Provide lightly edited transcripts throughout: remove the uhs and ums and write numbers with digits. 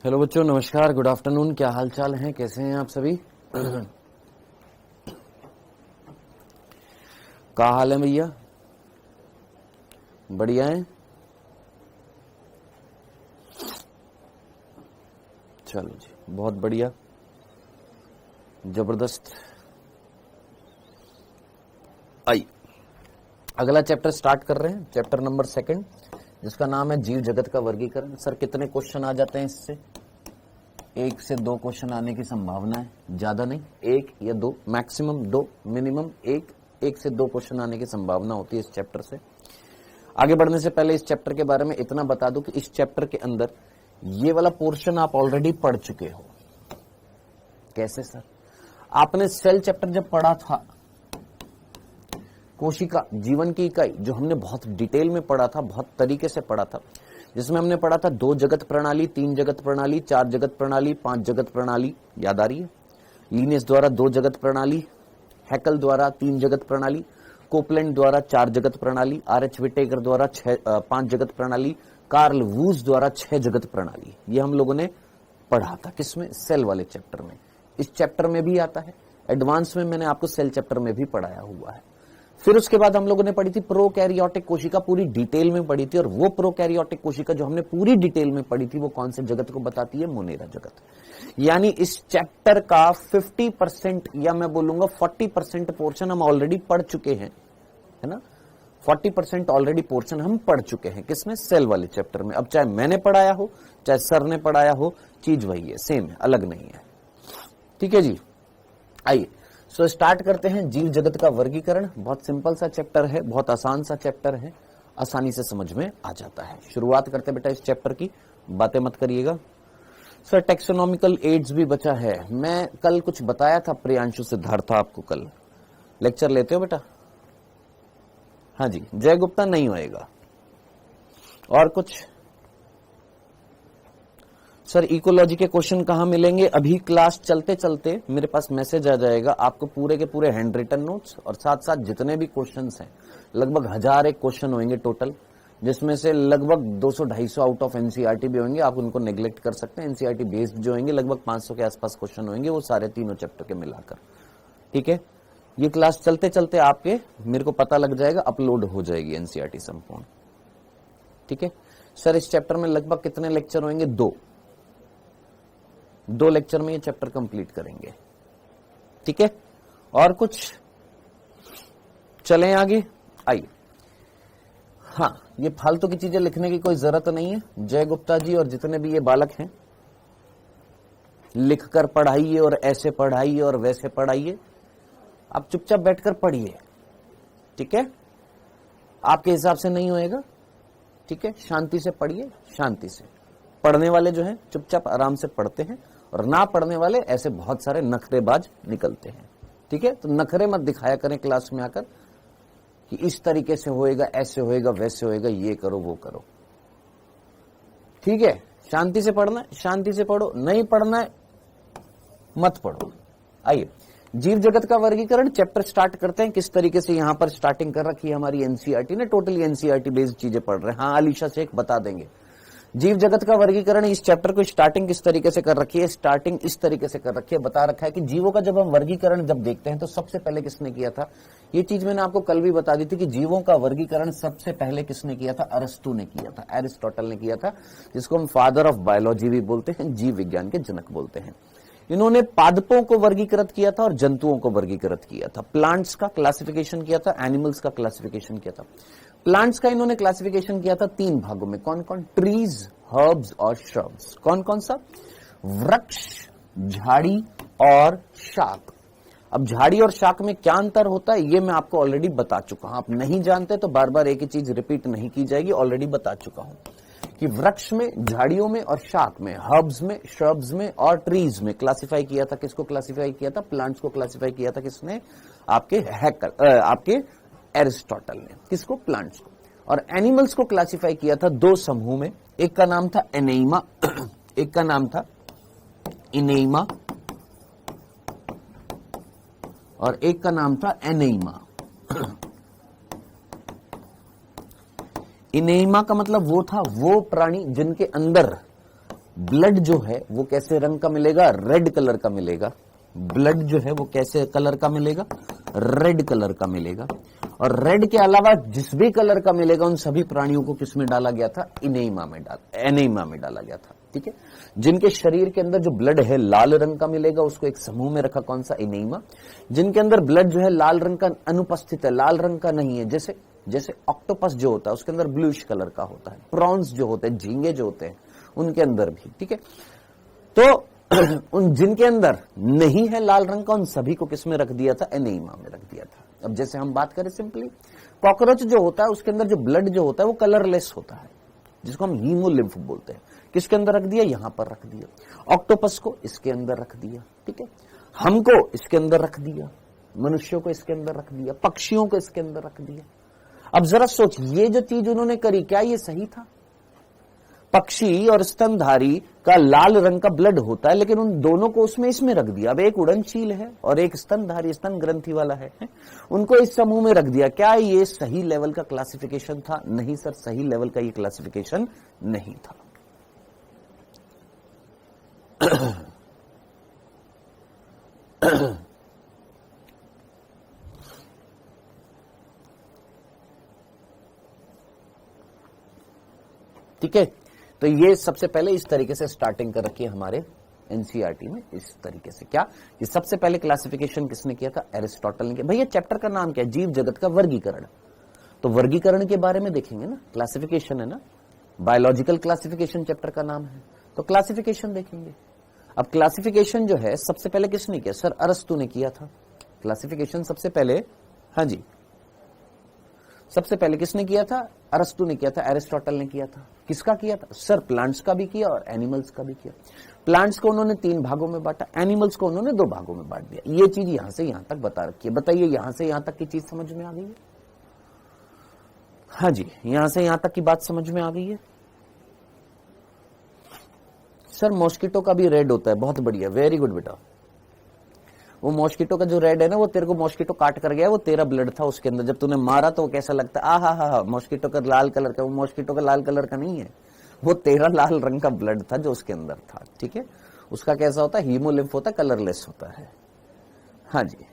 Hello बच्चों, नमस्कार, good afternoon. क्या हाल चाल हैं, कैसे हैं आप सभी? क्या हाल है भैया? बढ़िया है? चलो जी, बहुत बढ़िया, जबरदस्त। आई अगला चैप्टर स्टार्ट कर रहे हैं, चैप्टर नंबर 2, जिसका नाम है जीव जगत का वर्गीकरण। सर कितने क्वेश्चन आ जाते हैं इससे? 1 से 2 क्वेश्चन आने की संभावना है, ज्यादा नहीं, 1 या 2, मैक्सिमम 2, मिनिमम 1 से 2 क्वेश्चन आने की संभावना होती है इस चैप्टर से। आगे बढ़ने से पहले इस चैप्टर के बारे में इतना बता दूं कि इस चैप्टर के अंदर ये वाला पोर्शन आप ऑलरेडी पढ़ चुके हो। कैसे सर? आपने सेल चैप्टर जब पढ़ा था, कोशिका जीवन की इकाई, जो हमने बहुत डिटेल में पढ़ा था, बहुत तरीके से पढ़ा था, जिसमें हमने पढ़ा था 2 जगत प्रणाली, 3 जगत प्रणाली, 4 जगत प्रणाली, 5 जगत प्रणाली, याद आ रही है? लीनियस द्वारा 2 जगत प्रणाली, हैकल द्वारा 3 जगत प्रणाली, कोपलैंड द्वारा 4 जगत प्रणाली, आर.एच. विटेकर द्वारा 5 जगत प्रणाली, कार्ल वूज द्वारा 6 जगत प्रणाली। ये हम लोगों ने पढ़ा था। किसमें? सेल वाले चैप्टर में। इस चैप्टर में भी आता है, एडवांस में मैंने आपको सेल चैप्टर में भी पढ़ाया हुआ है। फिर उसके बाद हम लोगों ने पढ़ी थी प्रोकैरियोटिक कोशिका, पूरी डिटेल में पढ़ी थी। और वो प्रोकैरियोटिक कोशिका जो हमने पूरी डिटेल में पढ़ी थी, वो कौन से जगत को बताती है? मोनेरा जगत। यानी इस चैप्टर का 50% या मैं बोलूंगा 40% पोर्शन हम ऑलरेडी पढ़ चुके हैं, है ना? 40% ऑलरेडी पोर्शन हम पढ़ चुके हैं। किसमें? सेल वाले चैप्टर में। अब चाहे मैंने पढ़ाया हो, चाहे सर ने पढ़ाया हो, चीज वही है, सेम है, अलग नहीं है। ठीक है जी, आइए सो स्टार्ट करते हैं। जीव जगत का वर्गीकरण बहुत सिंपल सा चैप्टर है, बहुत आसान सा चैप्टर है, आसानी से समझ में आ जाता है। शुरुआत करते बेटा इस चैप्टर की, बातें मत करिएगा। सर टेक्सोनॉमिकल एड्स भी बचा है। मैं कल कुछ बताया था, प्रियांशु सिद्धार्थ आपको कल लेक्चर लेते हो बेटा? हाँ जी, जय गुप्ता नहीं होएगा। और कुछ? सर इकोलॉजी के क्वेश्चन कहां मिलेंगे? अभी क्लास चलते चलते मेरे पास मैसेज आ जाएगा, आपको पूरे के पूरे हैंड रिटन नोट्स और साथ साथ जितने भी क्वेश्चंस हैं, लगभग 1001 क्वेश्चन होंगे टोटल, जिसमें से लगभग 200-250 आउट ऑफ एनसीईआरटी भी होंगे। आप उनको नेग्लेक्ट कर सकते हैं। एनसीईआरटी बेस्ड जो होंगे लगभग 500 के आसपास क्वेश्चन होंगे, वो सारे तीनों चैप्टर के मिलाकर। ठीक है, ये क्लास चलते चलते आपके, मेरे को पता लग जाएगा, अपलोड हो जाएगी एनसीईआरटी संपूर्ण। ठीक है सर, इस चैप्टर में लगभग कितने लेक्चर होंगे? 2 लेक्चर में ये चैप्टर कंप्लीट करेंगे। ठीक है, और कुछ? चलें आगे, आइए। हाँ, ये फालतू की चीजें लिखने की कोई जरूरत नहीं है। जय गुप्ता जी और जितने भी ये बालक हैं, लिखकर पढ़ाइए और ऐसे पढ़ाइए और वैसे पढ़ाइए। आप चुपचाप बैठकर पढ़िए। ठीक है, आपके हिसाब से नहीं होएगा। ठीक है, शांति से पढ़िए, शांति से। पढ़ने वाले जो हैं चुपचाप आराम से पढ़ते हैं, और ना पढ़ने वाले ऐसे बहुत सारे नखरेबाज निकलते हैं। ठीक है, तो नखरे मत दिखाया करें क्लास में आकर कि इस तरीके से होएगा, ऐसे होएगा, वैसे होएगा, ये करो वो करो। ठीक है, शांति से पढ़ना है, शांति से पढ़ो। नहीं पढ़ना है मत पढ़ो। आइए, जीव जगत का वर्गीकरण चैप्टर स्टार्ट करते हैं। किस तरीके से यहां पर स्टार्टिंग कर रखी है हमारी एनसीईआरटी ने, टोटली एनसीईआरटी बेस्ड चीजें पढ़ रहे हैं। हाँ, अलीशा शेख बता देंगे। जीव जगत का वर्गीकरण, इस चैप्टर को स्टार्टिंग किस तरीके से कर रखी है? स्टार्टिंग इस तरीके से कर रखी है, बता रखा है कि जीवों का जब हम वर्गीकरण जब देखते हैं तो सबसे पहले किसने किया था? ये चीज मैंने आपको कल भी बता दी थी कि जीवों का वर्गीकरण सबसे पहले किसने किया था? अरस्तु ने किया था, एरिस्टोटल ने किया था, जिसको हम फादर ऑफ बायोलॉजी भी बोलते हैं, जीव विज्ञान के जनक बोलते हैं। इन्होंने पादपों को वर्गीकृत किया था और जंतुओं को वर्गीकृत किया था। प्लांट्स का क्लासिफिकेशन किया था, एनिमल्स का क्लासिफिकेशन किया था। प्लांट्स का इन्होंने क्लासिफिकेशन किया था 3 भागों में। कौन कौन? ट्रीज, हर्ब्स और श्रब्स। कौन कौन सा? वृक्ष, झाड़ी और शाक। अब झाड़ी और शाक में क्या अंतर होता है ये मैं आपको ऑलरेडी बता चुका हूं। आप नहीं जानते तो बार बार एक ही चीज रिपीट नहीं की जाएगी, ऑलरेडी बता चुका हूं कि वृक्ष में, झाड़ियों में और शाक में, हर्ब्स में, श्रब्स में और ट्रीज में क्लासिफाई किया था। किसको क्लासिफाई किया था? प्लांट्स को क्लासिफाई किया था किसने? आपके एरिस्टोटल ने। किसको? प्लांट्स को। और एनिमल्स को क्लासिफाई किया था 2 समूह में। एक का नाम था एनेइमा, एक का नाम था इनेइमा, और एक का नाम था एनेइमा। इनेइमा का मतलब वो था वो प्राणी जिनके अंदर ब्लड जो है वो कैसे रंग का मिलेगा? रेड कलर का मिलेगा। ब्लड जो है वो कैसे कलर का मिलेगा? रेड कलर का मिलेगा। और रेड के अलावा जिस भी कलर का मिलेगा उन सभी प्राणियों को किसमें डाला गया था? एनीमा में डाला गया था। ठीक है, जिनके शरीर के अंदर जो ब्लड है लाल रंग का मिलेगा उसको एक समूह में रखा, कौन सा? एनीमा। जिनके अंदर ब्लड जो है लाल रंग का अनुपस्थित है, लाल रंग का नहीं है, जैसे ऑक्टोपस जो होता है उसके अंदर ब्लूइश कलर का होता है, प्रॉन्स जो होते हैं, झींगे जो होते हैं उनके अंदर भी। ठीक है, तो उन जिनके अंदर नहीं है लाल रंग का उन सभी को किसमें रख दिया था? एनीमा में रख दिया था। अब जैसे हम बात करें सिंपली, कॉकरोच जो होता है उसके अंदर जो ब्लड जो होता है वो कलरलेस होता है, जिसको हम हीमोलिम्फ बोलते हैं। किसके अंदर रख दिया? यहां पर रख दिया। ऑक्टोपस को इसके अंदर रख दिया। ठीक है, हमको इसके अंदर रख दिया, मनुष्यों को इसके अंदर रख दिया, पक्षियों को इसके अंदर रख दिया। अब जरा सोच, ये जो चीज उन्होंने करी क्या ये सही था? पक्षी और स्तनधारी का लाल रंग का ब्लड होता है, लेकिन उन दोनों को इसमें रख दिया। अब एक उड़नचील है और एक स्तनधारी, स्तन ग्रंथि वाला है, उनको इस समूह में रख दिया। क्या ये सही लेवल का क्लासिफिकेशन था? नहीं सर, सही लेवल का ये क्लासिफिकेशन नहीं था। ठीक है, तो ये सबसे पहले इस तरीके से स्टार्टिंग कर रखी है हमारे एनसीईआरटी में, इस तरीके से। क्या ये सबसे पहले क्लासिफिकेशन किसने किया था? एरिस्टोटल ने किया। भैया चैप्टर का नाम क्या है? जीव जगत का वर्गीकरण। तो वर्गीकरण के बारे में देखेंगे ना, क्लासिफिकेशन है ना, बायोलॉजिकल क्लासिफिकेशन चैप्टर का नाम है, तो क्लासिफिकेशन देखेंगे। अब क्लासिफिकेशन जो है सबसे पहले किसने किया? सर अरस्तु ने किया था क्लासिफिकेशन सबसे पहले। हाँ जी, सबसे पहले किसने किया था? अरस्तु ने किया था, एरिस्टोटल ने किया था। किसका किया था? सर प्लांट्स का भी किया और एनिमल्स का भी किया। प्लांट्स को उन्होंने 3 भागों में बांटा, एनिमल्स को उन्होंने 2 भागों में बांट दिया। ये चीज यहां से यहां तक बता रखी है। बताइए यहां से यहां तक की चीज समझ में आ गई है? हाँ जी, यहां से यहां तक की बात समझ में आ गई है? सर मॉस्किटो का भी रेड होता है, बहुत बढ़िया, वेरी गुड बेटा। वो मॉस्किटो का जो रेड है ना, वो तेरे को मॉस्किटो काट कर गया, वो तेरा ब्लड था उसके अंदर, जब तूने मारा तो वो कैसा लगता है? हा मॉस्किटो का लाल कलर का, वो मॉस्किटो का लाल कलर का नहीं है, वो तेरा लाल रंग का ब्लड था जो उसके अंदर था। ठीक है, उसका कैसा होता है? हीमोलिम्फ होता है, कलरलेस होता है। हाँ जी,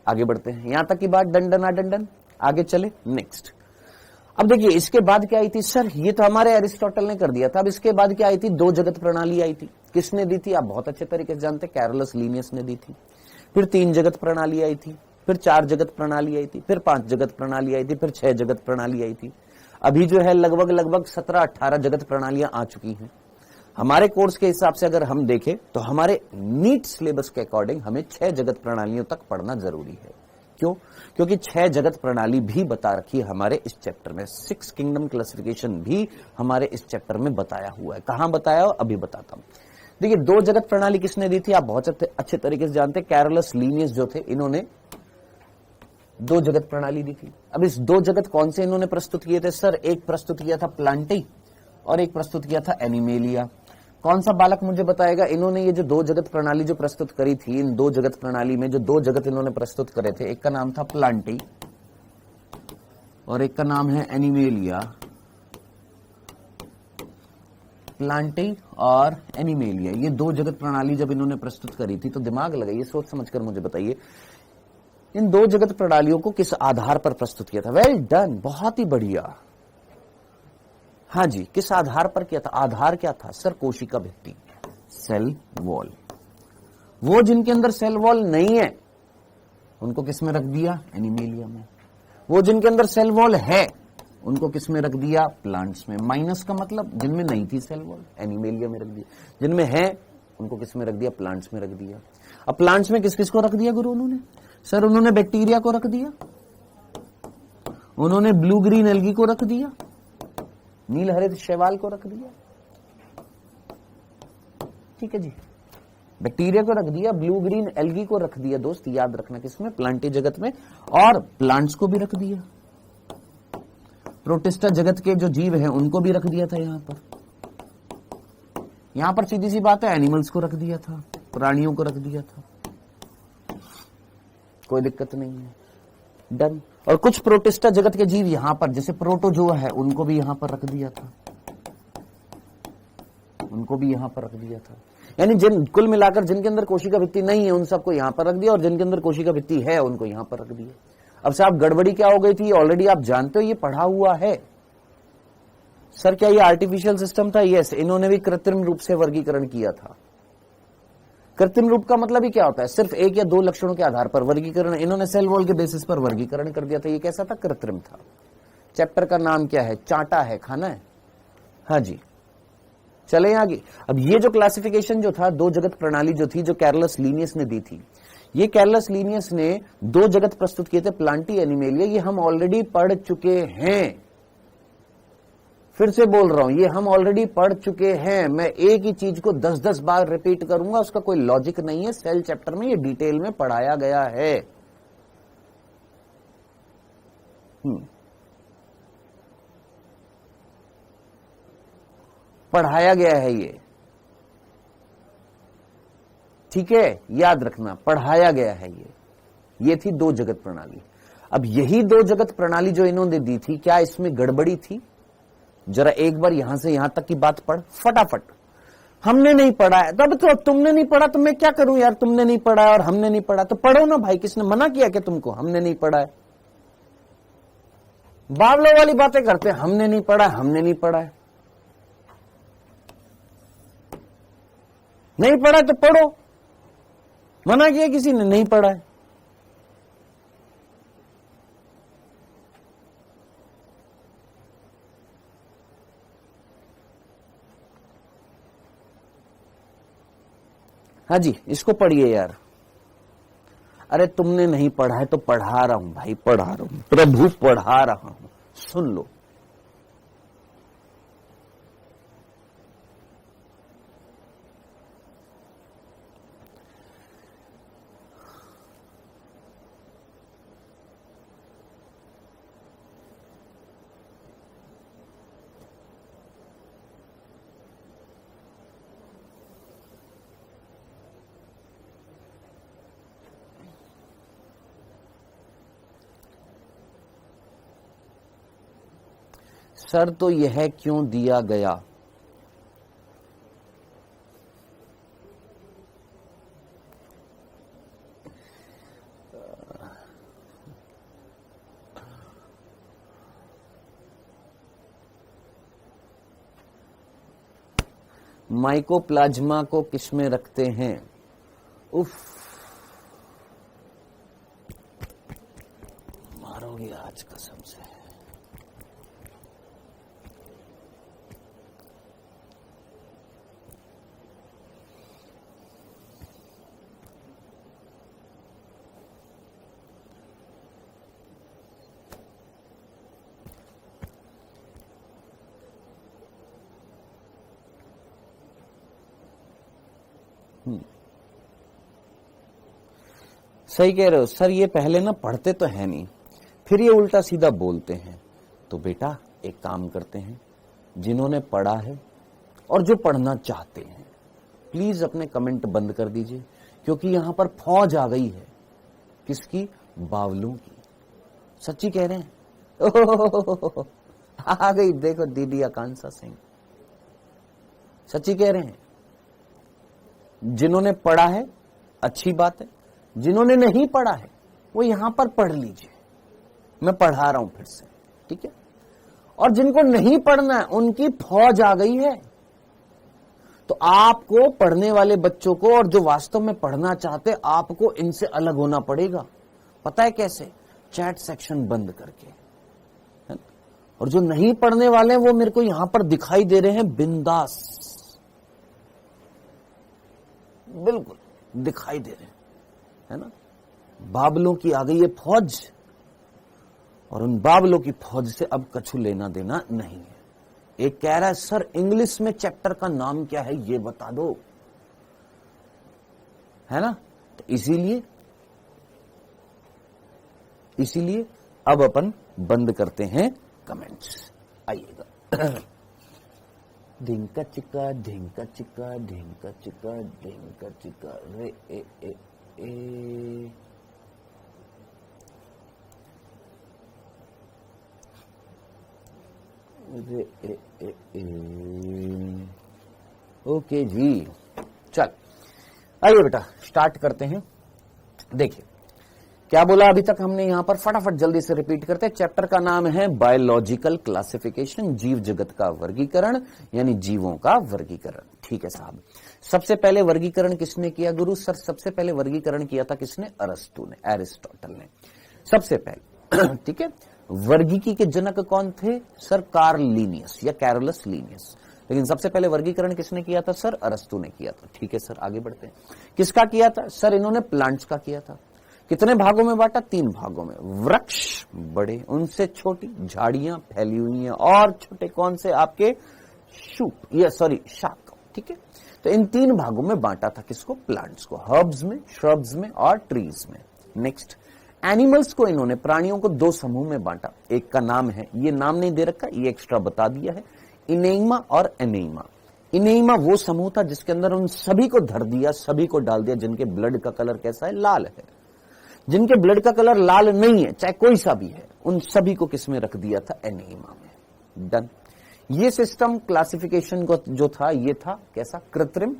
आगे बढ़ते हैं। यहां तक की बात डंडन डंडन, आगे चले नेक्स्ट। अब देखिए इसके बाद क्या आई थी? सर ये तो हमारे एरिस्टोटल ने कर दिया था। अब इसके बाद क्या आई थी? 2 जगत प्रणाली आई थी। किसने दी थी? आप बहुत अच्छे तरीके से जानते हैं, कैरोलस लीनियस ने दी थी। फिर 3 जगत प्रणाली आई थी, फिर 4 जगत प्रणाली आई थी, फिर 5 जगत प्रणाली आई थी, फिर 6 जगत प्रणाली आई थी। अभी जो है लगभग 17-18 जगत प्रणालियां आ चुकी हैं। हमारे कोर्स के हिसाब से अगर हम देखें तो हमारे नीट सिलेबस के अकॉर्डिंग हमें 6 जगत प्रणालियों तक पढ़ना जरूरी है। क्यों? क्योंकि 6 जगत प्रणाली भी बता रखी है हमारे इस चैप्टर में। 6 किंगडम क्लासिफिकेशन भी हमारे इस चैप्टर में बताया हुआ है। कहां बताया हो? अभी बताता हूं। देखिए 2 जगत प्रणाली किसने दी थी? आप बहुत अच्छे तरीके से जानते हैं, कैरोलस लीनियस जो थे, इन्होंने 2 जगत प्रणाली दी थी। अब इस 2 जगत कौन से इन्होंने प्रस्तुत किए थे? सर एक प्रस्तुत किया था प्लांटी और एक प्रस्तुत किया था एनिमेलिया। कौन सा बालक मुझे बताएगा? इन्होंने ये जो 2 जगत प्रणाली जो प्रस्तुत करी थी, इन 2 जगत प्रणाली में जो 2 जगत इन्होंने प्रस्तुत करे थे, एक का नाम था प्लांटी और एक का नाम है एनिमेलिया। प्लांटी और एनिमेलिया, ये 2 जगत प्रणाली जब इन्होंने प्रस्तुत करी थी तो दिमाग लगाइए, सोच समझकर मुझे बताइए, इन 2 जगत प्रणालियों को किस आधार पर प्रस्तुत किया था? वेल डन, बहुत ही बढ़िया। हाँ जी, किस आधार पर किया था? आधार क्या था? सर कोशिका भित्ति, सेल वॉल। वो जिनके अंदर सेल वॉल नहीं है उनको किस में रख दिया? एनिमेलिया में। वो जिनके अंदर सेल वॉल है उनको किस में रख दिया? प्लांट्स में। माइनस का मतलब जिनमें नहीं थी सेल वॉल, एनिमेलिया में रख दिया। जिनमें है उनको किस में रख दिया? प्लांट्स में रख दिया। अब प्लांट्स में किस किस को रख दिया गुरु उन्होंने? सर उन्होंने बैक्टीरिया को रख दिया, उन्होंने ब्लू ग्रीन एल्गी को रख दिया, नील हरित शैवाल को रख दिया। ठीक है जी, बैक्टीरिया को रख दिया, ब्लू ग्रीन एल्गी को रख दिया दोस्त, याद रखना किसमें? प्लांटी जगत में। और प्लांट्स को भी रख दिया, प्रोटिस्टा जगत के जो जीव हैं उनको भी रख दिया था। यहां पर सीधी सी बात है, एनिमल्स को रख दिया था, प्राणियों को रख दिया था, कोई दिक्कत नहीं है, डन। और कुछ प्रोटिस्टा जगत के जीव यहां पर, जैसे प्रोटोजोआ है, उनको भी यहां पर रख दिया था। उनको भी यहां पर रख दिया था। यानी जिन कुल मिलाकर जिनके अंदर कोशिका भित्ति नहीं है उन सबको यहां पर रख दिया, और जिनके अंदर कोशिका भित्ति है उनको यहां पर रख दिया। अब साहब गड़बड़ी क्या हो गई थी, ऑलरेडी आप जानते हो, ये पढ़ा हुआ है। सर क्या ये आर्टिफिशियल सिस्टम था? यस, इन्होंने भी कृत्रिम रूप से वर्गीकरण किया था। कृत्रिम रूप का मतलब ही क्या होता है? सिर्फ एक या दो लक्षणों के आधार पर वर्गीकरण। इन्होंने सेल वॉल के बेसिस पर वर्गीकरण कर दिया था। ये कैसा था? कृत्रिम था। चैप्टर का नाम क्या है? चाटा है, खाना है। हाँ जी, चले आगे। अब ये जो क्लासिफिकेशन जो था, दो जगत प्रणाली जो थी, जो कैरलस लीनियस ने दी थी, ये कैरलस लीनियस ने दो जगत प्रस्तुत किए थे, प्लांटी, एनिमेलिया। ये हम ऑलरेडी पढ़ चुके हैं। फिर से बोल रहा हूं, ये हम ऑलरेडी पढ़ चुके हैं। मैं एक ही चीज को 10-10 बार रिपीट करूंगा, उसका कोई लॉजिक नहीं है। सेल चैप्टर में ये डिटेल में पढ़ाया गया है। पढ़ाया गया है ये, ठीक है, याद रखना, पढ़ाया गया है ये। ये थी दो जगत प्रणाली। अब यही दो जगत प्रणाली जो इन्होंने दी थी, क्या इसमें गड़बड़ी थी? जरा एक बार यहां से यहां तक की बात पढ़ फटाफट। हमने नहीं पढ़ा है, तब तो तुमने नहीं पढ़ा तो मैं क्या करूं यार? तुमने नहीं पढ़ा है और हमने नहीं पढ़ा, तो पढ़ो ना भाई। किसने मना किया कि तुमको? हमने नहीं पढ़ा है। बावलों वाली बातें करते हैं, हमने नहीं पढ़ा है, हमने नहीं पढ़ा है। नहीं पढ़ा तो पढ़ो। मना किया किसी ने? नहीं पढ़ा है। हाँ जी, इसको पढ़िए यार। अरे तुमने नहीं पढ़ा है तो पढ़ा रहा हूं भाई, पढ़ा रहा हूं, प्रभु पढ़ा रहा हूं, सुन लो। सर तो यह क्यों दिया गया? माइकोप्लाज्मा को किसमें रखते हैं? उफ, मारोगे आज कसम से। सही कह रहे हो सर, ये पहले ना पढ़ते तो है नहीं, फिर ये उल्टा सीधा बोलते हैं। तो बेटा एक काम करते हैं, जिन्होंने पढ़ा है और जो पढ़ना चाहते हैं, प्लीज अपने कमेंट बंद कर दीजिए, क्योंकि यहां पर फौज आ गई है। किसकी? बावलों की। सच्ची कह रहे हैं। ओह, आ गई देखो दीदी आकांक्षा सिंह, सच्ची कह रहे हैं। जिन्होंने पढ़ा है अच्छी बात है, जिन्होंने नहीं पढ़ा है वो यहां पर पढ़ लीजिए, मैं पढ़ा रहा हूं फिर से, ठीक है। और जिनको नहीं पढ़ना है उनकी फौज आ गई है। तो आपको, पढ़ने वाले बच्चों को, और जो वास्तव में पढ़ना चाहते, आपको इनसे अलग होना पड़ेगा। पता है कैसे? चैट सेक्शन बंद करके, है? और जो नहीं पढ़ने वाले हैं वो मेरे को यहां पर दिखाई दे रहे हैं बिंदास, बिल्कुल दिखाई दे रहे हैं, है ना। बाबलों की आ गई है फौज, और उन बाबलों की फौज से अब कछु लेना देना नहीं है। एक कह रहा है सर इंग्लिश में चैप्टर का नाम क्या है ये बता दो, है ना। तो इसीलिए अब अपन बंद करते हैं कमेंट्स। आइएगा। ढिंका चिका ढिंका चिका ढिंका चिका ढिंका चिका रे ए ए ए। रे ए ए ए। ओके जी, चल आइए बेटा स्टार्ट करते हैं। देखिए क्या बोला अभी तक हमने यहां पर, फटाफट जल्दी से रिपीट करते हैं। चैप्टर का नाम है बायोलॉजिकल क्लासिफिकेशन, जीव जगत का वर्गीकरण यानी जीवों का वर्गीकरण। ठीक है साहब, सबसे पहले वर्गीकरण किसने किया गुरु? सर सबसे पहले वर्गीकरण किया था किसने? अरस्तु ने, एरिस्टोटल ने सबसे पहले। ठीक है, वर्गीकी के जनक कौन थे? सर कार्ल लीनियस या कैरोलस लीनियस। लेकिन सबसे पहले वर्गीकरण किसने किया था? सर अरस्तु ने किया था। ठीक है सर, आगे बढ़ते हैं। किसका किया था? सर इन्होंने प्लांट्स का किया था। कितने भागों में बांटा? 3 भागों में। वृक्ष बड़े, उनसे छोटी झाड़ियां फैली हुई हैं, और छोटे कौन से? आपके शूट या सॉरी शाक। ठीक है, तो इन 3 भागों में बांटा था किसको? प्लांट्स को, हर्ब्स में, श्रब्स में और ट्रीज में। नेक्स्ट, एनिमल्स को इन्होंने, प्राणियों को 2 समूह में बांटा। एक का नाम है, ये नाम नहीं दे रखा, ये एक्स्ट्रा बता दिया है, इनेइमा और एनेइमा। इनेइमा वो समूह था जिसके अंदर उन सभी को धर दिया, सभी को डाल दिया जिनके ब्लड का कलर कैसा है? लाल है। जिनके ब्लड का कलर लाल नहीं है, चाहे कोई सा भी है, उन सभी को किसमें रख दिया था? एनेइमा में। डन। ये सिस्टम क्लासिफिकेशन को जो था, ये था कैसा? कृत्रिम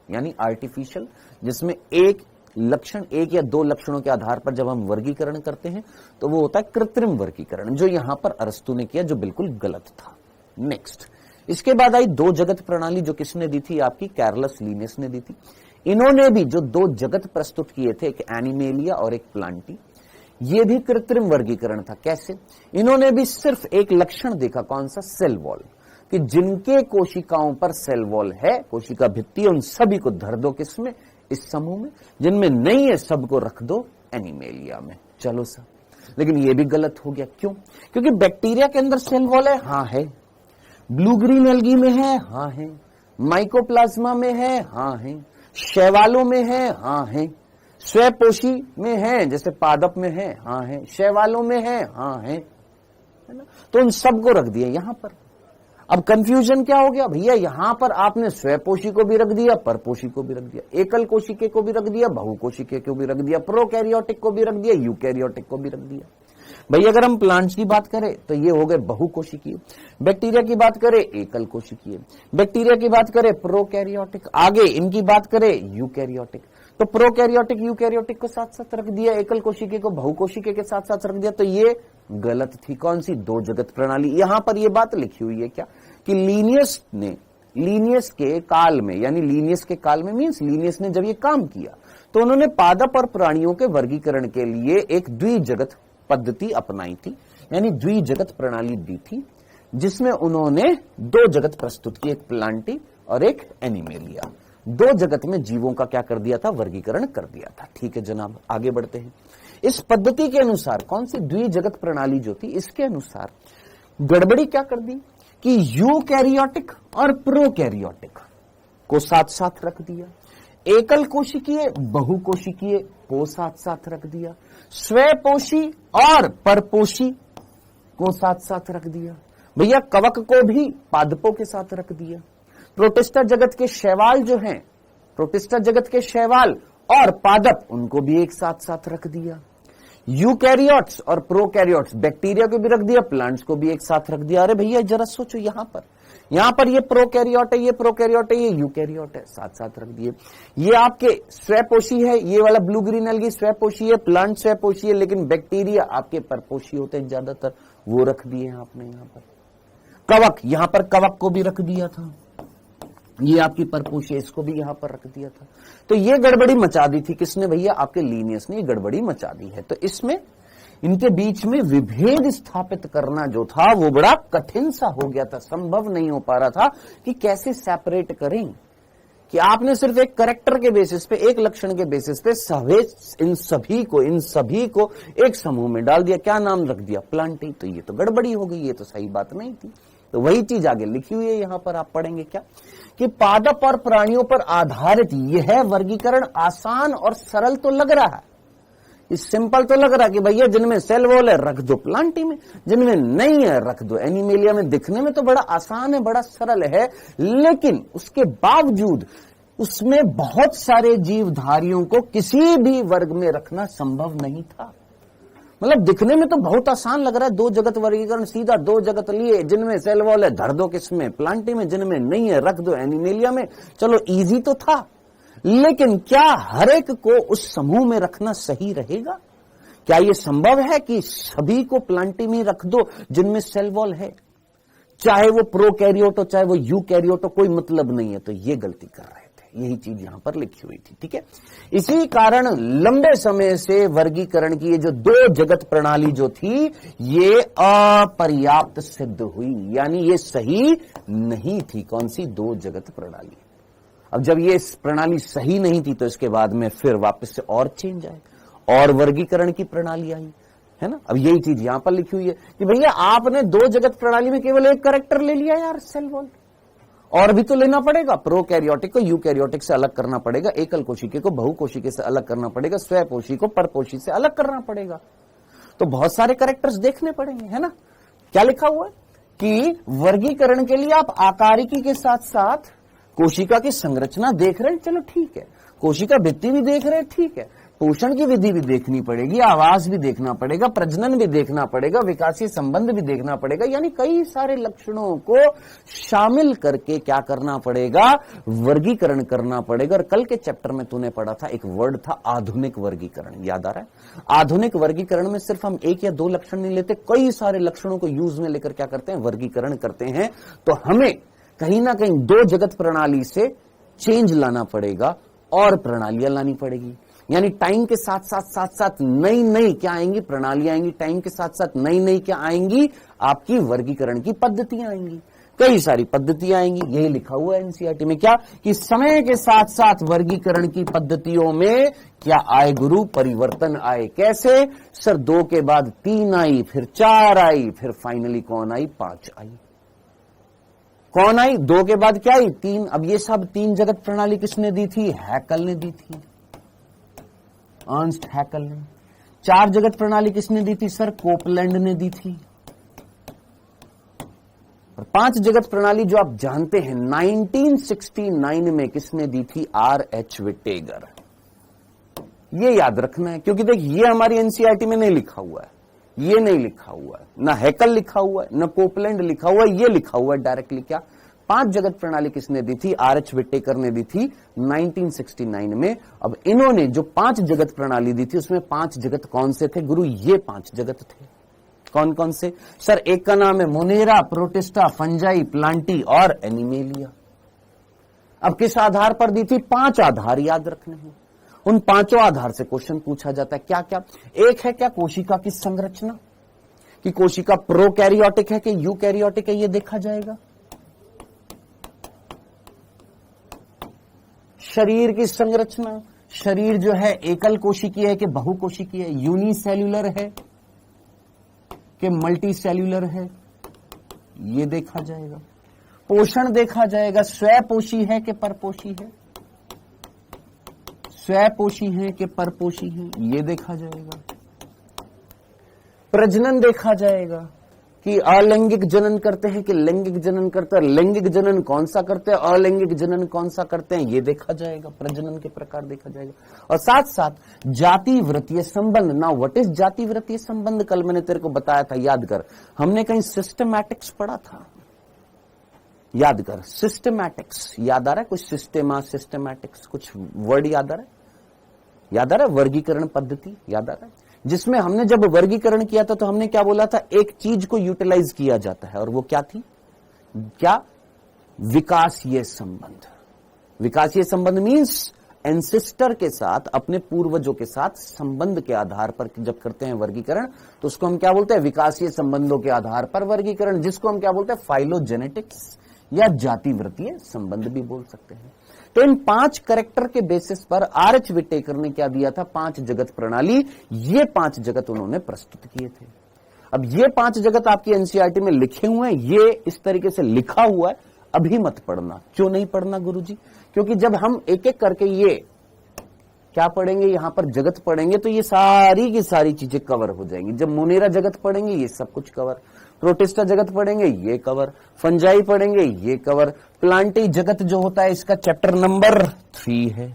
यानी आर्टिफिशियल, जिसमें एक लक्षण, 1 या 2 लक्षणों के आधार पर जब हम वर्गीकरण करते हैं तो वो होता है कृत्रिम वर्गीकरण, जो यहां पर अरस्तु ने किया, जो बिल्कुल गलत था। नेक्स्ट, इसके बाद आई 2 जगत प्रणाली, जो किसने दी थी? आपकी कैरोलस लीनियस ने दी थी। इन्होंने भी जो 2 जगत प्रस्तुत किए थे, एक एनिमेलिया और एक प्लांटी, ये भी कृत्रिम वर्गीकरण था। कैसे? इन्होंने भी सिर्फ एक लक्षण देखा, कौन सा? सेल वॉल, कि जिनके कोशिकाओं पर सेल वॉल है, कोशिका भित्ति, उन सभी को धर दो किसमें? इस समूह में। जिनमें नहीं है सबको रख दो एनिमेलिया में। चलो सर, लेकिन ये भी गलत हो गया। क्यों? क्योंकि बैक्टीरिया के अंदर सेल वॉल है, हाँ है। ब्लू ग्रीन एल्गी में है, हाँ है। माइकोप्लाज्मा में है, हाँ है। शैवालों में है, हाँ है। स्वपोषी में है, जैसे पादप में है, हाँ है। शैवालों में है, हाँ है ना? तो उन सबको रख दिया यहां पर। अब कंफ्यूजन क्या हो गया भैया? यहां पर आपने स्वपोषी को भी रख दिया, परपोषी को भी रख दिया, एकल कोशिके को भी रख दिया, बहुकोशिके को भी रख दिया, प्रोकैरियोटिक को भी रख दिया, यूकैरियोटिक को भी रख दिया। भैया अगर हम प्लांट्स की बात करें तो ये हो गए बहुकोशिकीय, बैक्टीरिया की बात करें एकल कोशिकीय, बैक्टीरिया की बात करें प्रोकैरियोटिक, आगे इनकी बात करें यूकैरियोटिक। तो प्रोकैरियोटिक यूकैरियोटिक को साथ साथ रख दिया, एकल कोशिके को बहुकोशिके के साथ साथ रख दिया, तो ये गलत थी। कौन सी? 2 जगत प्रणाली। यहां पर ये बात लिखी हुई है क्या, कि लीनियस ने, लीनियस के काल में, यानी लीनियस के काल में मींस लीनियस ने जब ये काम किया तो उन्होंने पादप और प्राणियों के वर्गीकरण के लिए एक द्विजगत पद्धति अपनाई थी, यानी द्विजगत प्रणाली दी थी, जिसमें उन्होंने 2 जगत प्रस्तुत किए, एक प्लांटी और एक एनिमेलिया। 2 जगत में जीवों का क्या कर दिया था? वर्गीकरण कर दिया था। ठीक है जनाब, आगे बढ़ते हैं। इस पद्धति के अनुसार, कौन सी? द्विजगत प्रणाली जो थी, इसके अनुसार गड़बड़ी क्या कर दी कि यूकैरियोटिक और प्रोकैरियोटिक को साथ साथ रख दिया, एकल कोशिकीय बहुकोशिकीय को साथ साथ रख दिया, स्वपोषी और परपोषी को साथ साथ रख दिया। भैया कवक को भी पादपों के साथ रख दिया। प्रोटिस्टा जगत के शैवाल जो हैं, प्रोटिस्टा जगत के शैवाल और पादप, उनको भी एक साथ साथ रख दिया। यूकैरियोट्स और प्रोकैरियोट्स, बैक्टीरिया को भी रख दिया, प्लांट्स को भी एक साथ रख दिया। अरे भैया जरा सोचो, यहां पर ये प्रोकैरियोट है, ये प्रोकैरियोट है, ये यूकैरियोट है, साथ साथ रख दिए। ये आपके स्वपोषी है, ये वाला ब्लू ग्रीन एल्गी स्वपोषी है, प्लांट स्वपोषी है, लेकिन बैक्टीरिया आपके परपोषी होते हैं ज्यादातर, वो रख दिए हैं आपने यहां पर। कवक, यहां पर कवक को भी रख दिया था, ये आपकी परपोषी है, इसको भी यहां पर रख दिया था। तो ये गड़बड़ी मचा दी थी किसने? भैया आपके लीनियस ने गड़बड़ी मचा दी है। तो इसमें इनके बीच में विभेद स्थापित करना जो था वो बड़ा कठिन सा हो गया था, संभव नहीं हो पा रहा था कि कैसे सेपरेट करें, कि आपने सिर्फ एक कैरेक्टर के बेसिस पे, एक लक्षण के बेसिस पे इन सभी को एक समूह में डाल दिया। क्या नाम रख दिया? प्लांटी। तो ये तो गड़बड़ी हो गई, ये तो सही बात नहीं थी। तो वही चीज आगे लिखी हुई है, यहां पर आप पढ़ेंगे क्या, कि पादप और प्राणियों पर आधारित यह वर्गीकरण आसान और सरल तो लग रहा है, इस सिंपल तो लग रहा है कि भैया जिनमें सेल वॉल है रख दो प्लांटी में, जिनमें नहीं है रख दो एनिमेलिया में। दिखने में तो बड़ा आसान है, बड़ा सरल है, लेकिन उसके बावजूद उसमें बहुत सारे जीवधारियों को किसी भी वर्ग में रखना संभव नहीं था। मतलब दिखने में तो बहुत आसान लग रहा है, दो जगत वर्गीकरण, सीधा दो जगत लिए जिनमें सेल वॉल है धर दो किसमें, प्लांटी में, जिनमें नहीं है रख दो एनिमेलिया में। चलो इजी तो था, लेकिन क्या हर एक को उस समूह में रखना सही रहेगा? क्या यह संभव है कि सभी को प्लांटी में रख दो जिनमें सेल वॉल है, चाहे वो प्रोकैरियोट हो चाहे वो यूकैरियोट हो, कोई मतलब नहीं है। तो ये गलती कर रहे थे, यही चीज यहां पर लिखी हुई थी। ठीक है, इसी कारण लंबे समय से वर्गीकरण की ये जो दो जगत प्रणाली जो थी ये अपर्याप्त सिद्ध हुई, यानी ये सही नहीं थी। कौन सी? दो जगत प्रणाली। अब जब ये प्रणाली सही नहीं थी तो इसके बाद में फिर वापस से और चेंज आए और वर्गीकरण की प्रणाली आई, है ना। अब यही चीज यहां पर लिखी हुई है कि भैया आपने दो जगत प्रणाली में केवल एक कैरेक्टर ले लिया यार, सेल वॉल, और भी तो लेना पड़ेगा। प्रोकैरियोटिक को यूकैरियोटिक से अलग करना पड़ेगा, एकल कोशिके को बहुकोशिके से अलग करना पड़ेगा, स्वपोषी को परपोषी से अलग करना पड़ेगा। तो बहुत सारे कैरेक्टर्स देखने पड़ेंगे, है ना। क्या लिखा हुआ है कि वर्गीकरण के लिए आप आकारिकी के साथ साथ कोशिका की संरचना देख रहे हैं, चलो ठीक है, कोशिका भित्ति भी देख रहे हैं, ठीक है, पोषण की विधि भी देखनी पड़ेगी, आवास भी देखना पड़ेगा, प्रजनन भी देखना पड़ेगा, विकासीय संबंध भी देखना पड़ेगा, यानी कई सारे लक्षणों को शामिल करके क्या करना पड़ेगा? वर्गीकरण करना पड़ेगा। और कल के चैप्टर में तूने पढ़ा था, एक वर्ड था आधुनिक वर्गीकरण, याद आ रहा है? आधुनिक वर्गीकरण में सिर्फ हम एक या दो लक्षण नहीं लेते, कई सारे लक्षणों को यूज में लेकर क्या करते हैं? वर्गीकरण करते हैं। तो हमें कहीं ना कहीं दो जगत प्रणाली से चेंज लाना पड़ेगा और प्रणालियां लानी पड़ेगी, यानी टाइम के साथ साथ नई नई क्या आएंगी? प्रणालियां आएंगी। टाइम के साथ साथ नई नई क्या आएंगी? आपकी वर्गीकरण की पद्धतियां आएंगी, कई सारी पद्धतियां आएंगी। यही लिखा हुआ है एनसीईआरटी में, क्या कि समय के साथ साथ वर्गीकरण की पद्धतियों में क्या आए गुरु? परिवर्तन आए। कैसे? सर 2 के बाद 3 आई, फिर 4 आई, फिर फाइनली कौन आई? 5 आई। कौन आई? 2 के बाद क्या आई? 3। अब ये सब 3 जगत प्रणाली किसने दी थी? हैकल ने दी थी, अर्नस्ट हैकल ने। 4 जगत प्रणाली किसने दी थी? सर कोपलैंड ने दी थी। और 5 जगत प्रणाली जो आप जानते हैं 1969 में किसने दी थी? R.H. विटेगर। ये याद रखना है, क्योंकि देख ये हमारी एनसीईआरटी में नहीं लिखा हुआ है, ये नहीं लिखा हुआ है, ना हैकल लिखा हुआ है, ना कोपलैंड लिखा हुआ है, ये लिखा हुआ है डायरेक्टली। क्या 5 जगत प्रणाली किसने दी थी? R.H. विटेकर ने दी थी 1969 में। अब इन्होंने जो 5 जगत प्रणाली दी थी उसमें 5 जगत कौन से थे गुरु? ये 5 जगत थे। कौन कौन से? सर एक का नाम है मोनेरा, प्रोटिस्टा, फंजाई, प्लांटी और एनिमेलिया। अब किस आधार पर दी थी? 5 आधार याद रखने हैं, उन 5 आधार से क्वेश्चन पूछा जाता है। क्या क्या? एक है क्या कोशिका की संरचना, कि कोशिका प्रोकैरियोटिक है कि यूकैरियोटिक है, ये देखा जाएगा। शरीर की संरचना, शरीर जो है एकल कोशिकीय है कि बहुकोशिकीय है, यूनिसेल्युलर है कि मल्टी सेल्युलर है, ये देखा जाएगा। पोषण देखा जाएगा, स्वपोषी है कि परपोषी है, स्वपोषी है कि परपोषी है, ये देखा जाएगा। प्रजनन देखा जाएगा कि अलैंगिक जनन करते हैं कि लैंगिक जनन करते हैं, लैंगिक जनन कौन सा करते हैं, अलैंगिक जनन कौन सा करते हैं, ये देखा जाएगा। प्रजनन के प्रकार देखा जाएगा। और साथ साथ जाति वृत्तीय संबंध। ना व्हाट इज जाति वृत्तीय संबंध? कल मैंने तेरे को बताया था, याद कर, हमने कहीं सिस्टमैटिक्स पढ़ा था, याद कर। सिस्टमैटिक्स याद आ रहा है? कुछ सिस्टेमा, सिस्टमैटिक्स, कुछ वर्ड याद आ रहा है? याद आ रहा है? वर्गीकरण पद्धति याद आ रहा है? जिसमें हमने जब वर्गीकरण किया था तो हमने क्या बोला था? एक चीज को यूटिलाइज किया जाता है, और वो क्या थी? क्या? विकासीय संबंध। विकासीय संबंध मीन्स एंसेस्टर के साथ, अपने पूर्वजों के साथ संबंध के आधार पर जब करते हैं वर्गीकरण तो उसको हम क्या बोलते हैं? विकासीय संबंधों के आधार पर वर्गीकरण, जिसको हम क्या बोलते हैं? फाइलोजेनेटिक्स या जाति वृत्तीय संबंध भी बोल सकते हैं। तो इन 5 कैरेक्टर के बेसिस पर R.H. विटेकर ने क्या दिया था? 5 जगत प्रणाली। ये 5 जगत उन्होंने प्रस्तुत किए थे। अब ये 5 जगत आपकी एनसीईआरटी में लिखे हुए हैं, ये इस तरीके से लिखा हुआ है, अभी मत पढ़ना। क्यों नहीं पढ़ना गुरुजी? क्योंकि जब हम एक एक करके ये क्या पढ़ेंगे, यहां पर जगत पढ़ेंगे तो ये सारी की सारी चीजें कवर हो जाएंगी। जब मोनेरा जगत पढ़ेंगे ये सब कुछ कवर, प्रोटिस्टा जगत पढ़ेंगे ये कवर, फंजाई पढ़ेंगे ये कवर, प्लांटी जगत जो होता है इसका चैप्टर नंबर 3 है।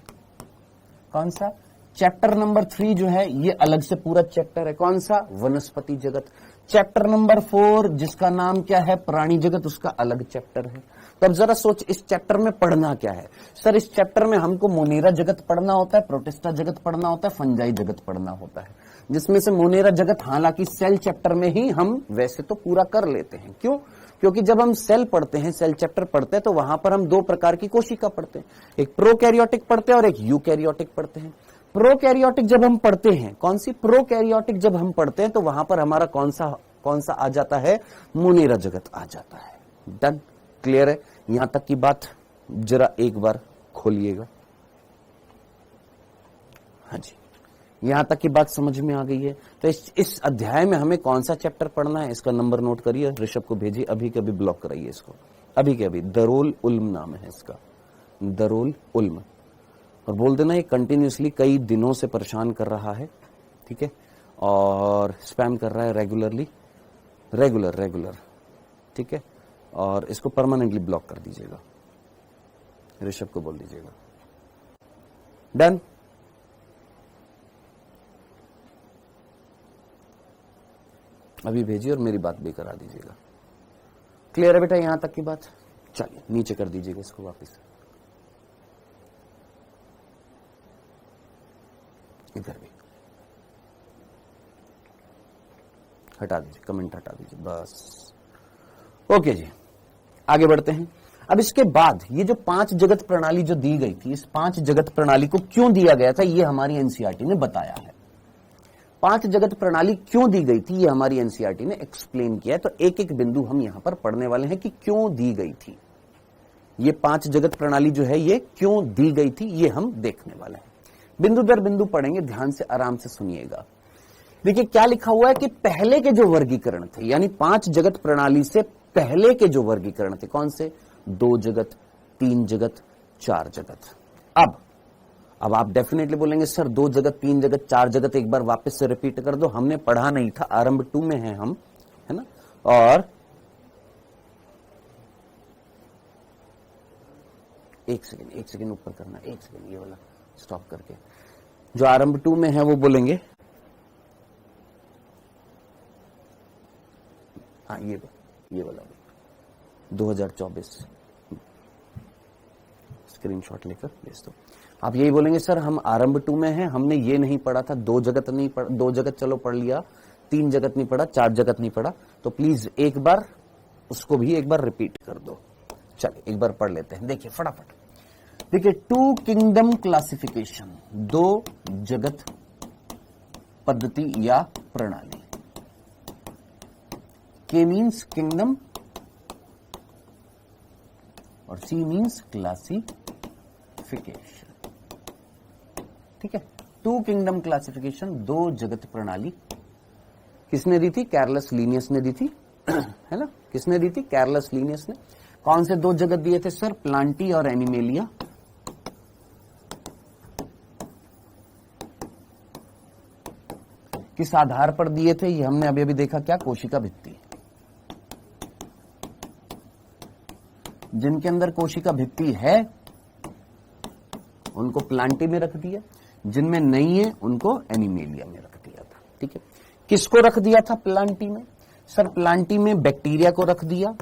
कौन सा? चैप्टर नंबर 3 जो है ये अलग से पूरा चैप्टर है, कौन सा? वनस्पति जगत। चैप्टर नंबर 4 जिसका नाम क्या है? प्राणी जगत, उसका अलग चैप्टर है। तो अब जरा सोच, इस चैप्टर में पढ़ना क्या है? सर इस चैप्टर में हमको मोनेरा जगत पढ़ना होता है, प्रोटिस्टा जगत पढ़ना होता है, फंजाई जगत पढ़ना होता है, जिसमें से मोनेरा जगत हालांकि सेल चैप्टर में ही हम वैसे तो पूरा कर लेते हैं। क्यों? क्योंकि जब हम सेल पढ़ते हैं, सेल चैप्टर पढ़ते हैं, तो वहां पर हम दो प्रकार की कोशिका पढ़ते हैं, एक प्रोकैरियोटिक पढ़ते हैं और एक यूकैरियोटिक पढ़ते हैं। प्रोकैरियोटिक जब हम पढ़ते हैं, कौन सी? प्रोकैरियोटिक जब हम पढ़ते हैं तो वहां पर हमारा कौन सा आ जाता है? मोनेरा जगत आ जाता है। डन, क्लियर है? यहां तक की बात जरा एक बार खोलिएगा। हाँ जी, यहां तक की बात समझ में आ गई है। तो इस अध्याय में हमें कौन सा चैप्टर पढ़ना है इसका नंबर नोट करिए, ऋषभ को भेजिए, अभी के अभी ब्लॉक कराइए इसको, अभी के अभी। दरोल उल्म नाम है इसका, दरोल उल्म। और बोल देना ये कंटिन्यूसली कई दिनों से परेशान कर रहा है, ठीक है, और स्पैम कर रहा है रेगुलर, ठीक है, और इसको परमानेंटली ब्लॉक कर दीजिएगा, ऋषभ को बोल दीजिएगा। डन। अभी भेजिए और मेरी बात भी करा दीजिएगा। क्लियर है बेटा यहां तक की बात? चलिए नीचे कर दीजिएगा इसको वापस, इधर भी हटा दीजिए, कमेंट हटा दीजिए बस। ओके जी, आगे बढ़ते हैं। अब इसके बाद ये जो 5 जगत प्रणाली जो दी गई थी, इस 5 जगत प्रणाली को क्यों दिया गया था ये हमारी एनसीईआरटी ने बताया है। 5 जगत प्रणाली क्यों दी गई थी ये हमारी एनसीईआरटी ने एक्सप्लेन किया है। तो एक एक बिंदु हम यहां पर पढ़ने वाले हैं कि क्यों दी गई थी ये 5 जगत प्रणाली जो है, ये क्यों दी गई थी ये हम देखने वाले हैं। बिंदु दर बिंदु पढ़ेंगे, ध्यान से आराम से सुनिएगा। देखिए क्या लिखा हुआ है कि पहले के जो वर्गीकरण थे, यानी 5 जगत प्रणाली से पहले के जो वर्गीकरण थे, कौन से? 2 जगत, 3 जगत, 4 जगत। अब आप डेफिनेटली बोलेंगे सर 2 जगत, 3 जगत, 4 जगत एक बार वापस से रिपीट कर दो, हमने पढ़ा नहीं था, आरंभ 2 में है हम, है ना। और एक सेकेंड ऊपर करना, एक सेकेंड, ये वाला स्टॉप करके, जो आरंभ 2 में है वो बोलेंगे, हाँ ये वाला 2024 स्क्रीनशॉट लेकर भेज दो। आप यही बोलेंगे सर हम आरंभ 2 में हैं, हमने ये नहीं पढ़ा था, 2 जगत नहीं पढ़ा, 2 जगत चलो पढ़ लिया, 3 जगत नहीं पढ़ा, 4 जगत नहीं पढ़ा, तो प्लीज एक बार उसको भी एक बार रिपीट कर दो। चलिए एक बार पढ़ लेते हैं, देखिए फटाफट। देखिए 2 किंगडम क्लासिफिकेशन, 2 जगत पद्धति या प्रणाली। के मीन्स किंगडम और सी मीन्स क्लासिफिकेशन, ठीक है। 2 किंगडम क्लासिफिकेशन, 2 जगत प्रणाली किसने दी थी? कैरलस लीनियस ने दी थी, है ना। किसने दी थी? कैरलस लीनियस ने। कौन से 2 जगत दिए थे सर? प्लांटी और एनिमेलिया। किस आधार पर दिए थे ये हमने अभी देखा, क्या? कोशिका भित्ति। जिनके अंदर कोशिका भित्ति है उनको प्लांटी में रख दिया, जिनमें नहीं है उनको एनिमेलिया में रख दिया था, ठीक है। किसको रख दिया था प्लांटी में? सर प्लांटी में बैक्टीरिया को रख दिया,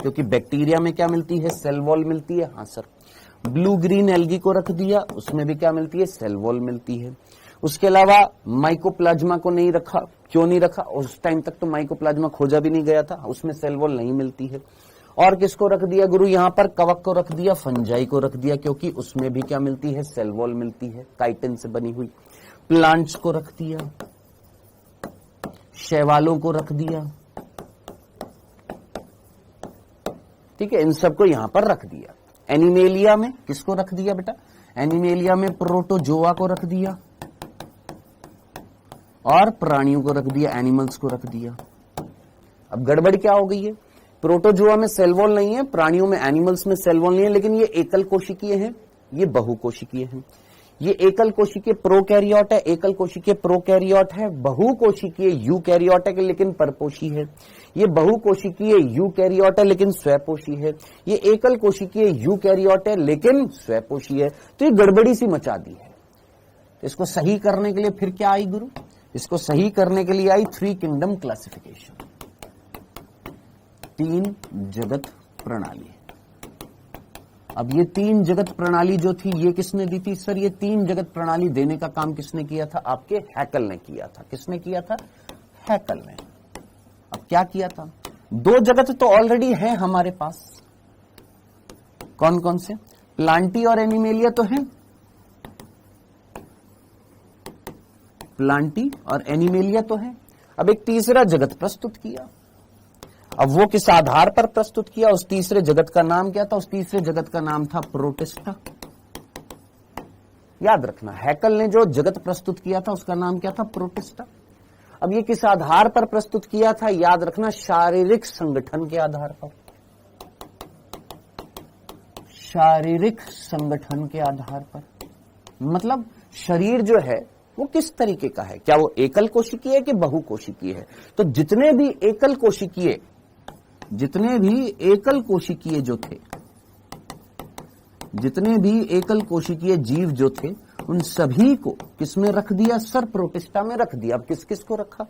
क्योंकि बैक्टीरिया में क्या मिलती है? सेल वॉल मिलती है। हाँ सर। ब्लू ग्रीन एल्गी को रख दिया, उसमें भी क्या मिलती है? सेल वॉल मिलती है। उसके अलावा माइकोप्लाज्मा को नहीं रखा। क्यों नहीं रखा? उस टाइम तक तो माइकोप्लाज्मा खोजा भी नहीं गया था, उसमें सेल वॉल नहीं मिलती है। और किसको रख दिया गुरु? यहां पर कवक को रख दिया, फंजाई को रख दिया, क्योंकि उसमें भी क्या मिलती है? सेल वॉल मिलती है, काइटिन से बनी हुई। प्लांट्स को रख दिया, शैवालों को रख दिया, ठीक है, इन सबको यहां पर रख दिया। एनिमेलिया में किसको रख दिया बेटा? एनिमेलिया में प्रोटोजोआ को रख दिया और प्राणियों को रख दिया, एनिमल्स को रख दिया। अब गड़बड़ क्या हो गई है? प्रोटोजोआ में सेल वॉल नहीं है, प्राणियों में, एनिमल्स में सेल वॉल नहीं है, लेकिन ये एकल कोशिकीय हैं, ये बहुकोशिकीय हैं। ये एकल कोशिकीय प्रोकैरियोट है, एकल कोशिकीय प्रोकैरियोट है। बहुकोशिकीय यूकैरियोट है लेकिन परपोषी है। ये बहुकोशिकीय यूकैरियोट है लेकिन स्वयपोषी है। ये एकल कोशिकीय यूकैरियोट है लेकिन स्वयपोषी है। तो ये गड़बड़ी सी मचा दी है। इसको सही करने के लिए फिर क्या आई गुरु? इसको सही करने के लिए आई 3 किंगडम क्लासिफिकेशन, 3 जगत प्रणाली। अब ये 3 जगत प्रणाली जो थी ये किसने दी थी? सर ये 3 जगत प्रणाली देने का काम किसने किया था? आपके हैकल ने किया था। किसने किया था? हैकल ने। अब क्या किया था? 2 जगत तो ऑलरेडी है हमारे पास। कौन कौन से? प्लांटी और एनिमेलिया तो है, प्लांटी और एनिमेलिया तो है। अब एक तीसरा जगत प्रस्तुत किया। अब वो किस आधार पर प्रस्तुत किया? उस तीसरे जगत का नाम क्या था? उस तीसरे जगत का नाम था प्रोटिस्टा। याद रखना, हैकल ने जो जगत प्रस्तुत किया था उसका नाम क्या था? प्रोटिस्टा। अब ये किस आधार पर प्रस्तुत किया था? याद रखना, शारीरिक संगठन के आधार पर। शारीरिक संगठन के आधार पर मतलब शरीर जो है वो किस तरीके का है? क्या वो एकल कोशिकीय है कि बहुकोशिकीय है? तो जितने भी एकल कोशिकीय जो थे, जितने भी एकल कोशिकीय जीव जो थे, उन सभी को किसमें रख दिया? सर प्रोटिस्टा में रख दिया। अब किस किस को रखा?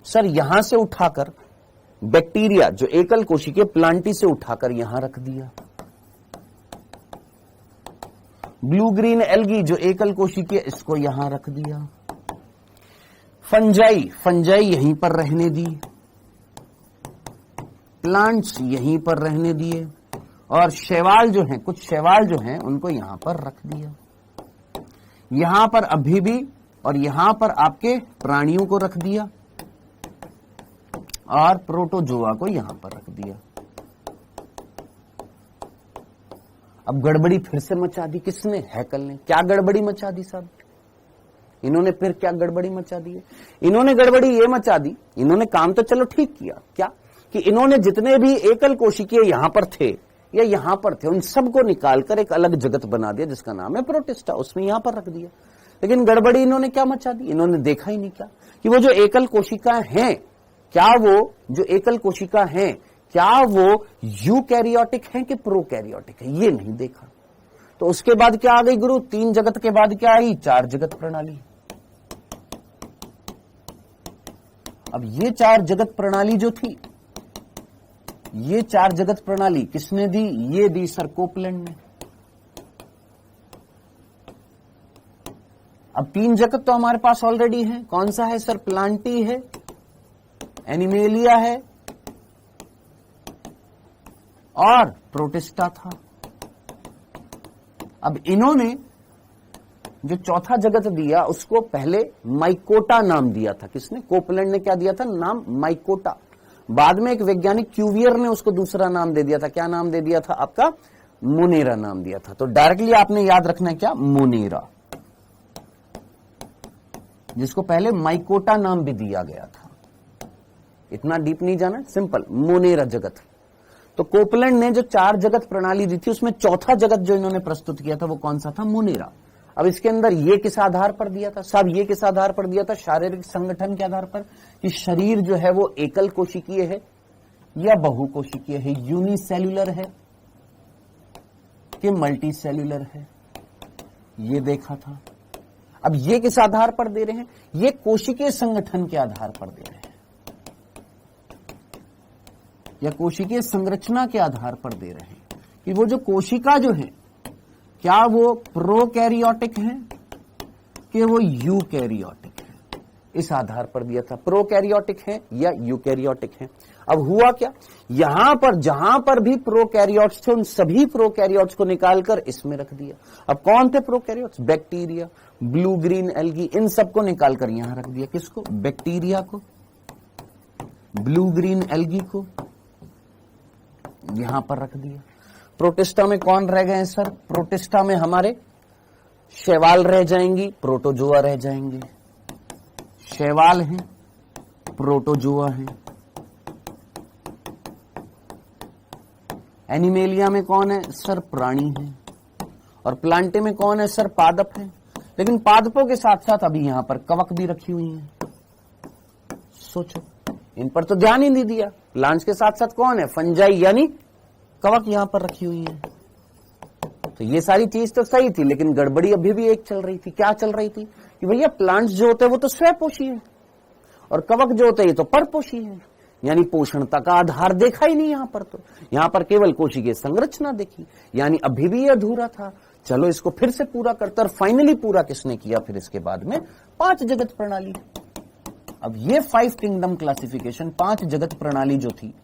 सर यहां से उठाकर बैक्टीरिया जो एकल कोशिकीय प्लांटी से उठाकर यहां रख दिया। ब्लू ग्रीन एल्गी जो एकल कोशिकीय, इसको यहां रख दिया। फंजाई यहीं पर रहने दी, प्लांट्स यहीं पर रहने दिए, और शैवाल जो हैं, कुछ शैवाल जो हैं उनको यहां पर रख दिया। यहां पर अभी भी और यहां पर आपके प्राणियों को रख दिया और प्रोटोजोआ को यहां पर रख दिया। अब गड़बड़ी फिर से मचा दी किसने? हैकल ने। क्या गड़बड़ी मचा दी साहब? इन्होंने फिर क्या गड़बड़ी मचा दी है? इन्होंने गड़बड़ी ये मचा दी, इन्होंने काम तो चलो ठीक किया, क्या कि इन्होंने जितने भी एकल कोशिकीय यहां पर थे या यहां पर थे उन सबको निकालकर एक अलग जगत बना दिया जिसका नाम है प्रोटिस्टा, उसमें यहां पर रख दिया। लेकिन गड़बड़ी इन्होंने क्या मचा दी? इन्होंने देखा ही नहीं क्या कि वो जो एकल कोशिकाएं हैं, क्या वो जो एकल कोशिका हैं, क्या वो यूकैरियोटिक हैं कि प्रोकैरियोटिक है? ये नहीं देखा। तो उसके बाद क्या आ गई गुरु? 3 जगत के बाद क्या आई? 4 जगत प्रणाली। अब ये 4 जगत प्रणाली जो थी, ये 4 जगत प्रणाली किसने दी? ये दी सर कोपलैंड ने। अब 3 जगत तो हमारे पास ऑलरेडी है। कौन सा है सर? प्लांटी है, एनिमेलिया है और प्रोटिस्टा था। अब इन्होंने जो चौथा जगत दिया उसको पहले माइकोटा नाम दिया था। किसने? कोपलैंड ने क्या दिया था? नाम माइकोटा। बाद में एक वैज्ञानिक क्यूवियर ने उसको दूसरा नाम दे दिया था। क्या नाम दे दिया था? आपका मोनेरा नाम दिया था। तो डायरेक्टली आपने याद रखना है क्या? मोनेरा, जिसको पहले माइकोटा नाम भी दिया गया था। इतना डीप नहीं जाना, सिंपल मोनेरा जगत। तो कोपलैंड ने जो 4 जगत प्रणाली दी थी उसमें चौथा जगत जो इन्होंने प्रस्तुत किया था वो कौन सा था? मोनेरा। अब इसके अंदर ये किस आधार पर दिया था? सब ये किस आधार पर दिया था? शारीरिक संगठन के आधार पर, कि शरीर जो है वो एकल कोशिकीय है या बहुकोशिकीय है, यूनिसेल्युलर है कि मल्टी सेल्युलर है, ये देखा था। अब ये किस आधार पर दे रहे हैं? ये कोशिकीय संगठन के आधार पर दे रहे हैं या कोशिकीय संरचना के आधार पर दे रहे हैं कि वो जो कोशिका जो है क्या वो प्रोकैरियोटिक है कि वो यूकैरियोटिक है। इस आधार पर दिया था, प्रोकैरियोटिक है या यूकैरियोटिक है। अब हुआ क्या? यहां पर जहां पर भी प्रोकैरियोट्स थे उन सभी प्रोकैरियोट्स को निकालकर इसमें रख दिया। अब कौन थे prokaryotes? Bacteria, blue green algae, इन सबको निकालकर यहां रख दिया। किसको? बैक्टीरिया को, ब्लू ग्रीन एल्गी को यहां पर रख दिया। प्रोटिस्टा में कौन रह गए सर? प्रोटिस्टा में हमारे शैवाल रह जाएंगी, प्रोटोजोआ रह जाएंगे। शैवाल हैं, प्रोटोजोआ हैं। एनिमेलिया में कौन है सर? प्राणी है। और प्लांटे में कौन है सर? पादप है। लेकिन पादपों के साथ साथ अभी यहां पर कवक भी रखी हुई है। सोचो, इन पर तो ध्यान ही नहीं दिया। प्लांट्स के साथ साथ कौन है? फंजाई यानी कवक यहां पर रखी हुई है। तो ये सारी चीज तो सही थी, लेकिन गड़बड़ी अभी भी एक चल रही थी। क्या चल रही थी कि भैया प्लांट्स जो होते हैं वो तो स्वपोषी है, और कवक जो होते हैं ये तो परपोषी है, यानी पोषणता का आधार देखा ही नहीं यहां पर। तो यहां पर केवल कोशिकीय संरचना देखी, यानी अभी भी ये अधूरा था। चलो इसको फिर से पूरा करते, और फाइनली पूरा किसने किया फिर इसके बाद में? 5 जगत प्रणाली। अब ये 5 किंगडम क्लासिफिकेशन, 5 जगत प्रणाली जो थी,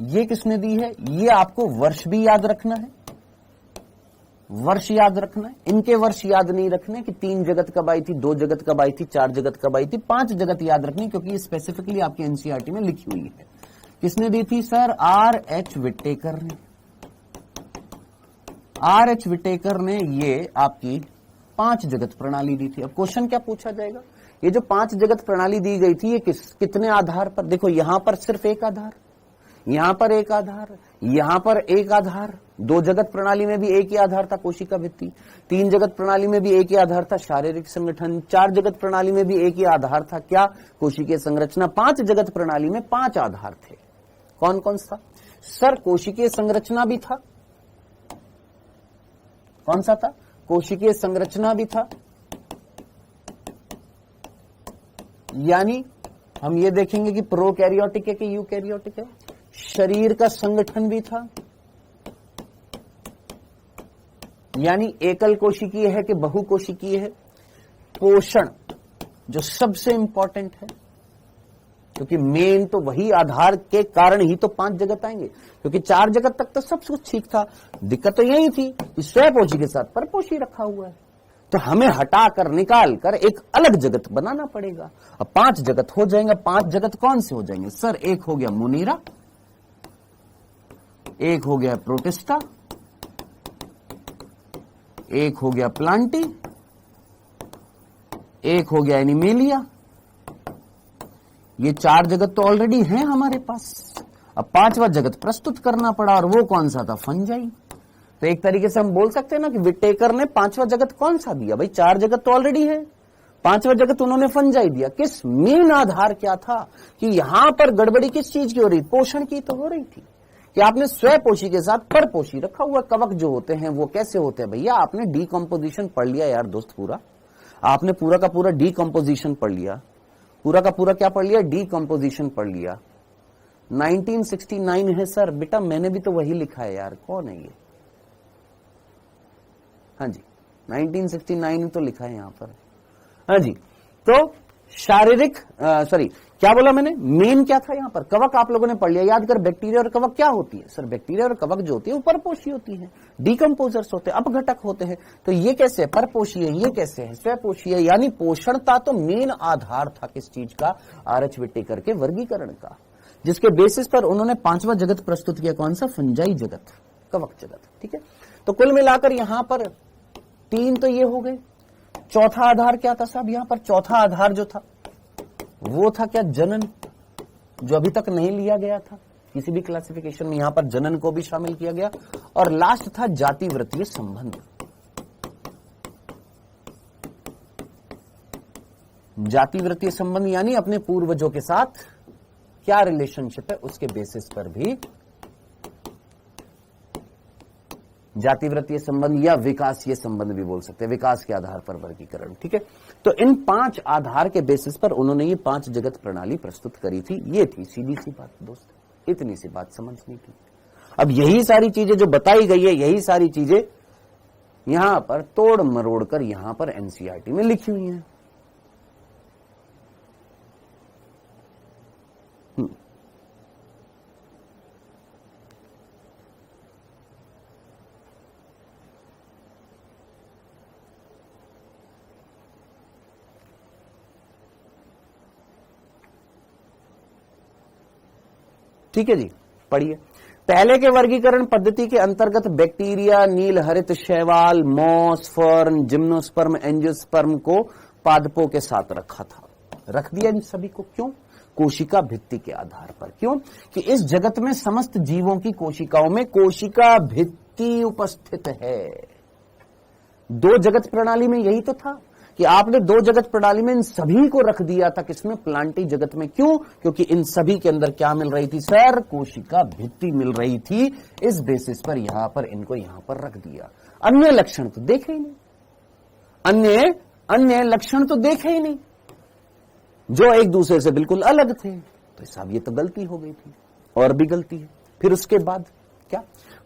ये किसने दी है? ये आपको वर्ष भी याद रखना है, वर्ष याद रखना है। इनके वर्ष याद नहीं रखने कि 3 जगत कब आई थी, 2 जगत कब आई थी, 4 जगत कब आई थी, 5 जगत याद रखनी, क्योंकि ये स्पेसिफिकली आपकी एनसीईआरटी में लिखी हुई है। किसने दी थी सर? R.H. विटेकर ने। R.H. विटेकर ने ये आपकी 5 जगत प्रणाली दी थी। अब क्वेश्चन क्या पूछा जाएगा? ये जो 5 जगत प्रणाली दी गई थी, ये कितने आधार पर? देखो यहां पर सिर्फ एक आधार, यहां पर एक आधार, यहां पर एक आधार। 2 जगत प्रणाली में भी एक ही आधार था, कोशिका भित्ति। 3 जगत प्रणाली में भी एक ही आधार था, शारीरिक संगठन। 4 जगत प्रणाली में भी एक ही आधार था, क्या? कोशिकीय संरचना। 5 जगत प्रणाली में 5 आधार थे। कौन कौन सा? सर कोशिकीय संरचना भी था। कौन सा था? कोशिकीय संरचना भी था, यानी हम ये देखेंगे कि प्रोकैरियोटिक है कि यूकैरियोटिक है। शरीर का संगठन भी था, यानी एकल कोशिकीय है कि बहुकोशिकीय है। पोषण जो सबसे इंपॉर्टेंट है, क्योंकि मेन तो वही आधार के कारण ही तो 5 जगत आएंगे, क्योंकि 4 जगत तक तो सब कुछ ठीक था। दिक्कत तो यही थी कि स्वपोषी के साथ परपोषी रखा हुआ है, तो हमें हटाकर निकाल कर एक अलग जगत बनाना पड़ेगा। अब 5 जगत हो जाएंगे। 5 जगत कौन से हो जाएंगे सर? एक हो गया मुनीरा, एक हो गया प्रोटिस्टा, एक हो गया प्लांटी, एक हो गया एनिमेलिया। ये 4 जगत तो ऑलरेडी हैं हमारे पास। अब 5वां जगत प्रस्तुत करना पड़ा, और वो कौन सा था? फंजाई। तो एक तरीके से हम बोल सकते हैं ना कि विटेकर ने 5वां जगत कौन सा दिया? भाई 4 जगत तो ऑलरेडी है, 5वां जगत उन्होंने फंजाई दिया। किस मेन आधार क्या था कि यहां पर गड़बड़ी किस चीज की हो रही? पोषण की तो हो रही थी कि आपने स्वपोषी के साथ परपोषी रखा हुआ। कवक जो होते हैं वो कैसे होते हैं? भैया आपने डीकंपोजिशन पढ़ लिया यार दोस्त, पूरा आपने पूरा का पूरा डीकंपोजिशन पढ़ लिया, पूरा का पूरा क्या पढ़ लिया? डीकंपोजिशन पढ़ लिया। 1969 है सर। बेटा मैंने भी तो वही लिखा है यार, कौन है ये? हाँ जी 1969 तो लिखा है यहां पर। हाँ जी, तो शारीरिक सॉरी क्या बोला मैंने? मेन क्या था यहां पर? कवक आप लोगों ने पढ़ लिया। याद कर, बैक्टीरिया और कवक क्या होती है सर? बैक्टीरिया और कवक जो होती है वो परपोषी होती है, डीकंपोजर्स होते हैं, अपघटक होते हैं। तो ये कैसे है? परपोषी है। ये कैसे है? स्वपोषी है। यानी पोषणता तो मेन आधार था किस चीज का? R.H. विटेकर के वर्गीकरण का, जिसके बेसिस पर उन्होंने 5वां जगत प्रस्तुत किया। कौन सा? फंजाई जगत, कवक जगत। ठीक है, तो कुल मिलाकर यहां पर 3 तो ये हो गए। चौथा आधार क्या था साहब? यहां पर चौथा आधार जो था वो था क्या? जनन, जो अभी तक नहीं लिया गया था किसी भी क्लासिफिकेशन में। यहां पर जनन को भी शामिल किया गया। और लास्ट था जातिवृत्तीय संबंध। जातिवृत्तीय संबंध यानी अपने पूर्वजों के साथ क्या रिलेशनशिप है, उसके बेसिस पर भी जातिवृत्तीय संबंध या विकासीय संबंध भी बोल सकते हैं, विकास के आधार पर वर्गीकरण। ठीक है, तो इन 5 आधार के बेसिस पर उन्होंने ये 5 जगत प्रणाली प्रस्तुत करी थी। ये थी सीधी सी बात दोस्त, इतनी सी बात समझनी थी। अब यही सारी चीजें जो बताई गई है, यही सारी चीजें यहां पर तोड़ मरोड़ कर यहां पर एनसीईआरटी में लिखी हुई हैं। ठीक है जी, पढ़िए। पहले के वर्गीकरण पद्धति के अंतर्गत बैक्टीरिया, नील हरित शैवाल, मॉस, फर्न, जिम्नोस्पर्म, एंजियोस्पर्म को पादपों के साथ रखा था। रख दिया इन सभी को, क्यों? कोशिका भित्ति के आधार पर। क्यों? कि इस जगत में समस्त जीवों की कोशिकाओं में कोशिका भित्ति उपस्थित है। 2 जगत प्रणाली में यही तो था कि आपने 2 जगत प्रणाली में इन सभी को रख दिया था। किसमें? प्लांटी जगत में। क्यों? क्योंकि इन सभी के अंदर क्या मिल रही थी सर? कोशिका भित्ति मिल रही थी। इस बेसिस पर यहां पर इनको यहां पर रख दिया। अन्य लक्षण तो देखे ही नहीं, अन्य लक्षण तो देखे ही नहीं, जो एक दूसरे से बिल्कुल अलग थे। तो साहब ये तो गलती हो गई थी, और भी गलती है। फिर उसके बाद क्या,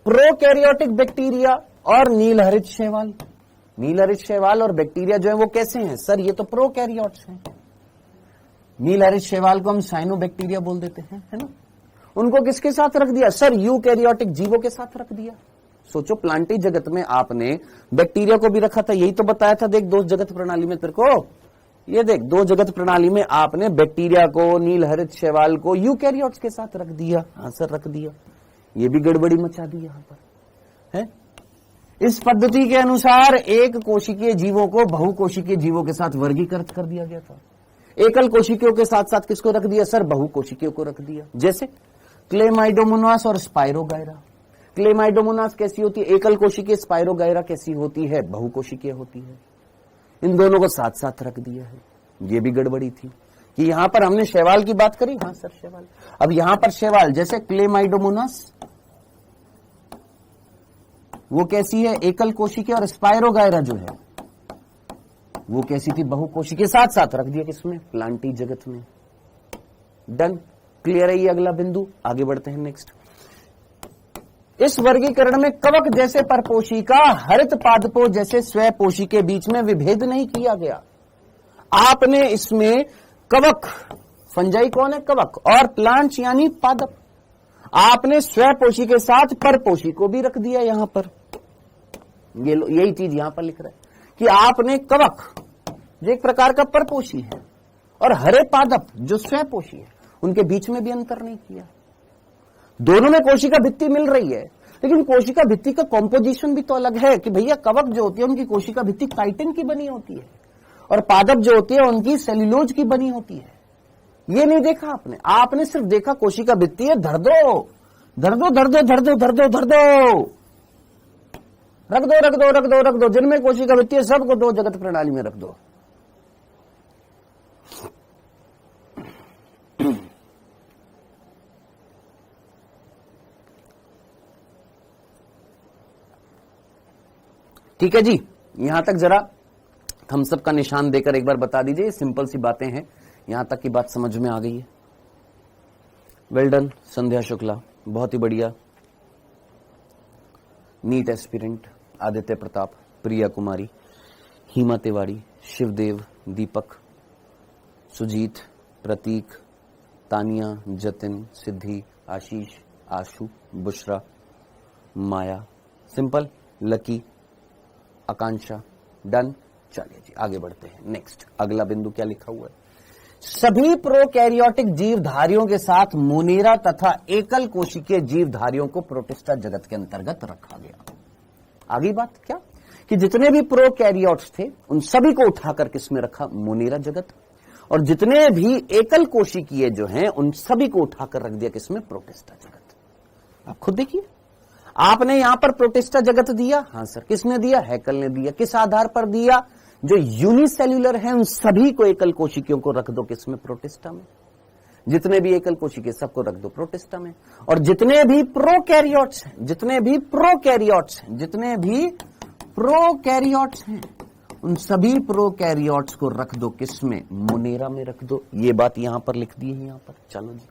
प्रोकैरियोटिक बैक्टीरिया और नीलहरित शैवाल। नीलहरित शैवाल और बैक्टीरिया जो है वो कैसे हैं सर, ये तो प्रोकैरियोट्स हैं। नीलहरित शैवाल को हम साइनोबैक्टीरिया बोल देते हैं, है ना। उनको किसके साथ रख दिया सर, यूकैरियोटिक जीवों के साथ रख दिया। सोचो प्लांटी जगत में आपने बैक्टीरिया को भी रखा था, यही तो बताया था। देख दो जगत प्रणाली में तेरे को, ये देख दो जगत प्रणाली में आपने बैक्टीरिया को, नीलहरित शैवाल को यूकैरियोट्स के साथ रख दिया। हाँ सर रख दिया, ये भी गड़बड़ी मचा दी यहां पर है। इस पद्धति के अनुसार एक कोशिकीय जीवों को बहुकोशिकीय जीवों के साथ वर्गीकृत कर दिया गया था। एकल कोशिकियों के साथ साथ किसको रख दिया सर, बहुकोशिकियों को रख दिया। जैसे क्लेमाइडोमोनास और स्पाइरोगायरा। क्लेमाइडोमोनास कैसी होती है, एकल कोशिकीय। स्पाइरोगायरा कैसी होती है, बहुकोशिकीय होती है। इन दोनों को साथ साथ रख दिया है। ये भी गड़बड़ी थी कि यहां पर हमने शैवाल की बात करी। हाँ सर शैवाल, अब यहां पर शैवाल जैसे क्लेमाइडोमोनास वो कैसी है, एकल कोशिकीय, और स्पाइरोगायरा जो है वो कैसी थी, बहुकोशिकीय। साथ साथ रख दिया किसमें, प्लांटी जगत में। डन, क्लियर है ये अगला बिंदु। आगे बढ़ते हैं नेक्स्ट। इस वर्गीकरण में कवक जैसे परपोषिका, हरित पादपों जैसे स्वपोषी के बीच में विभेद नहीं किया गया। आपने इसमें कवक, फंजाई कौन है, कवक, और प्लांट्स यानी पादप, आपने स्वपोषी के साथ परपोषी को भी रख दिया यहां पर। ये यही चीज यहां पर लिख रहा है कि आपने कवक जो एक प्रकार का परपोषी है और हरे पादप जो स्वपोषी है, उनके बीच में भी अंतर नहीं किया। दोनों में कोशिका भित्ति मिल रही है, लेकिन कोशिका भित्ति का कॉम्पोजिशन भी तो अलग है कि भैया कवक जो होती है उनकी कोशिका भित्ति काइटिन की बनी होती है, और पादप जो होती है उनकी सेल्यूलोज की बनी होती है। ये नहीं देखा आपने, आपने सिर्फ देखा कोशिका भित्ति है, धर दो धर दो धर दो धर दो धर दो धर दो, रख दो रख दो रख दो रख दो, जिनमें कोशिका भित्ति है सबको दो जगत प्रणाली में रख दो। ठीक है जी, यहां तक जरा थम्स अप का निशान देकर एक बार बता दीजिए। सिंपल सी बातें हैं, यहां तक की बात समझ में आ गई है। वेल डन संध्या शुक्ला, बहुत ही बढ़िया। नीट एस्पिरेंट आदित्य प्रताप, प्रिया कुमारी, हिमा तिवारी, शिवदेव, दीपक, सुजीत, प्रतीक, तानिया, जतिन, सिद्धि, आशीष, आशु, बुशरा, माया, सिंपल, लकी, आकांक्षा। डन। चलिए जी आगे बढ़ते हैं। नेक्स्ट अगला बिंदु क्या लिखा हुआ है, सभी प्रोकैरियोटिक जीवधारियों के साथ मोनेरा तथा एकल कोशिकीय जीवधारियों को प्रोटिस्टा जगत के अंतर्गत रखा गया। आगे बात क्या कि जितने भी प्रोकैरियोट्स थे उन सभी को उठाकर किसमें रखा, मोनेरा जगत, और जितने भी एकल कोशिकीय जो हैं उन सभी को उठाकर रख दिया किसमें, प्रोटिस्टा जगत। आप खुद देखिए, आपने यहां पर प्रोटिस्टा जगत दिया, हाँ सर, किसने दिया, हैकल ने दिया। किस आधार पर दिया, जो यूनिसेल्युलर हैं उन सभी को एकल कोशिकियों को रख दो किसमें, प्रोटिस्टा में। जितने भी एकल कोशिकीय सबको रख दो प्रोटिस्टा में, और जितने भी प्रोकैरियोट्स हैं, जितने भी प्रोकैरियोट्स हैं, जितने भी प्रोकैरियोट्स हैं उन सभी प्रोकैरियोट्स को रख दो किसमें, मोनेरा में रख दो। ये बात यहां पर लिख दी है यहां पर। चलो जी,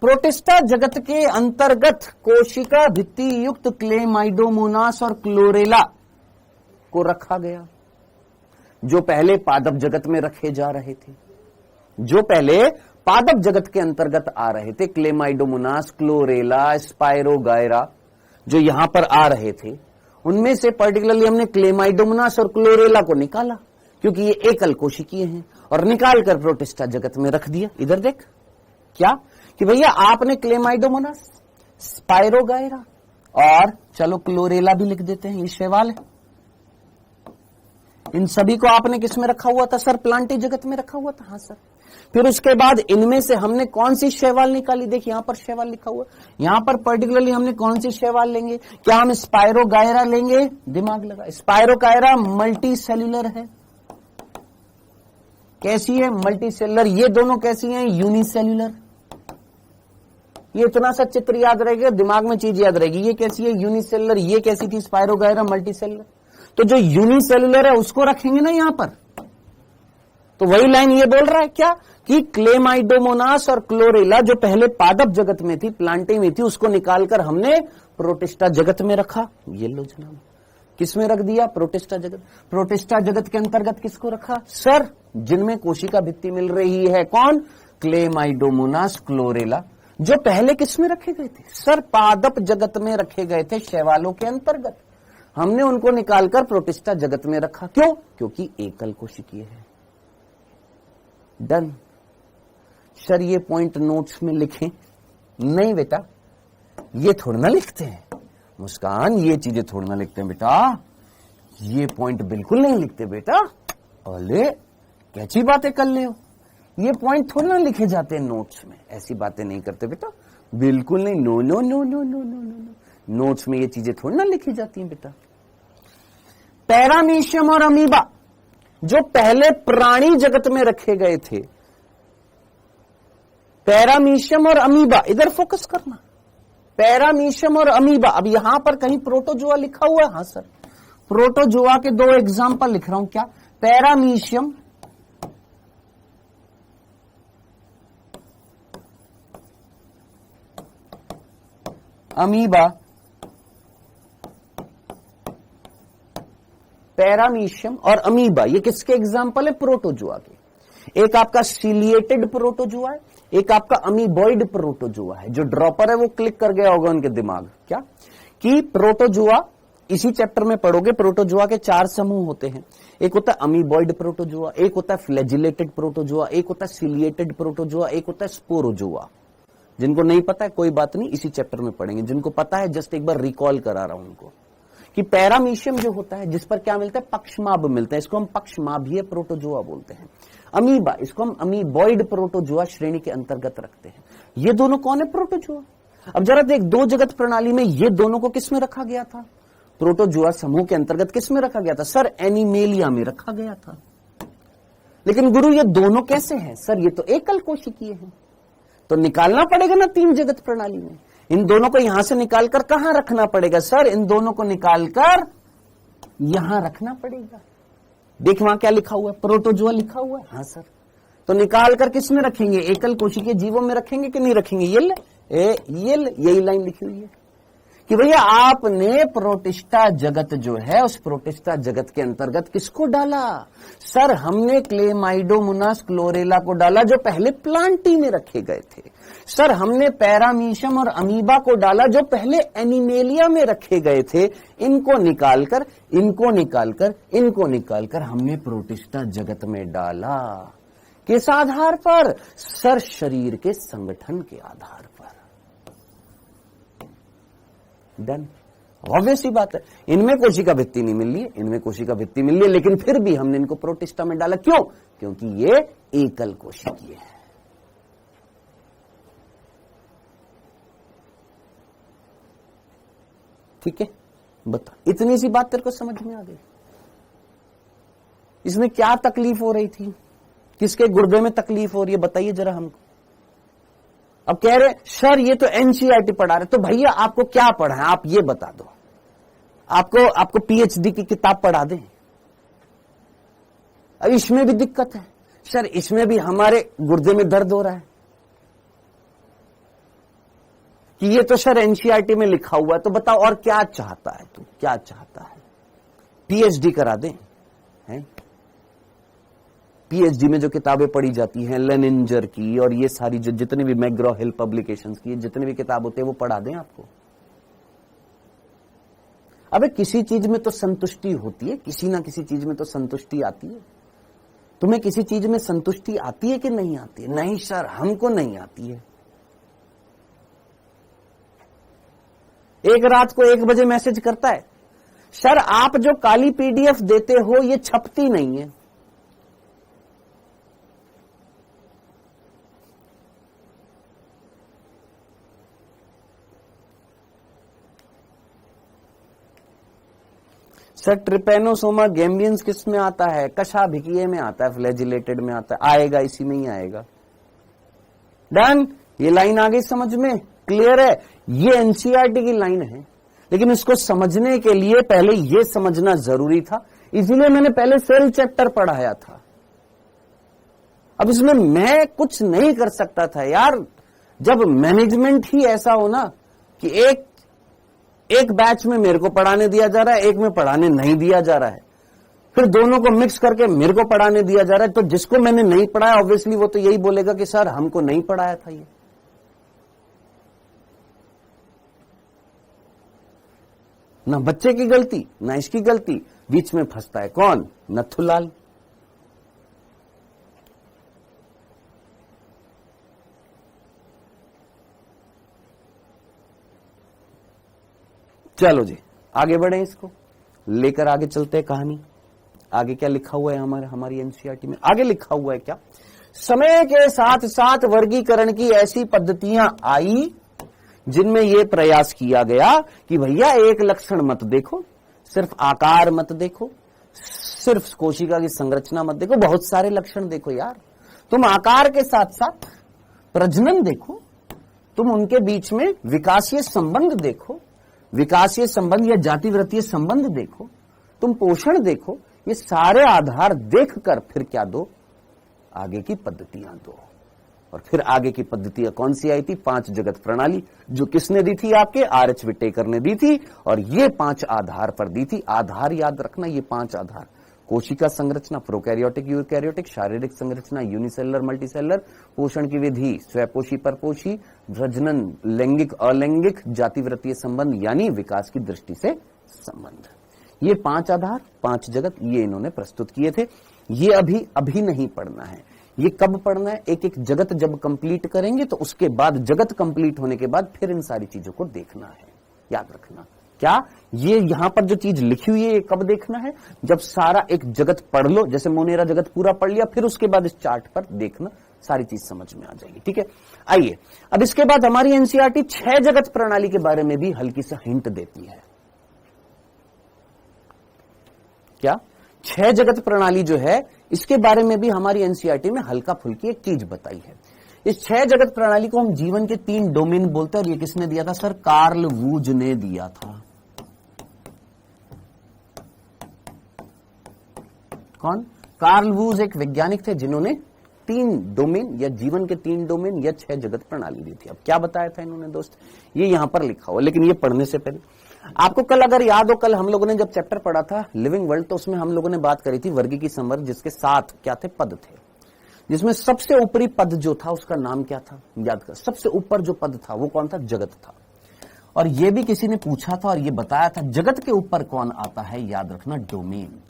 प्रोटिस्टा जगत के अंतर्गत कोशिका भित्ति युक्त क्लेमाइडोमोनास और क्लोरेला को रखा गया, जो पहले पादप जगत में रखे जा रहे थे, जो पहले पादप जगत के अंतर्गत आ रहे थे। क्लेमाइडोमोनास, क्लोरेला, स्पाइरोगायरा जो यहां पर आ रहे थे, उनमें से पर्टिकुलरली हमने क्लेमाइडोमोनास और क्लोरेला को निकाला क्योंकि ये एकल कोशिकीय हैं, और निकाल कर प्रोटिस्टा जगत में रख दिया। इधर देख क्या कि भैया आपने क्लेमाइडोमोनास, स्पाइरोगायरा और चलो क्लोरेला भी लिख देते हैं, ये शैवाल है, इन सभी को आपने किस में रखा हुआ था सर, प्लांटी जगत में रखा हुआ था। हाँ सर। फिर उसके बाद इनमें से हमने कौन सी शैवाल निकाली, देखिए यहां पर शैवाल लिखा हुआ, यहां पर पर्टिकुलरली हमने कौन सी शैवाल लेंगे, क्या हम स्पाइरोगायरा लेंगे, दिमाग लगा, स्पाइरोगायरा मल्टी सेल्यूलर है, कैसी है, मल्टी सेल्यूलर। ये दोनों कैसी हैं, यूनिसेल्यूलर। ये इतना सा चित्र याद रहेगा, दिमाग में चीज याद रहेगी। ये कैसी है? यूनिसेलुलर। ये कैसी थी? Spirogyra multicellular. तो जो यूनिसेलुलर है उसको रखेंगे ना यहां पर। तो वही लाइन ये बोल रहा है क्या कि क्लेमाइडोमोनास और क्लोरेला जो पहले पादप जगत में थी, प्लांटे में थी, उसको निकालकर हमने प्रोटिस्टा जगत में रखा। ये लो जनाब, किस में रख दिया? प्रोटिस्टा जगत। प्रोटिस्टा जगत के अंतर्गत किसको रखा? सर जिनमें कोशिका भित्ति मिल रही है। कौन? क्लेमाइडोमोनास, क्लोरेला, जो पहले किस में रखे गए थे? सर पादप जगत में रखे गए थे, शैवालों के अंतर्गत। हमने उनको निकालकर प्रोटिस्टा जगत में रखा। क्यों? क्योंकि एकल कोशिकीय है। डन। सर ये पॉइंट नोट्स में लिखें? नहीं बेटा, ये थोड़ा ना लिखते हैं। मुस्कान, ये चीजें थोड़ा ना लिखते हैं बेटा, ये पॉइंट बिल्कुल नहीं लिखते बेटा। अरे कैसी बातें कर ले हो, ये पॉइंट थोड़ा ना लिखे जाते हैं नोट्स में। ऐसी बातें नहीं करते बेटा, बिल्कुल नहीं। No no no no no no no, notes में ये चीजें थोड़ी ना लिखी जाती हैं बेटा। पैरामीशियम और अमीबा जो पहले प्राणी जगत में रखे गए थे, पैरामीशियम और अमीबा, इधर फोकस करना। पैरामीशियम और अमीबा। अब यहां पर कहीं प्रोटोजोआ लिखा हुआ है? हाँ सर, प्रोटोजोआ के दो एग्जांपल लिख रहा हूं। क्या? पैरामीशियम अमीबा, पैरामीशियम और अमीबा, ये किसके एग्जांपल है? प्रोटोजोआ के। एक आपका सिलिएटेड प्रोटोजोआ है, एक आपका अमीबॉइड प्रोटोजोआ है। जो ड्रॉपर है वो क्लिक कर गया होगा उनके दिमाग। क्या कि प्रोटोजोआ, इसी चैप्टर में पढ़ोगे, प्रोटोजोआ के 4 समूह होते हैं। एक होता है अमीबॉइड प्रोटोजोआ, एक होता है फ्लैजिलेटेड प्रोटोजोआ, एक होता है सिलिएटेड प्रोटोजोआ, एक होता है स्पोरोजोआ। जिनको नहीं पता है कोई बात नहीं, इसी चैप्टर में पढ़ेंगे। जिनको पता है जस्ट एक बार रिकॉल करा रहा हूं उनको कि पैरामीशियम जो होता है, जिस पर क्या मिलता है? पक्षमाभ मिलता है। इसको हम पक्षमाभीय प्रोटोजोआ बोलते हैं। अमीबा, इसको हम अमीबॉइड प्रोटोजोआ श्रेणी के अंतर्गत रखते हैं। ये दोनों कौन है? प्रोटोजोआ। अब जरा देख, दो जगत प्रणाली में ये दोनों को किस में रखा गया था? प्रोटोजोआ समूह के अंतर्गत किस में रखा गया था? सर एनिमेलिया में रखा गया था। लेकिन गुरु ये दोनों कैसे हैं? सर ये तो एकल कोशिकीय है, तो निकालना पड़ेगा ना 3 जगत प्रणाली में। इन दोनों को यहां से निकालकर कहां रखना पड़ेगा? सर इन दोनों को निकालकर यहां रखना पड़ेगा। देख वहां क्या लिखा हुआ है? प्रोटोजोआ लिखा हुआ है। हाँ सर, तो निकालकर किस में रखेंगे? एकल कोशिकीय जीवों में रखेंगे कि नहीं रखेंगे? यही लाइन लिखी हुई है कि भैया आपने प्रोटिस्टा जगत जो है, उस प्रोटिस्टा जगत के अंतर्गत किसको डाला? सर हमने क्लेमाइडोमोनास, क्लोरेला को डाला, जो पहले प्लांटी में रखे गए थे। सर हमने पैरामीशियम और अमीबा को डाला, जो पहले एनिमेलिया में रखे गए थे। इनको निकालकर हमने प्रोटिस्टा जगत में डाला। किस आधार पर? सर शरीर के संगठन के आधार पर। डन। ऑब्वियस ही बात है, इनमें कोशिका भित्ति नहीं मिल रही है, इनमें कोशिका भित्ति मिल रही है, लेकिन फिर भी हमने इनको प्रोटिस्टा में डाला। क्यों? क्योंकि ये एकल कोशिकीय है। ठीक है, बता, इतनी सी बात तेरे को समझ में आ गई? इसमें क्या तकलीफ हो रही थी? किसके गुर्दे में तकलीफ हो रही है? बताइए जरा हमको। अब कह रहे सर ये तो एनसीईआरटी पढ़ा रहे, तो भैया आपको क्या पढ़ा है आप ये बता दो। आपको पीएचडी की किताब पढ़ा दें? अब इसमें भी दिक्कत है। सर इसमें भी हमारे गुर्दे में दर्द हो रहा है कि ये तो सर एनसीईआरटी में लिखा हुआ है। तो बताओ और क्या चाहता है तू? क्या चाहता है? पीएचडी करा दें? हैं? पीएचडी में जो किताबें पढ़ी जाती हैं लेनिंजर की और ये सारी जो जितने भी मैग्रॉ हिल पब्लिकेशंस की जितने भी किताब होते हैं वो पढ़ा दें आपको? अबे किसी चीज में तो संतुष्टि होती है, किसी ना किसी चीज में तो संतुष्टि आती है। तुम्हें किसी चीज में संतुष्टि आती है कि नहीं आती है? नहीं सर हमको नहीं आती है। एक रात को 1 बजे मैसेज करता है, सर आप जो काली पीडीएफ देते हो ये छपती नहीं है। सर ट्रिपेनोसोमा गैम्बियंस किस में आता है? कशाभिकीय में आता है, फ्लैजिलेटेड में आता है। आएगा, इसी में ही आएगा। डन। ये लाइन आ गई समझ में? क्लियर है? ये एनसीईआरटी की लाइन है, लेकिन इसको समझने के लिए पहले ये समझना जरूरी था, इसीलिए मैंने पहले सेल चैप्टर पढ़ाया था। अब इसमें मैं कुछ नहीं कर सकता था यार, जब मैनेजमेंट ही ऐसा हो ना कि एक बैच में मेरे को पढ़ाने दिया जा रहा है, एक में पढ़ाने नहीं दिया जा रहा है, फिर दोनों को मिक्स करके मेरे को पढ़ाने दिया जा रहा है, तो जिसको मैंने नहीं पढ़ाया ऑब्वियसली वो तो यही बोलेगा कि सर हमको नहीं पढ़ाया था ये। ना बच्चे की गलती ना इसकी गलती, बीच में फंसता है कौन? नथुलाल। चलो जी आगे बढ़े, इसको लेकर आगे चलते हैं कहानी। आगे क्या लिखा हुआ है हमारी एनसीईआरटी में? आगे लिखा हुआ है क्या? समय के साथ साथ वर्गीकरण की ऐसी पद्धतियां आई जिनमें यह प्रयास किया गया कि भैया एक लक्षण मत देखो, सिर्फ आकार मत देखो, सिर्फ कोशिका की संरचना मत देखो, बहुत सारे लक्षण देखो यार। तुम आकार के साथ साथ प्रजनन देखो, तुम उनके बीच में विकासीय संबंध देखो, विकासीय संबंध या जातिवृत्तीय संबंध देखो, तुम पोषण देखो, ये सारे आधार देखकर फिर क्या दो? आगे की पद्धतियां दो। और फिर आगे की पद्धतियां कौन सी आई थी? 5 जगत प्रणाली, जो किसने दी थी? आपके आर.एच. विटेकर ने दी थी, और ये 5 आधार पर दी थी। आधार याद रखना, ये 5 आधार: कोशिका संरचना, प्रोकैरियोटिक, यूकैरियोटिक, शारीरिक संरचना, यूनिसेलुलर, मल्टीसेलुलर, पोषण की विधि, स्वयपोषी, परपोषी, प्रजनन, लैंगिक, अलैंगिक, जातिवृत्तीय संबंध यानी विकास की दृष्टि से संबंध। ये 5 आधार, 5 जगत, ये इन्होंने प्रस्तुत किए थे। ये अभी नहीं पढ़ना है, ये कब पढ़ना है? एक एक जगत जब कंप्लीट करेंगे तो उसके बाद, जगत कंप्लीट होने के बाद फिर इन सारी चीजों को देखना है। याद रखना क्या, ये यहां पर जो चीज लिखी हुई है ये कब देखना है? जब सारा एक जगत पढ़ लो, जैसे मोनेरा जगत पूरा पढ़ लिया, फिर उसके बाद इस चार्ट पर देखना, सारी चीज समझ में आ जाएगी। ठीक है, आइए अब इसके बाद हमारी एनसीईआरटी 6 जगत प्रणाली के बारे में भी हल्की सा हिंट देती है। क्या 6 जगत प्रणाली जो है, इसके बारे में भी हमारी एनसीईआरटी में हल्का फुल्की एक चीज बताई है। इस 6 जगत प्रणाली को हम जीवन के 3 डोमेन बोलते हैं, और ये किसने दिया था? सर कार्ल वूज ने दिया था। कौन? कार्ल वूज एक वैज्ञानिक थे जिन्होंने 3 डोमेन या जीवन के 3 डोमेन या 6 जगत प्रणाली दी थी। अब क्या बताया था इन्होंने दोस्त, ये यहां पर लिखा हुआ, लेकिन ये पढ़ने से पहले आपको कल अगर याद हो, कल हम लोगों ने जब चैप्टर पढ़ा था लिविंग वर्ल्ड, तो उसमें हम लोगों ने बात करी थी वर्गीकी संवर्ग, जिसके 7 क्या थे? पद थे, जिसमें सबसे ऊपरी पद जो था उसका नाम क्या था? याद कर, सबसे ऊपर जो पद था वो कौन था? जगत था। और ये भी किसी ने पूछा था और ये बताया था, जगत के ऊपर कौन आता है? याद रखना, डोमेन।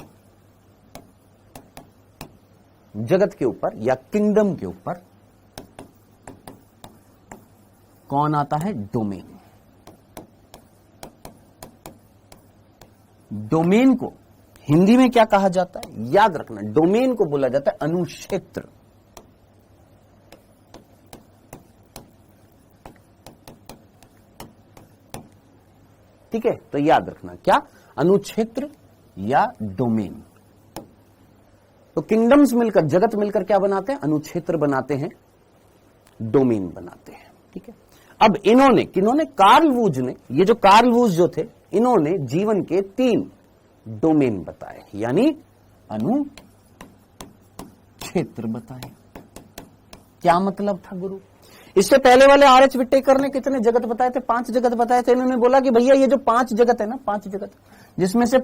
जगत के ऊपर या किंगडम के ऊपर कौन आता है? डोमेन। डोमेन को हिंदी में क्या कहा जाता है? याद रखना, डोमेन को बोला जाता है अनुक्षेत्र। ठीक है, तो याद रखना क्या? अनुक्षेत्र या डोमेन। तो किंगडम्स मिलकर, जगत मिलकर क्या बनाते हैं? अनुक्षेत्र बनाते हैं, डोमेन बनाते हैं। ठीक है, अब इन्होंने, किन्होंने? कार्ल वूज ने। ये जो कार्ल वूज जो थे, इन्होंने जीवन के 3 डोमेन बताए, यानी अनुक्षेत्र बताए। क्या मतलब था गुरु? इससे पहले वाले आर.एच. विटेकर ने कितने जगत बताए थे? 5 जगत बताए थे। इन्होंने बोला कि भैया ये जो 5 जगत है ना, 5 जगत, जिसमें से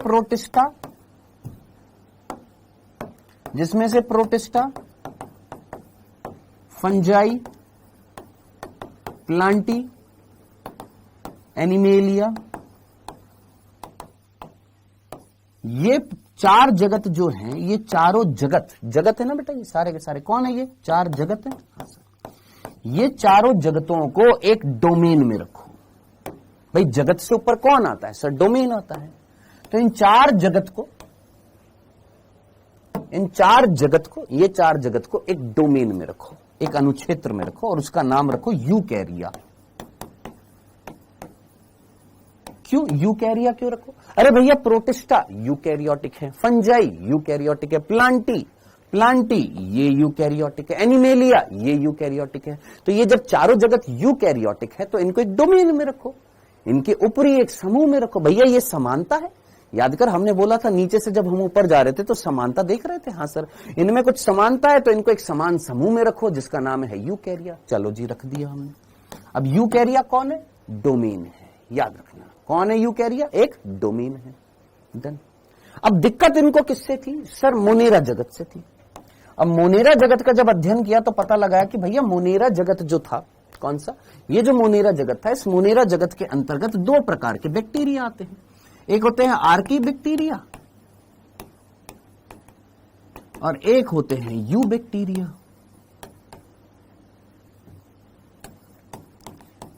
प्रोटिस्टा, फंजाई, प्लांटी, एनिमेलिया, ये 4 जगत जो हैं, ये चारों जगत है ना बेटा, ये सारे के सारे कौन है? ये 4 जगत है। ये चारों जगतों को एक डोमेन में रखो। भाई जगत से ऊपर कौन आता है? सर डोमेन आता है। तो इन 4 जगत को, ये 4 जगत को एक डोमेन में रखो, एक अनुक्षेत्र में रखो, और उसका नाम रखो यूकैरिया। क्यों यूकैरिया क्यों रखो? अरे भैया प्रोटिस्टा यूकैरियोटिक है, फंजाई यूकैरियोटिक है, प्लांटी ये यूकैरियोटिक है, एनिमेलिया ये यूकैरियोटिक है। तो ये जब चारों जगत यूकैरियोटिक है तो इनको एक डोमेन में रखो, इनके ऊपरी एक समूह में रखो। भैया ये समानता है, याद कर हमने बोला था नीचे से जब हम ऊपर जा रहे थे तो समानता देख रहे थे। हाँ सर, इनमें कुछ समानता है तो इनको एक समान समूह में रखो जिसका नाम है यूकैरिया। चलो जी रख दिया हमने। अब यूकैरिया कौन है? डोमेन है, याद रखना। कौन है यूकैरिया? एक डोमेन है। डन। अब दिक्कत इनको किससे थी? सर मोनेरा जगत से थी। अब मोनेरा जगत का जब अध्ययन किया तो पता लगाया कि भैया मोनेरा जगत जो था, कौन सा? ये जो मोनेरा जगत था, इस मोनेरा जगत के अंतर्गत दो प्रकार के बैक्टीरिया आते हैं। एक होते हैं आर्की बैक्टीरिया और एक होते हैं यू बैक्टीरिया।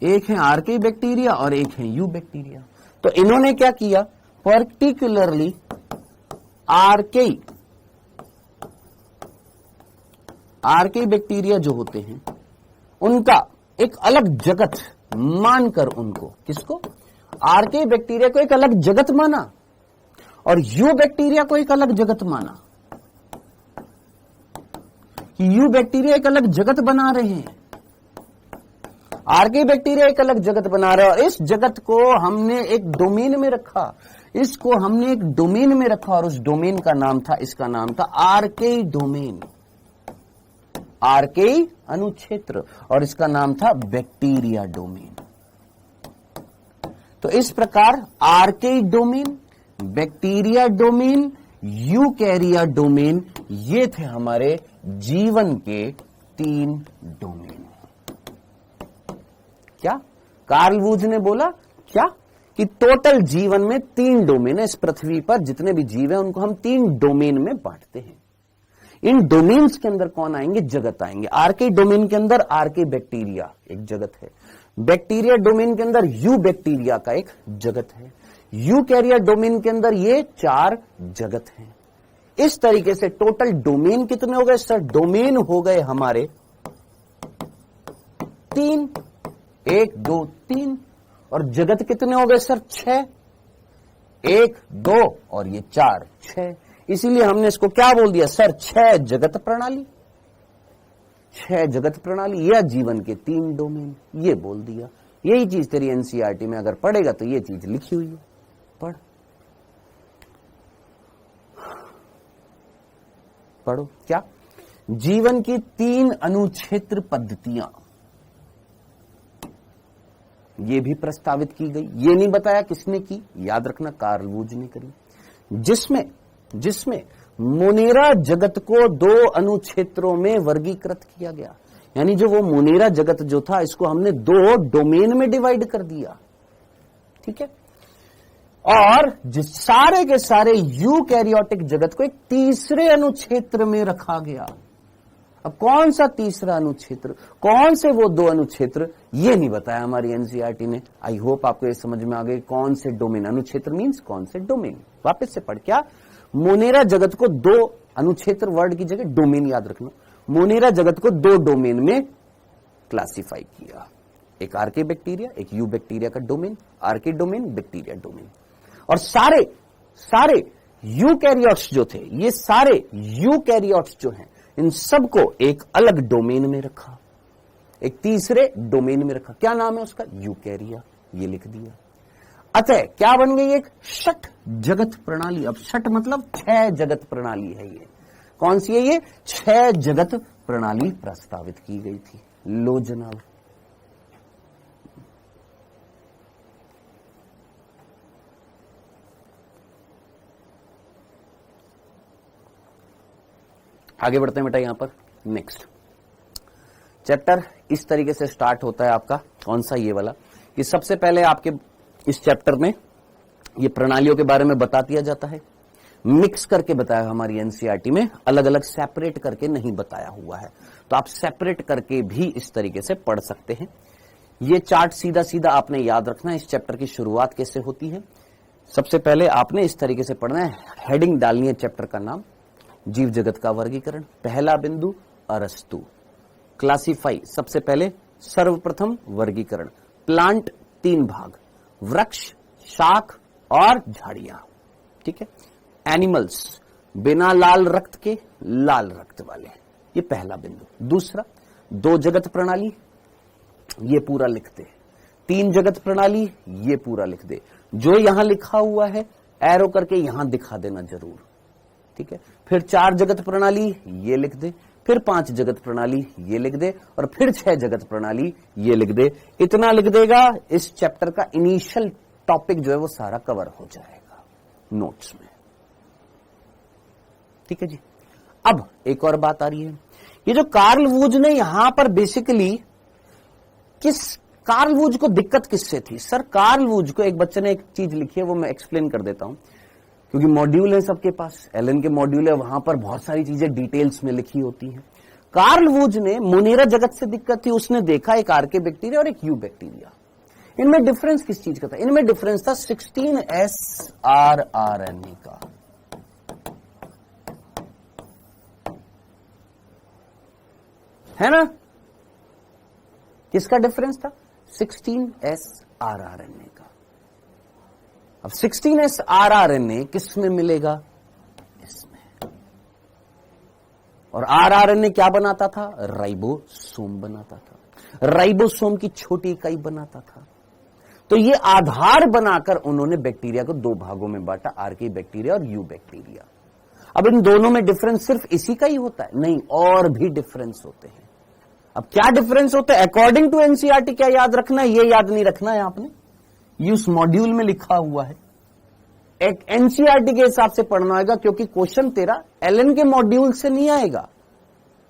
एक है आर्की बैक्टीरिया और एक है यू बैक्टीरिया। तो इन्होंने क्या किया? पर्टिकुलरली आर्की बैक्टीरिया जो होते हैं उनका एक अलग जगत मानकर, उनको, किसको? आर्की बैक्टीरिया को एक अलग जगत माना और यू बैक्टीरिया को एक अलग जगत माना कि यू बैक्टीरिया एक अलग जगत बना रहे हैं, आर्की बैक्टीरिया एक अलग जगत बना रहे हैं। और इस जगत को हमने एक डोमेन में रखा, इसको हमने एक डोमेन में रखा और उस डोमेन का नाम था, इसका नाम था आर्की डोमेन, आर्की अनुक्षेत्र, और इसका नाम था बैक्टीरिया डोमेन। तो इस प्रकार Archie domain, bacteria domain, यूकैरिया domain, ये थे हमारे जीवन के 3 डोमेन। क्या कार्ल वूज ने बोला? क्या कि टोटल जीवन में 3 डोमेन है। इस पृथ्वी पर जितने भी जीव हैं उनको हम 3 डोमेन में बांटते हैं। इन डोमेन्स के अंदर कौन आएंगे? जगत आएंगे। आर्की डोमेन के अंदर आर्की बैक्टीरिया एक जगत है, बैक्टीरिया डोमेन के अंदर यू बैक्टीरिया का एक जगत है, यूकैरिया डोमेन के अंदर ये 4 जगत हैं। इस तरीके से टोटल डोमेन कितने हो गए? सर डोमेन हो गए हमारे 3, 1 2 3, और जगत कितने हो गए सर? 6, 1 2 और ये 4 6। इसीलिए हमने इसको क्या बोल दिया सर? 6 जगत प्रणाली। 6 जगत प्रणाली या जीवन के 3 डोमेन, ये बोल दिया। यही चीज तेरी एनसीईआरटी में अगर पढ़ेगा तो ये चीज लिखी हुई है, पढ़ पढ़ो। क्या? जीवन की 3 अनुक्षेत्र पद्धतियां ये भी प्रस्तावित की गई। ये नहीं बताया किसने की, याद रखना कार्ल वूज ने करी, जिसमें मोनेरा जगत को 2 अनुक्षेत्रों में वर्गीकृत किया गया। यानी जो वो मोनेरा जगत जो था, इसको हमने 2 डोमेन में डिवाइड कर दिया, ठीक है। और जिस सारे के सारे यूकैरियोटिक जगत को एक तीसरे अनुक्षेत्र में रखा गया। अब कौन सा तीसरा अनुक्षेत्र, कौन से वो 2 अनुक्षेत्र, ये नहीं बताया हमारी एनसीईआरटी ने। आई होप आपको ये समझ में आ गई कौन से डोमेन। अनुक्षेत्र मींस कौन से डोमेन। वापस से पढ़, क्या? मोनेरा जगत को 2 अनुक्षेत्र, वर्ड की जगह डोमेन याद रखना। मोनेरा जगत को 2 डोमेन में क्लासिफाई किया, एक आर्की बैक्टीरिया, एक यू बैक्टीरिया का domain, Archie domain, bacteria domain. और सारे यूकैरियोट्स जो थे, ये सारे यूकैरियोट्स जो हैं, इन सबको एक अलग डोमेन में रखा, एक तीसरे डोमेन में रखा। क्या नाम है उसका? यूकैरिया। ये लिख दिया। अतः क्या बन गई? एक षट जगत प्रणाली। अब षट मतलब 6 जगत प्रणाली है। ये कौन सी है? ये 6 जगत प्रणाली प्रस्तावित की गई थी। लो जनाब, आगे बढ़ते हैं बेटा। यहां पर नेक्स्ट चैप्टर इस तरीके से स्टार्ट होता है आपका। कौन सा? ये वाला। कि सबसे पहले आपके इस चैप्टर में ये प्रणालियों के बारे में बता दिया जाता है, मिक्स करके बताया हमारी एनसीईआरटी में, अलग अलग सेपरेट करके नहीं बताया हुआ है। तो आप सेपरेट करके भी इस तरीके से पढ़ सकते हैं। ये चार्ट सीधा सीधा आपने याद रखना है। इस चैप्टर की शुरुआत कैसे होती है? सबसे पहले आपने इस तरीके से पढ़ना है, हेडिंग डालनी है चैप्टर का नाम, जीव जगत का वर्गीकरण। पहला बिंदु अरस्तु, क्लासिफाई। सबसे पहले सर्वप्रथम वर्गीकरण, प्लांट 3 भाग, वृक्ष, शाख और झाड़ियां, ठीक है। एनिमल्स, बिना लाल रक्त के लाल रक्त वाले, ये पहला बिंदु। दूसरा, 2 जगत प्रणाली, ये पूरा लिख दे। 3 जगत प्रणाली, ये पूरा लिख दे। जो यहां लिखा हुआ है एरो करके यहां दिखा देना जरूर, ठीक है। फिर 4 जगत प्रणाली, ये लिख दे। फिर 5 जगत प्रणाली, ये लिख दे। और फिर 6 जगत प्रणाली, ये लिख दे। इतना लिख देगा, इस चैप्टर का इनिशियल टॉपिक जो है वो सारा कवर हो जाएगा नोट्स में, ठीक है जी। अब एक और बात आ रही है, ये जो कार्ल वूज ने यहां पर बेसिकली कार्ल वूज को दिक्कत किससे थी? सर कार्ल वूज को, एक बच्चे ने एक चीज लिखी है वो मैं एक्सप्लेन कर देता हूं, क्योंकि मॉड्यूल है सबके पास, एलन के मॉड्यूल है, वहां पर बहुत सारी चीजें डिटेल्स में लिखी होती हैं। कार्ल वूज ने मोनेरा जगत से दिक्कत थी, उसने देखा एक आरके बैक्टीरिया और एक यू बैक्टीरिया, इनमें डिफरेंस किस चीज का था? इनमें डिफरेंस था 16S rRNA का। है ना? किसका डिफरेंस था? 16S rRNA का। अब 16S rRNA किस में मिलेगा? इसमें। और rRNA क्या बनाता था? राइबोसोम बनाता था, राइबोसोम की छोटी इकाई बनाता था। तो ये आधार बनाकर उन्होंने बैक्टीरिया को 2 भागों में बांटा, आर्की बैक्टीरिया और यू बैक्टीरिया। अब इन दोनों में डिफरेंस सिर्फ इसी का ही होता है? नहीं, और भी डिफरेंस होते हैं। अब क्या डिफरेंस होता है अकॉर्डिंग टू एनसीईआरटी? क्या याद रखना है? ये याद नहीं रखना है आपने, ये उस मॉड्यूल में लिखा हुआ है। एक एनसीईआरटी के हिसाब से पढ़ना होगा, क्योंकि क्वेश्चन तेरा एलन के मॉड्यूल से नहीं आएगा,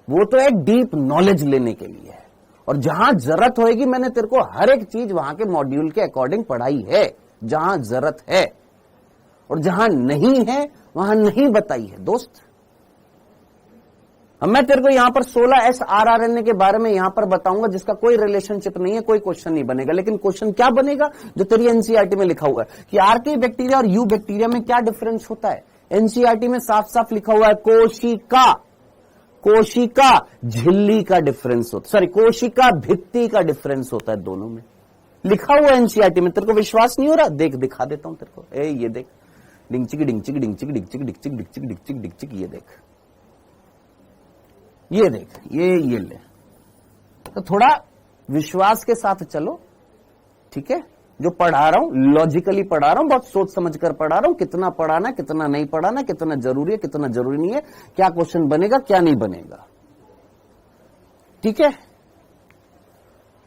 वो तो एक डीप नॉलेज लेने के लिए है। और जहां जरूरत होगी, मैंने तेरे को हर एक चीज वहां के मॉड्यूल के अकॉर्डिंग पढ़ाई है, जहां जरूरत है, और जहां नहीं है वहां नहीं बताई है दोस्त। अब मैं तेरे को यहां पर 16S rRNA के बारे में यहां पर बताऊंगा, जिसका कोई रिलेशनशिप नहीं है, कोई क्वेश्चन नहीं बनेगा। लेकिन क्वेश्चन क्या बनेगा? जो तेरी एनसीईआरटी में लिखा हुआ है कि आरके बैक्टीरिया और यू बैक्टीरिया में क्या डिफरेंस होता है। एनसीईआरटी में साफ साफ लिखा हुआ है कोशिका झिल्ली का डिफरेंस होता, सॉरी कोशिका भित्ति का डिफरेंस होता है, दोनों में लिखा हुआ है एनसीईआरटी में। तेरे को विश्वास नहीं हो रहा? देख, दिखा देता हूं तेरे को। ये देख, डिंगचिक डिंगचिक डिंगचिक डिंगचिक डिंगचिक डिंगचिक डिंगचिक डिंगचिक, ये देख, ये देख, ये ले। तो थोड़ा विश्वास के साथ चलो, ठीक है। जो पढ़ा रहा हूं लॉजिकली पढ़ा रहा हूं, बहुत सोच समझ कर पढ़ा रहा हूं। कितना पढ़ाना, कितना नहीं पढ़ाना, कितना जरूरी है, कितना जरूरी नहीं है, क्या क्वेश्चन बनेगा, क्या नहीं बनेगा, ठीक है।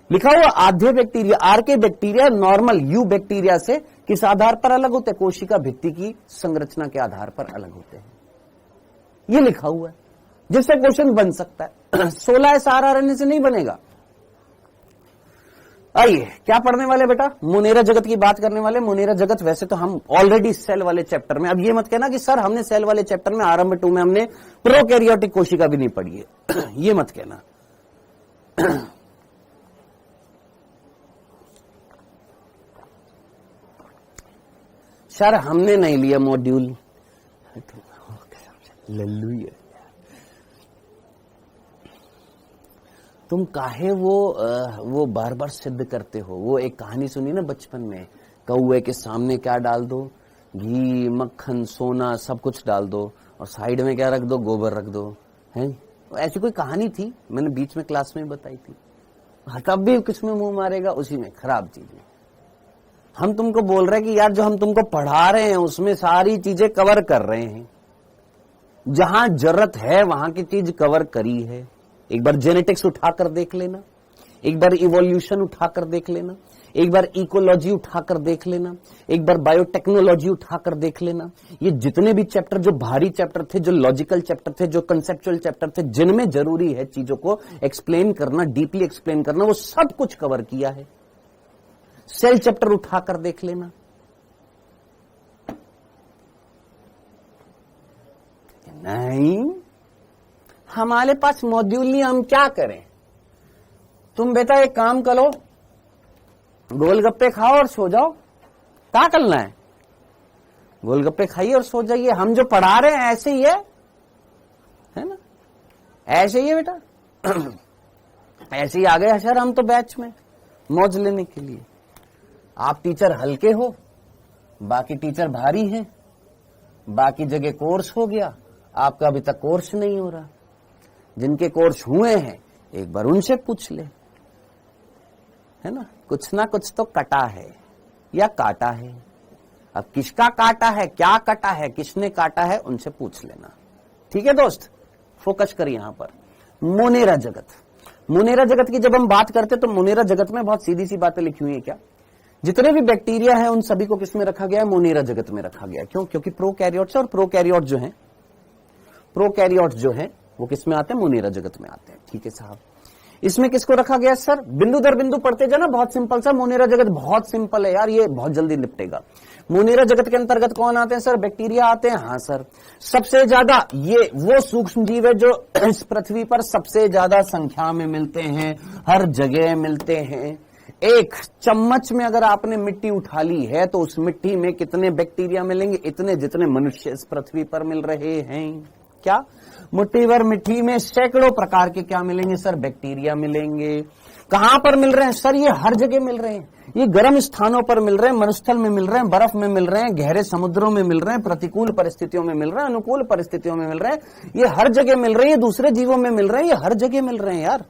लिखा हुआ आधे bacteria, archaebacteria normal eubacteria से किस आधार पर अलग होते हैं? कोशिका भित्ति की संरचना के आधार पर अलग होते हैं, ये लिखा हुआ है, जिससे क्वेश्चन बन सकता है। 16S rRNA से नहीं बनेगा। आइए क्या पढ़ने वाले बेटा? मोनेरा जगत की बात करने वाले। मोनेरा जगत वैसे तो हम ऑलरेडी सेल वाले चैप्टर में, अब ये मत कहना कि सर हमने सेल वाले चैप्टर में आरंभ 2 में हमने प्रोकैरियोटिक कोशिका भी नहीं पढ़ी है। ये मत कहना। सर हमने नहीं लिया मॉड्यूल, लल्लू ये तुम काहे वो बार बार सिद्ध करते हो? वो एक कहानी सुनी ना बचपन में, कौए के सामने क्या डाल दो? घी, मक्खन, सोना सब कुछ डाल दो, और साइड में क्या रख दो? गोबर रख दो, है? ऐसी कोई कहानी थी, मैंने बीच में क्लास में बताई थी। तब भी किसमें मुंह मारेगा? उसी में, खराब चीजें। हम तुमको बोल रहे हैं कि यार जो हम तुमको पढ़ा रहे हैं उसमें सारी चीजें कवर कर रहे हैं, जहां जरूरत है वहां की चीज कवर करी है। एक बार जेनेटिक्स उठाकर देख लेना, एक बार इवोल्यूशन उठाकर देख लेना, एक बार इकोलॉजी उठाकर देख लेना, एक बार बायोटेक्नोलॉजी उठाकर देख लेना। ये जितने भी चैप्टर जो भारी चैप्टर थे, जो लॉजिकल चैप्टर थे, जो कंसेप्चुअल चैप्टर थे, जिनमें जरूरी है चीजों को एक्सप्लेन करना, डीपली एक्सप्लेन करना, वो सब कुछ कवर किया है। सेल चैप्टर उठाकर देख लेना। नहीं, हमारे पास मॉड्यूल नहीं, हम क्या करें? तुम बेटा एक काम करो, गोलगप्पे खाओ और सो जाओ। क्या करना है? गोलगप्पे खाइए और सो जाइए। हम जो पढ़ा रहे हैं ऐसे ही है ना? ऐसे ही है बेटा। ऐसे ही आ गए सर हम तो बैच में मौज लेने के लिए। आप टीचर हल्के हो, बाकी टीचर भारी हैं, बाकी जगह कोर्स हो गया, आपका अभी तक कोर्स नहीं हो रहा। जिनके कोर्स हुए हैं एक बार उनसे पूछ ले, है ना कुछ तो कटा है या काटा है। अब किसका काटा है, क्या कटा है, किसने काटा है, उनसे पूछ लेना। ठीक है दोस्त, फोकस करिए यहां पर। मोनेरा जगत, मोनेरा जगत की जब हम बात करते तो मोनेरा जगत में बहुत सीधी सी बातें लिखी हुई है। क्या जितने भी बैक्टीरिया हैं उन सभी को किसमें रखा गया है, मोनेरा जगत में रखा गया है। क्यों? क्योंकि प्रोकैरियोट्स और प्रोकैरियोट जो है वो किसमें आते हैं, मोनेरा जगत में आते हैं। ठीक है साहब, इसमें किसको रखा गया सर, बिंदु दर बिंदु पढ़ते जाना, बहुत सिंपल सा। मोनेरा जगत बहुत सिंपल है यार, ये बहुत जल्दी निपटेगा। मोनेरा जगत के अंतर्गत कौन आते हैं सर, बैक्टीरिया आते हैं। हाँ सर, सबसे ज्यादा ये वो सूक्ष्म जीव है जो इस पृथ्वी पर सबसे ज्यादा संख्या में मिलते हैं, हर जगह मिलते हैं। एक चम्मच में अगर आपने मिट्टी उठा ली है तो उस मिट्टी में कितने बैक्टीरिया मिलेंगे, इतने जितने मनुष्य इस पृथ्वी पर मिल रहे हैं। क्या मुट्ठी भर मिट्टी में सैकड़ों प्रकार के क्या मिलेंगे सर, बैक्टीरिया मिलेंगे। कहां पर मिल रहे हैं सर, ये हर जगह मिल रहे हैं। ये गर्म स्थानों पर मिल रहे हैं, मरुस्थल में मिल रहे हैं, बर्फ में मिल रहे हैं, गहरे समुद्रों में मिल रहे हैं, प्रतिकूल परिस्थितियों में मिल रहे हैं, अनुकूल परिस्थितियों में मिल रहे हैं। ये हर जगह मिल रहे हैं, ये दूसरे जीवों में मिल रहे हैं, ये हर जगह मिल रहे हैं यार।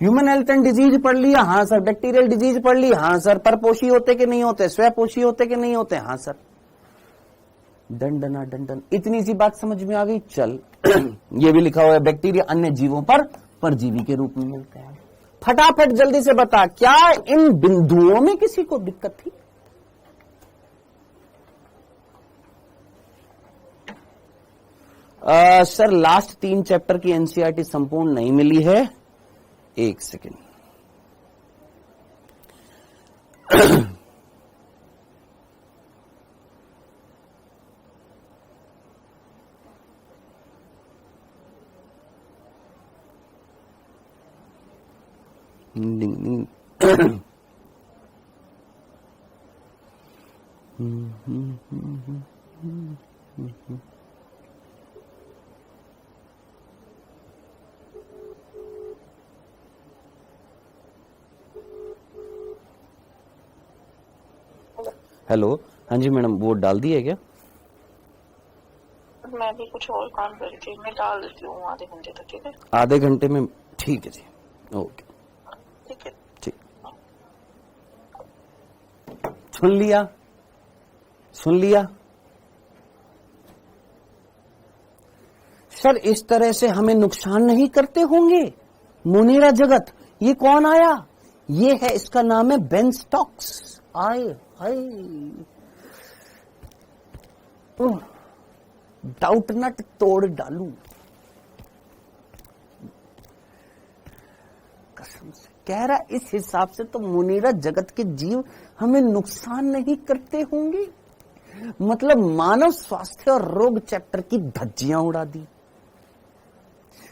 ह्यूमन हेल्थ एंड डिजीज पढ़ लिया, हाँ सर। बैक्टीरियल डिजीज पढ़ ली, हाँ सर। परपोषी होते कि नहीं होते, स्वपोषी होते कि नहीं होते, हाँ सर। दंडना दंडन, इतनी सी बात समझ में आ गई। चल ये भी लिखा हुआ है, बैक्टीरिया अन्य जीवों पर परजीवी के रूप में मिलते हैं। फटाफट जल्दी से बता, क्या इन बिंदुओं में किसी को दिक्कत थी? सर लास्ट 3 चैप्टर की एनसीईआरटी संपूर्ण नहीं मिली है। एक सेकेंड, हेलो, हाँ जी मैडम, वो डाल दी है क्या? मैं भी कुछ और काम कर रही थी, मैं डाल देती हूँ आधे घंटे तक। ठीक है, आधे घंटे में? ठीक है जी, ओके ठीक है, ठीक। सुन लिया, सुन लिया सर। इस तरह से हमें नुकसान नहीं करते होंगे मोनेरा जगत। ये कौन आया? ये है, इसका नाम है बेनस्टॉक्स। आए हाय, डाउट नट तोड़ डालू कसम से कह रहा। इस हिसाब से तो मोनेरा जगत के जीव हमें नुकसान नहीं करते होंगे। मतलब मानव स्वास्थ्य और रोग चैप्टर की धज्जियां उड़ा दी।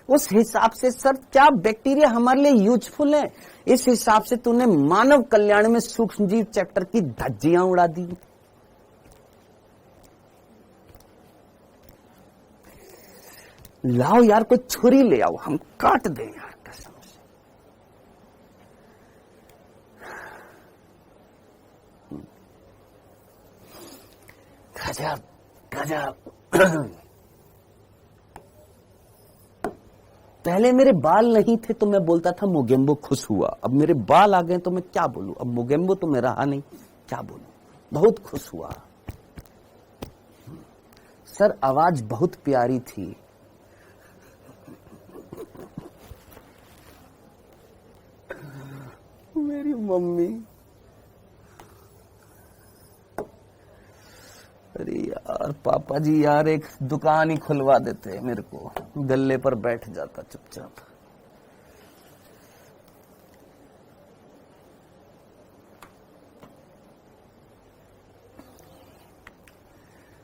उस हिसाब से सर क्या बैक्टीरिया हमारे लिए यूजफुल है, इस हिसाब से तूने मानव कल्याण में सूक्ष्म जीव चैप्टर की धज्जियां उड़ा दी। लाओ यार कोई छुरी ले आओ, हम काट दें यार कसम से। गजब गजब। पहले मेरे बाल नहीं थे तो मैं बोलता था मोगेम्बो खुश हुआ। अब मेरे बाल आ गए तो मैं क्या बोलूं? अब मोगेम्बो तो मैं रहा नहीं, क्या बोलूं? बहुत खुश हुआ सर। आवाज बहुत प्यारी थी। मेरी मम्मी, अरे यार पापा जी यार एक दुकान ही खुलवा देते मेरे को, गल्ले पर बैठ जाता चुपचाप।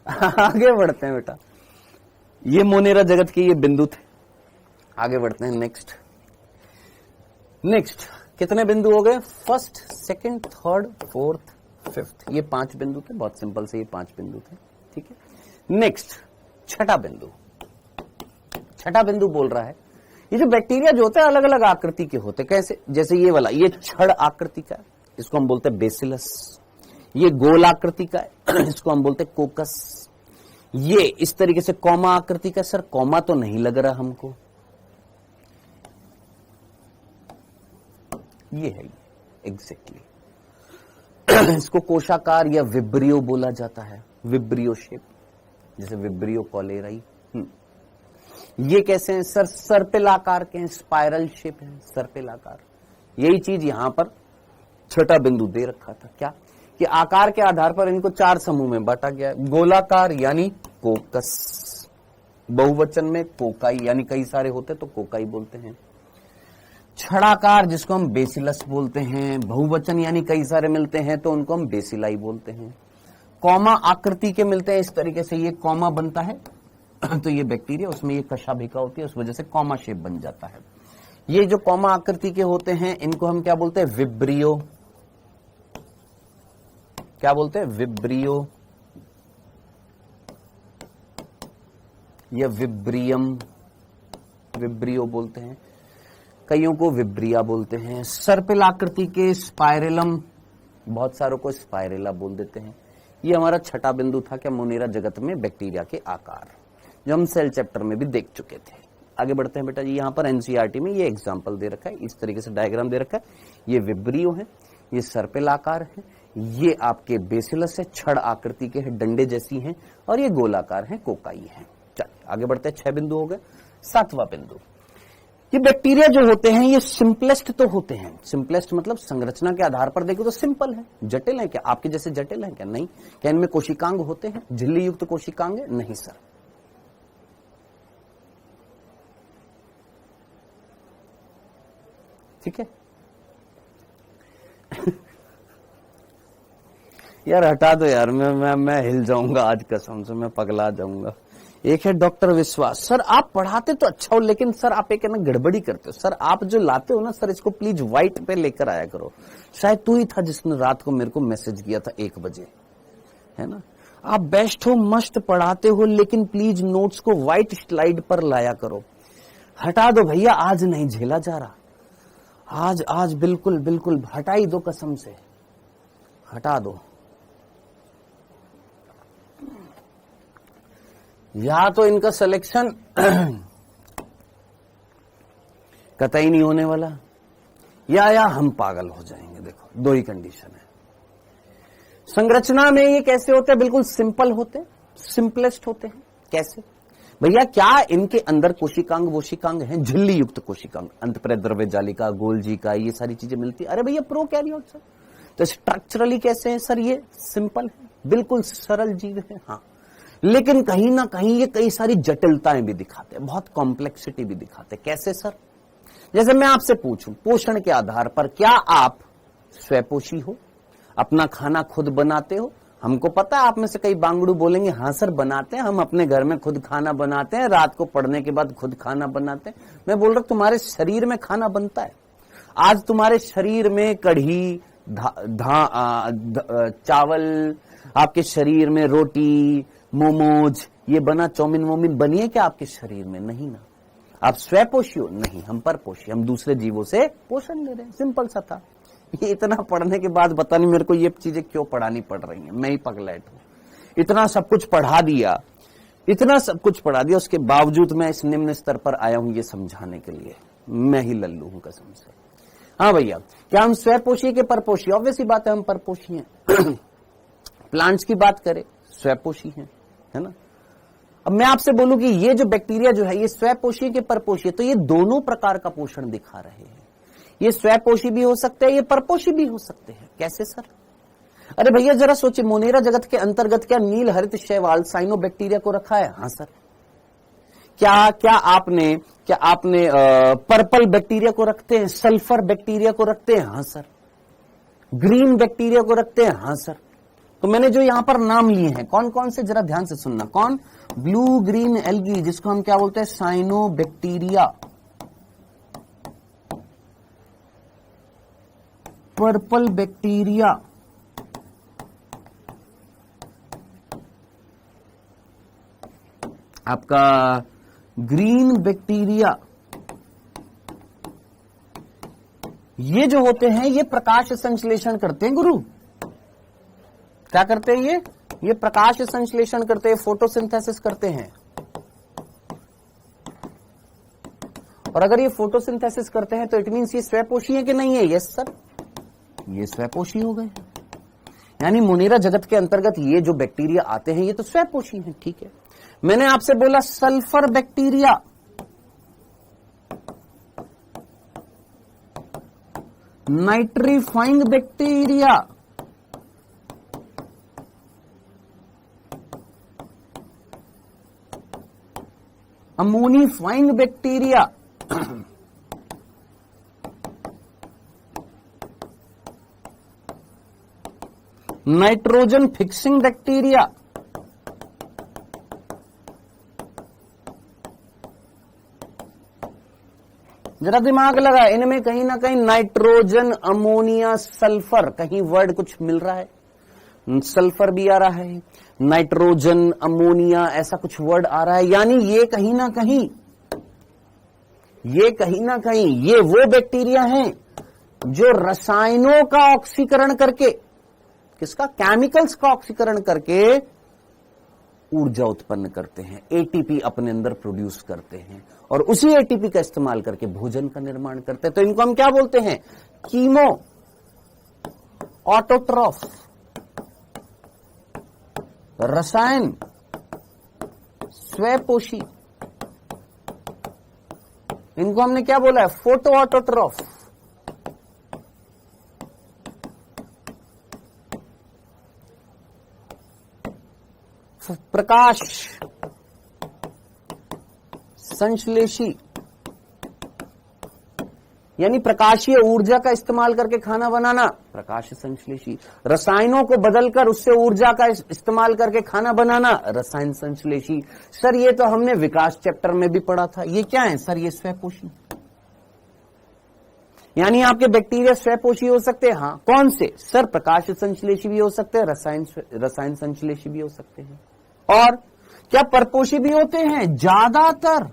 आगे बढ़ते हैं बेटा, ये मोनेरा जगत के ये बिंदु थे। आगे बढ़ते हैं नेक्स्ट। कितने बिंदु हो गए? First, second, third, fourth, fifth. ये 5 बिंदु थे, बहुत सिंपल से ये 5 बिंदु थे। ठीक है, नेक्स्ट छठा बिंदु। छठा बिंदु बोल रहा है ये जो बैक्टीरिया जो होते हैं अलग अलग आकृति के होते हैं। कैसे? जैसे ये वाला, ये छड़ आकृति का है, इसको हम बोलते हैं बेसिलस। ये गोल आकृति का है, इसको हम बोलते हैं कोकस। ये इस तरीके से कॉमा आकृति का, सर कॉमा तो नहीं लग रहा हमको, ये है एग्जैक्टली इसको कोशाकार या विब्रियो बोला जाता है, विब्रियो शेप, जैसे विब्रियो कॉलेराई। ये कैसे हैं सर? सर्पिल आकार के हैं, स्पाइरल शेप है, सर्पिल आकार। यही चीज यहां पर छठा बिंदु दे रखा था, क्या कि आकार के आधार पर इनको 4 समूह में बांटा गया है। गोलाकार यानी कोकस, बहुवचन में कोकाई, यानी कई सारे होते तो कोकाई बोलते हैं। छड़ाकार जिसको हम बेसिलस बोलते हैं, बहुवचन यानी कई सारे मिलते हैं तो उनको हम बेसिलाई बोलते हैं। कॉमा आकृति के मिलते हैं इस तरीके से, ये कॉमा बनता है तो ये बैक्टीरिया, उसमें ये कशाभिका होती है, उस वजह से कॉमा शेप बन जाता है। ये जो कॉमा आकृति के होते हैं इनको हम क्या बोलते हैं? विब्रियो। क्या बोलते हैं? विब्रियो या विब्रियम, विब्रियो बोलते हैं, कईयों को विब्रिया बोलते हैं। सर्पिल आकृति के स्पाइरेलम, बहुत सारों को स्पाइरेला बोल देते हैं। ये हमारा छठा बिंदु था क्या मोनेरा जगत में बैक्टीरिया के आकार, जो हम सेल चैप्टर में भी देख चुके थे। आगे बढ़ते हैं बेटा जी, यहां पर एनसीईआरटी में ये एग्जांपल दे रखा है, इस तरीके से डायग्राम दे रखा है। ये विब्रियो है, ये सर्पिल आकार है, ये आपके बेसिलस है, छड़ आकृति के हैं, डंडे जैसी हैं, और ये गोलाकार है, कोकाई है। चलिए आगे बढ़ते हैं, 6 बिंदु हो गए। 7वां बिंदु, ये बैक्टीरिया जो होते हैं ये सिंपलेस्ट तो होते हैं। सिंपलेस्ट मतलब संरचना के आधार पर देखो तो सिंपल है। जटिल है क्या? आपके जैसे जटिल है क्या? नहीं। क्या इनमें कोशिकांग होते हैं? झिल्ली युक्त कोशिकांग? नहीं सर। ठीक है यार हटा दो यार, मैं हिल जाऊंगा आज, कसम से मैं पगला जाऊंगा। एक है डॉक्टर विश्वास, सर आप पढ़ाते तो अच्छा हो लेकिन सर आप एक है ना गड़बड़ी करते हो। सर आप जो लाते हो ना सर, इसको प्लीज व्हाइट पे लेकर आया करो। शायद तू ही था जिसने रात को मेरे को मैसेज किया था 1 बजे, है ना। आप बेस्ट हो, मस्त पढ़ाते हो, लेकिन प्लीज नोट्स को व्हाइट स्लाइड पर लाया करो। हटा दो भैया, आज नहीं झेला जा रहा। आज बिल्कुल बिल्कुल हटा ही दो, कसम से हटा दो। या तो इनका सिलेक्शन कतई नहीं होने वाला, या हम पागल हो जाएंगे। देखो 2 ही कंडीशन है। संरचना में ये कैसे होते हैं? बिल्कुल सिंपल होते हैं, सिंपलेस्ट होते हैं। कैसे भैया? क्या इनके अंदर कोशिकांग वोशिकांग हैं? झिल्ली युक्त कोशिकांग, अंतःप्रेद्रव्य जालिका, गोल्जी का, ये सारी चीजें मिलती है। अरे भैया प्रोकैरियोट सर, तो स्ट्रक्चरली कैसे है सर? ये सिंपल है, बिल्कुल सरल जीव है। हाँ, लेकिन कहीं ना कहीं ये कई सारी जटिलताएं भी दिखाते हैं, बहुत कॉम्प्लेक्सिटी भी दिखाते हैं। कैसे सर? जैसे मैं आपसे पूछूं पोषण के आधार पर, क्या आप स्वयपोषी हो? अपना खाना खुद बनाते हो? हमको पता है आप में से कई बांगड़ू बोलेंगे हाँ सर बनाते हैं, हम अपने घर में खुद खाना बनाते हैं, रात को पढ़ने के बाद खुद खाना बनाते हैं। मैं बोल रहा हूं तुम्हारे शरीर में खाना बनता है। आज तुम्हारे शरीर में कढ़ी, चावल, आपके शरीर में रोटी, मोमोज, ये बना, चाउमीन वोमिन बनी है क्या आपके शरीर में? नहीं ना। आप स्वयपोषी हो? नहीं, हम परपोषी, हम दूसरे जीवों से पोषण ले रहे हैं। सिंपल सा था। ये इतना पढ़ने के बाद पता नहीं मेरे को ये चीजें क्यों पढ़ानी पड़ रही हैं। मैं ही पगलेट हूं। इतना सब कुछ पढ़ा दिया, इतना सब कुछ पढ़ा दिया, उसके बावजूद मैं इस निम्न स्तर पर आया हूं ये समझाने के लिए। मैं ही लल्लू हूं कसम से। हाँ भैया, क्या हम स्वयपोषी के परपोषी? ऑब्वियस ही बात है हम परपोषी हैं। प्लांट्स की बात करें, स्वयपोषी हैं, है ना। अब मैं आपसे बोलूं कि ये जो बैक्टीरिया जो है ये स्वयपोषी के परपोषी है, तो ये दोनों प्रकार का पोषण दिखा रहे हैं। ये स्वयपोषी भी हो सकते हैं, ये परपोषी भी हो सकते हैं। कैसे सर? अरे भैया जरा सोचिए, मोनेरा जगत के अंतर्गत क्या नील हरित शैवाल साइनोबैक्टीरिया को रखा है? हाँ सर। क्या आपने पर्पल बैक्टीरिया को रखते हैं? सल्फर बैक्टीरिया को रखते हैं? हाँ सर। ग्रीन बैक्टीरिया को रखते हैं? हाँ सर। तो मैंने जो यहां पर नाम लिए हैं कौन कौन से, जरा ध्यान से सुनना। कौन? ब्लू ग्रीन एल्गी, जिसको हम क्या बोलते हैं? साइनोबैक्टीरिया। पर्पल बैक्टीरिया, आपका ग्रीन बैक्टीरिया, ये जो होते हैं ये प्रकाश संश्लेषण करते हैं गुरु। क्या करते हैं ये? ये प्रकाश संश्लेषण करते हैं, फोटोसिंथेसिस करते हैं। और अगर ये फोटोसिंथेसिस करते हैं तो इट मींस ये स्वयपोषी है कि नहीं है? यस सर, ये स्वयपोषी हो गए। यानी मुनीरा जगत के अंतर्गत ये जो बैक्टीरिया आते हैं ये तो स्वयपोषी हैं। ठीक है, मैंने आपसे बोला sulphur bacteria, nitrifying bacteria, ammonifying bacteria, nitrogen fixing bacteria, जरा दिमाग लगा, इनमें कहीं ना कहीं नाइट्रोजन, अमोनिया, सल्फर, कहीं वर्ड कुछ मिल रहा है, सल्फर भी आ रहा है, नाइट्रोजन, अमोनिया, ऐसा कुछ वर्ड आ रहा है। यानी ये कहीं ना कहीं ये वो बैक्टीरिया हैं जो रसायनों का ऑक्सीकरण करके, किसका? केमिकल्स का ऑक्सीकरण करके ऊर्जा उत्पन्न करते हैं, एटीपी अपने अंदर प्रोड्यूस करते हैं और उसी एटीपी का इस्तेमाल करके भोजन का निर्माण करते हैं। तो इनको हम क्या बोलते हैं? कीमो ऑटोट्रॉफ, रसायन स्वयपोषी। इनको हमने क्या बोला है? Photo autotroph. प्रकाश संश्लेषी, यानी प्रकाशीय ऊर्जा का इस्तेमाल करके खाना बनाना, प्रकाश संश्लेषी। रसायनों को बदलकर उससे ऊर्जा का इस्तेमाल करके खाना बनाना, रसायन संश्लेषी। सर ये तो हमने विकास चैप्टर में भी पढ़ा था। ये क्या है सर? ये स्वयपोषी। यानी आपके बैक्टीरिया स्वयपोषी हो सकते हैं। हाँ, कौन से? सर प्रकाश संश्लेषी भी हो सकते हैं, रसायन संश्लेषी भी हो सकते हैं। और क्या परपोषी भी होते हैं? ज्यादातर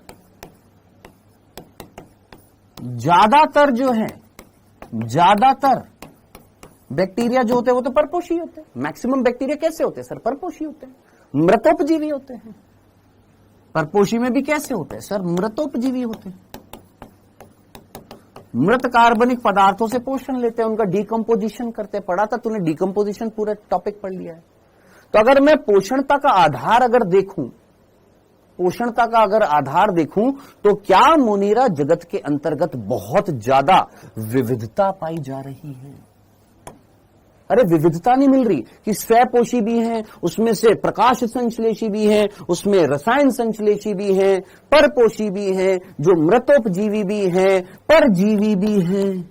बैक्टीरिया जो होते हैं वो तो परपोषी होते हैं। मैक्सिमम बैक्टीरिया कैसे होते हैं सर? परपोषी होते हैं, मृतोपजीवी होते हैं। परपोषी में भी कैसे होते हैं सर? मृतोपजीवी होते हैं। मृत कार्बनिक पदार्थों से पोषण लेते हैं, उनका डिकम्पोजिशन करते हैं। पढ़ा था तूने डिकम्पोजिशन, पूरा टॉपिक पढ़ लिया है। तो अगर मैं पोषणता का आधार अगर देखूं तो क्या मुनीरा जगत के अंतर्गत बहुत ज्यादा विविधता पाई जा रही है? अरे विविधता नहीं मिल रही कि स्वयपोषी भी हैं, उसमें से प्रकाश संश्लेषी भी हैं, उसमें रसायन संश्लेषी भी हैं, परपोषी भी हैं, जो मृतोपजीवी भी हैं, परजीवी भी हैं।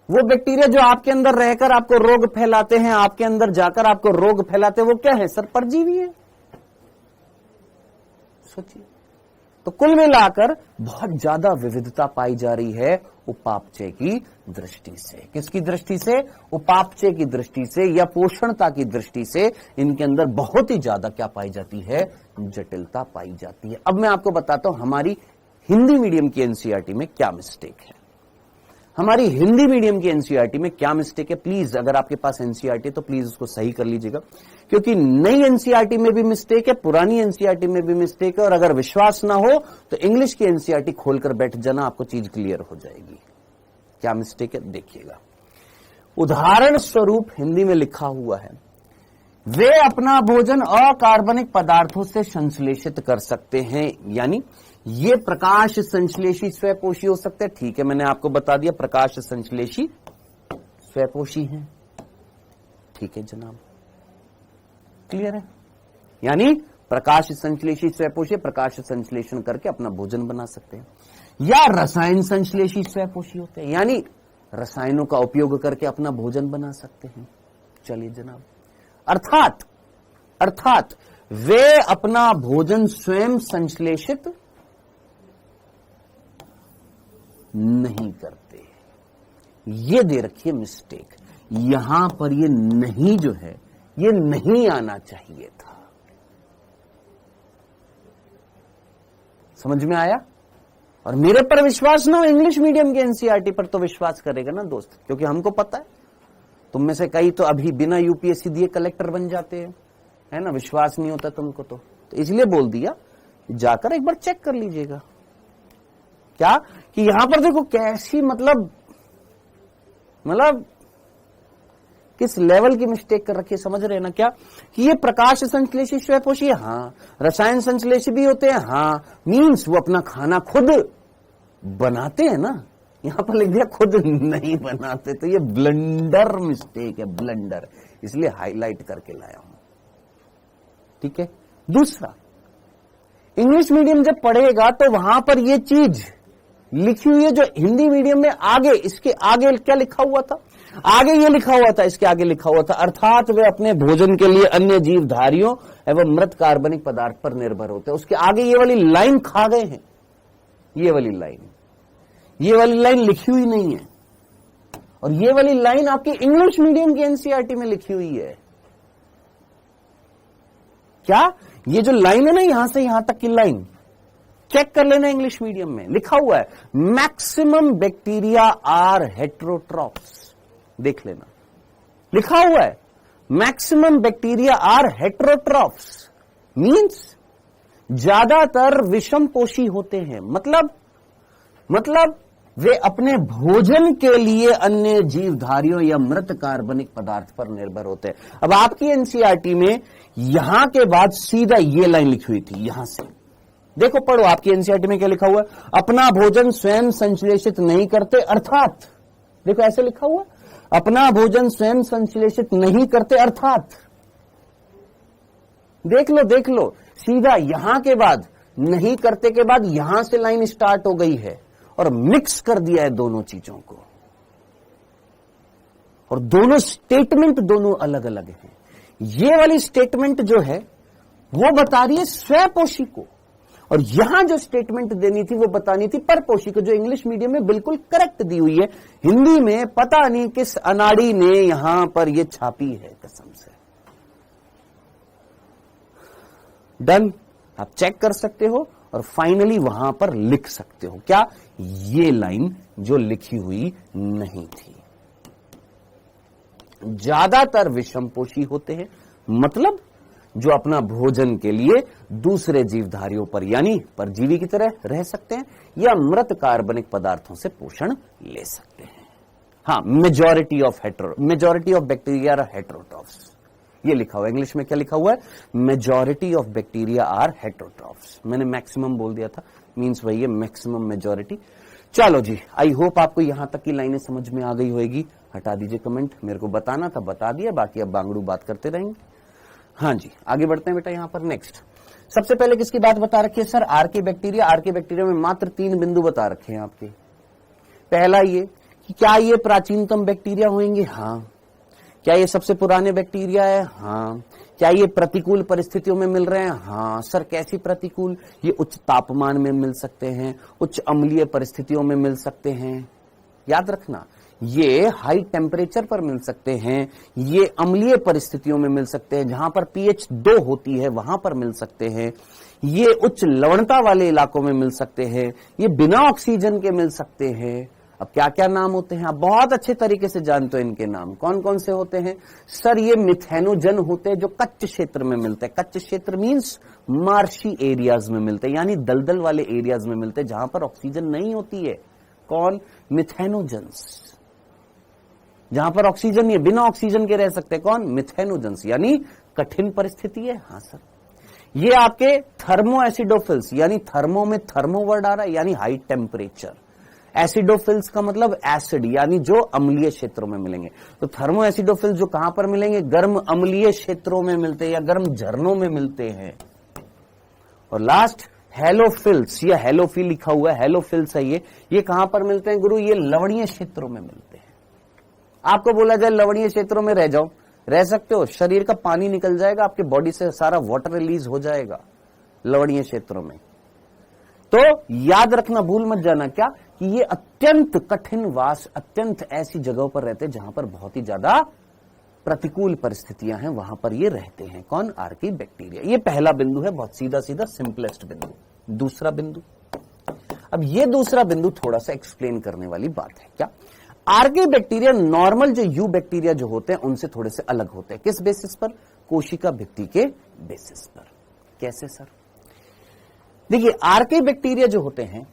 वो बैक्टीरिया जो आपके अंदर रहकर आपको रोग फैलाते हैं, आपके अंदर जाकर आपको रोग फैलाते हैं, वो क्या है सर? परजीवी है। सोचिए, तो कुल मिलाकर बहुत ज्यादा विविधता पाई जा रही है उपापचय की दृष्टि से। किसकी दृष्टि से? उपापचय की दृष्टि से या पोषणता की दृष्टि से इनके अंदर बहुत ही ज्यादा क्या पाई जाती है? जटिलता पाई जाती है। अब मैं आपको बताता हूं हमारी हिंदी मीडियम की एनसीईआरटी में क्या मिस्टेक है। हमारी हिंदी मीडियम की एनसीईआरटी में क्या मिस्टेक है? प्लीज अगर आपके पास एनसीईआरटी तो प्लीज उसको सही कर लीजिएगा, क्योंकि नई एनसीईआरटी में भी मिस्टेक है, पुरानी एनसीईआरटी में भी मिस्टेक है। और अगर विश्वास ना हो तो इंग्लिश की एनसीईआरटी खोलकर बैठ जाना, आपको चीज क्लियर हो जाएगी। क्या मिस्टेक है देखिएगा। उदाहरण स्वरूप हिंदी में लिखा हुआ है, वे अपना भोजन अकार्बनिक पदार्थों से संश्लेषित कर सकते हैं। यानी ये प्रकाश संश्लेषी स्वयपोषी हो सकते हैं। ठीक है, मैंने आपको बता दिया प्रकाश संश्लेषी स्वयपोषी हैं। ठीक है जनाब, क्लियर है? यानी प्रकाश संश्लेषी स्वयपोषी, प्रकाश संश्लेषण करके अपना भोजन बना सकते हैं। या रसायन संश्लेषी स्वयपोषी होते हैं, यानी रसायनों का उपयोग करके अपना भोजन बना सकते हैं। चलिए जनाब, अर्थात वे अपना भोजन स्वयं संश्लेषित नहीं करते। ये दे रखिए मिस्टेक, यहां पर ये नहीं जो है ये नहीं आना चाहिए था। समझ में आया? और मेरे पर विश्वास ना हो, इंग्लिश मीडियम के एनसीईआरटी पर तो विश्वास करेगा ना दोस्त, क्योंकि हमको पता है तुम में से कई तो अभी बिना यूपीएससी दिए कलेक्टर बन जाते हैं, है ना, विश्वास नहीं होता तुमको तो इसलिए बोल दिया, जाकर एक बार चेक कर लीजिएगा। क्या कि यहां पर देखो कैसी मतलब किस लेवल की मिस्टेक कर रखी है, समझ रहे हैं ना क्या, कि ये प्रकाश संश्लेषी स्वयंपोषी है, हाँ, रसायन संश्लेषी भी होते हैं, हाँ, मीन्स वो अपना खाना खुद बनाते हैं ना, यहां पर लिख दिया खुद नहीं बनाते, तो ये ब्लंडर मिस्टेक है, ब्लंडर, इसलिए हाईलाइट करके लाया हूं। ठीक है। दूसरा, इंग्लिश मीडियम जब पढ़ेगा तो वहां पर ये चीज लिखी हुई है जो हिंदी मीडियम में आगे, इसके आगे क्या लिखा हुआ था, आगे ये लिखा हुआ था, इसके आगे लिखा हुआ था, अर्थात वे अपने भोजन के लिए अन्य जीवधारियों एवं मृत कार्बनिक पदार्थ पर निर्भर होते हैं। उसके आगे ये वाली लाइन खा गए हैं, ये वाली लाइन लिखी हुई नहीं है, और ये वाली लाइन आपकी इंग्लिश मीडियम की एनसीईआरटी में लिखी हुई है। क्या ये जो लाइन है ना, यहां से यहां तक की लाइन चेक कर लेना, इंग्लिश मीडियम में लिखा हुआ है मैक्सिमम बैक्टीरिया आर हेट्रोट्रॉफ्स, देख लेना, लिखा हुआ है maximum bacteria are heterotrophs, means ज्यादातर विषमपोषी होते हैं, मतलब वे अपने भोजन के लिए अन्य जीवधारियों या मृत कार्बनिक पदार्थ पर निर्भर होते हैं। अब आपकी एनसीईआरटी में यहां के बाद सीधा ये लाइन लिखी हुई थी, यहां से देखो, पढ़ो, आपकी एनसीईआरटी में क्या लिखा हुआ है, अपना भोजन स्वयं संश्लेषित नहीं करते, अर्थात देखो ऐसे लिखा हुआ, अपना भोजन स्वयं संश्लेषित नहीं करते, अर्थात देख लो सीधा यहां के बाद नहीं करते के बाद यहां से लाइन स्टार्ट हो गई है और मिक्स कर दिया है दोनों चीजों को, और दोनों स्टेटमेंट दोनों अलग अलग हैं। ये वाली स्टेटमेंट जो है वो बता रही है स्वयंपोषी को, और यहां जो स्टेटमेंट देनी थी वो बतानी थी परपोषी को, जो इंग्लिश मीडियम में बिल्कुल करेक्ट दी हुई है। हिंदी में पता नहीं किस अनाड़ी ने यहां पर ये छापी है, कसम से। डन, आप चेक कर सकते हो और फाइनली वहां पर लिख सकते हो क्या, ये लाइन जो लिखी हुई नहीं थी। ज्यादातर विषमपोषी होते हैं, मतलब जो अपना भोजन के लिए दूसरे जीवधारियों पर यानी परजीवी की तरह रह सकते हैं या मृत कार्बनिक पदार्थों से पोषण ले सकते हैं। हाँ, majority of bacteria are heterotrophs, ये लिखा हुआ है इंग्लिश में, क्या लिखा हुआ है, majority of bacteria are heterotrophs. मैंने मैक्सिमम बोल दिया था, मींस वही है मैक्सिमम मेजॉरिटी। चलो जी, आई होप आपको यहां तक की लाइनें समझ में आ गई होगी। हटा दीजिए कमेंट, मेरे को बताना था, बता दिया, बाकी अब बांगड़ू बात करते रहेंगे। हाँ जी, आगे बढ़ते हैं बेटा। यहां पर नेक्स्ट सबसे पहले किसकी बात बता रखी है सर, आर्की बैक्टीरिया में मात्र 3 बिंदु बता रखे हैं आपके। पहला ये कि क्या ये प्राचीनतम बैक्टीरिया होंगे, हाँ। क्या ये सबसे पुराने बैक्टीरिया है, हाँ। क्या ये प्रतिकूल परिस्थितियों में मिल रहे हैं, हाँ। सर कैसी प्रतिकूल, ये उच्च तापमान में मिल सकते हैं, उच्च अम्लीय परिस्थितियों में मिल सकते हैं, याद रखना, ये हाई टेम्परेचर पर मिल सकते हैं, ये अम्लीय परिस्थितियों में मिल सकते हैं, जहां पर pH 2 होती है वहां पर मिल सकते हैं, ये उच्च लवणता वाले इलाकों में मिल सकते हैं, ये बिना ऑक्सीजन के मिल सकते हैं। अब क्या क्या नाम होते हैं, आप बहुत अच्छे तरीके से जानते हो इनके नाम, कौन कौन से होते हैं सर, ये मिथेनोजन होते हैं जो कच्छ क्षेत्र में मिलते हैं। कच्छ क्षेत्र मींस मार्शी एरियाज में मिलते हैं, यानी दलदल वाले एरियाज में मिलते हैं जहां पर ऑक्सीजन नहीं होती है। कौन, मिथेनोजन्स, जहां पर ऑक्सीजन नहीं है, बिना ऑक्सीजन के रह सकते, कौन, मिथेनोजन्स, यानी कठिन परिस्थिति है। हाँ सर, ये आपके थर्मो एसिडोफिल्स, यानी थर्मो में थर्मो वर्ड आ रहा है, यानी हाई टेम्परेचर। एसिडोफिल्स का मतलब एसिड, यानी जो अम्लीय क्षेत्रों में मिलेंगे। तो थर्मो एसिडोफिल्स जो कहां पर मिलेंगे, गर्म अम्लीय क्षेत्रों में मिलते हैं या गर्म झरनों में मिलते हैं। और लास्ट हेलोफिल्स, या हेलोफिल लिखा हुआ है, हेलोफिल्स है ये कहां पर मिलते हैं गुरु, ये लवणीय क्षेत्रों में मिलते हैं। आपको बोला जाए लवणीय क्षेत्रों में रह जाओ, रह सकते हो, शरीर का पानी निकल जाएगा, आपके बॉडी से सारा वाटर रिलीज हो जाएगा लवणीय क्षेत्रों में। तो याद रखना, भूल मत जाना क्या, कि ये अत्यंत कठिन वास, अत्यंत ऐसी जगहों पर रहते हैं जहां पर बहुत ही ज्यादा प्रतिकूल परिस्थितियां हैं, वहां पर ये रहते हैं। कौन, आर्की बैक्टीरिया। ये पहला बिंदु है, बहुत सीधा सीधा सिंपलेस्ट बिंदु। दूसरा बिंदु, अब ये दूसरा बिंदु थोड़ा सा एक्सप्लेन करने वाली बात है। क्या, आर्के बैक्टीरिया नॉर्मल जो यू बैक्टीरिया जो होते हैं उनसे थोड़े से अलग होते हैं। किस बेसिस पर? कोशिका भित्ति के बेसिस पर। कैसे सर? देखिए, आर्के बैक्टीरिया जो होते हैं,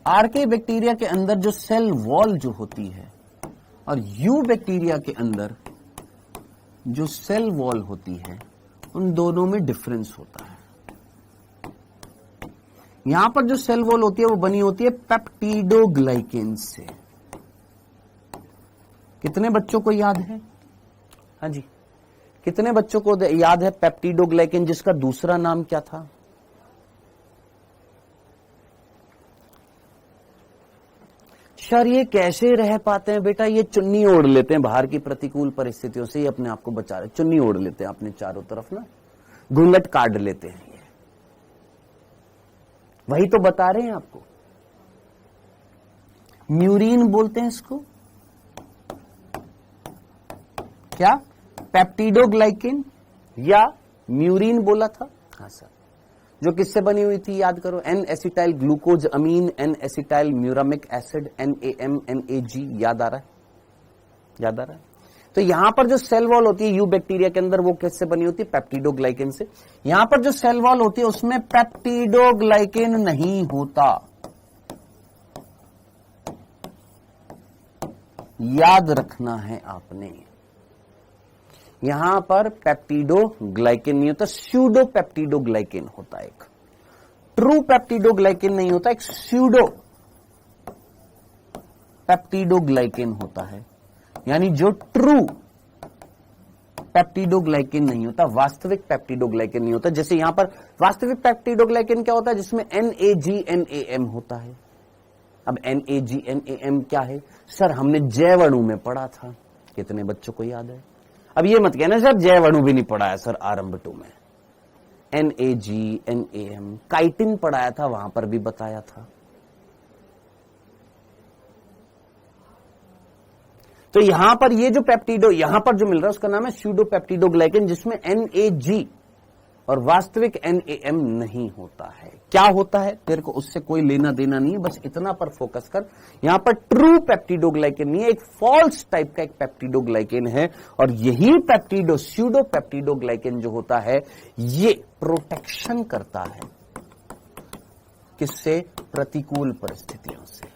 आर्के बैक्टीरिया के अंदर जो सेल वॉल जो होती है और यू बैक्टीरिया के अंदर जो सेल वॉल होती है, उन दोनों में डिफरेंस होता है। यहां पर जो सेल वॉल होती है वो बनी होती है पेप्टिडोग्लाइकेन से। कितने बच्चों को याद है? हाँ जी, कितने बच्चों को याद है पेप्टिडोग्लाइकेन जिसका दूसरा नाम क्या था? सर ये कैसे रह पाते हैं बेटा? ये चुन्नी ओढ़ लेते हैं बाहर की प्रतिकूल परिस्थितियों से, ये अपने आप को बचा रहे, चुन्नी ओढ़ लेते हैं अपने चारों तरफ ना, घूंघट काट लेते हैं। ये वही तो बता रहे हैं आपको। म्यूरिन बोलते हैं इसको, क्या? पेप्टिडोग्लाइकेन या म्यूरिन बोला था? हाँ सर। जो किससे बनी हुई थी याद करो, N acetyl glucose amine, N acetyl muramic acid, NaM NaG। याद आ रहा है? याद आ रहा है? तो यहां पर जो सेल वॉल होती है यू बैक्टीरिया के अंदर, वो किससे बनी होती है? पेप्टिडोग्लाइकेन से। यहां पर जो सेल वॉल होती है उसमें पेप्टिडोग्लाइकेन नहीं होता, याद रखना है आपने। यहां पर पेप्टिडोग्लाइकेन नहीं होता, स्यूडो पेप्टिडोग्लाइकेन होता है। एक ट्रू पेप्टिडोग्लाइकेन नहीं होता, एक स्यूडो पेप्टिडोग्लाइकेन होता है। यानी जो ट्रू पेप्टिडोग्लाइकेन नहीं होता, वास्तविक पेप्टिडोग्लाइकेन नहीं होता। जैसे यहां पर वास्तविक पेप्टिडोग्लाइकेन क्या होता है? जिसमें NAG NaM होता है। अब NAG NaM क्या है सर? हमने जैव अणु में पढ़ा था। कितने बच्चों को याद है? अब ये मत कहना सर जैव अणु भी नहीं पढ़ाया सर आरंभ 2 में। NAG NaM काइटिन पढ़ाया था, वहां पर भी बताया था। तो यहां पर ये जो पेप्टिडो यहां पर जो मिल रहा है उसका नाम है स्यूडो पेप्टिडोग्लाइकेन, जिसमें NAG और वास्तविक NaM नहीं होता है। क्या होता है तेरे को उससे कोई लेना देना नहीं है, बस इतना पर फोकस कर। यहां पर ट्रू पेप्टिडोग्लाइकेन नहीं है, एक फॉल्स टाइप का एक पेप्टिडोग्लाइकेन है। और यही स्यूडो पेप्टिडोग्लाइकेन जो होता है ये प्रोटेक्शन करता है। किससे? प्रतिकूल परिस्थितियों से।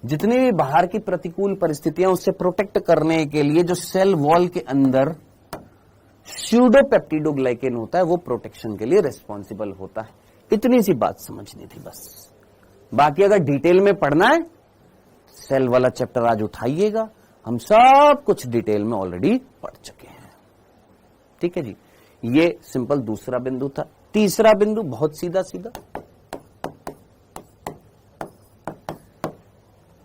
जितनी भी बाहर की प्रतिकूल परिस्थितियां उससे प्रोटेक्ट करने के लिए जो सेल वॉल के अंदर स्यूडो पेप्टिडोग्लाइकेन होता है वो प्रोटेक्शन के लिए रिस्पॉन्सिबल होता है। इतनी सी बात समझनी थी बस। बाकी अगर डिटेल में पढ़ना है सेल वाला चैप्टर आज उठाइएगा, हम सब कुछ डिटेल में ऑलरेडी पढ़ चुके हैं। ठीक है जी, ये सिंपल दूसरा बिंदु था। तीसरा बिंदु बहुत सीधा सीधा।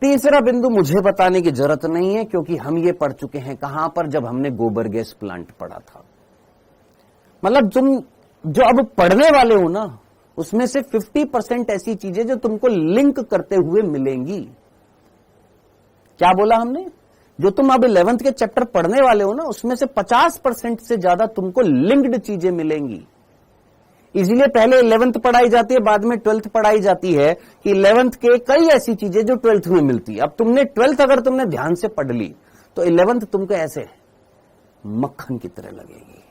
तीसरा बिंदु मुझे बताने की जरूरत नहीं है क्योंकि हम ये पढ़ चुके हैं कहां पर, जब हमने गोबर गैस प्लांट पढ़ा था। मतलब तुम जो अब पढ़ने वाले हो ना उसमें से 50% ऐसी चीजें जो तुमको लिंक करते हुए मिलेंगी। क्या बोला हमने? जो तुम अब 11th के चैप्टर पढ़ने वाले हो ना उसमें से 50% से ज्यादा तुमको लिंक्ड चीजें मिलेंगी। इसीलिए पहले 11th पढ़ाई जाती है, बाद में 12th पढ़ाई जाती है कि 11th के कई ऐसी चीजें जो 12th में मिलती है। अब तुमने 12th अगर तुमने ध्यान से पढ़ ली तो 11th तुमको ऐसे मक्खन की तरह लगेगी।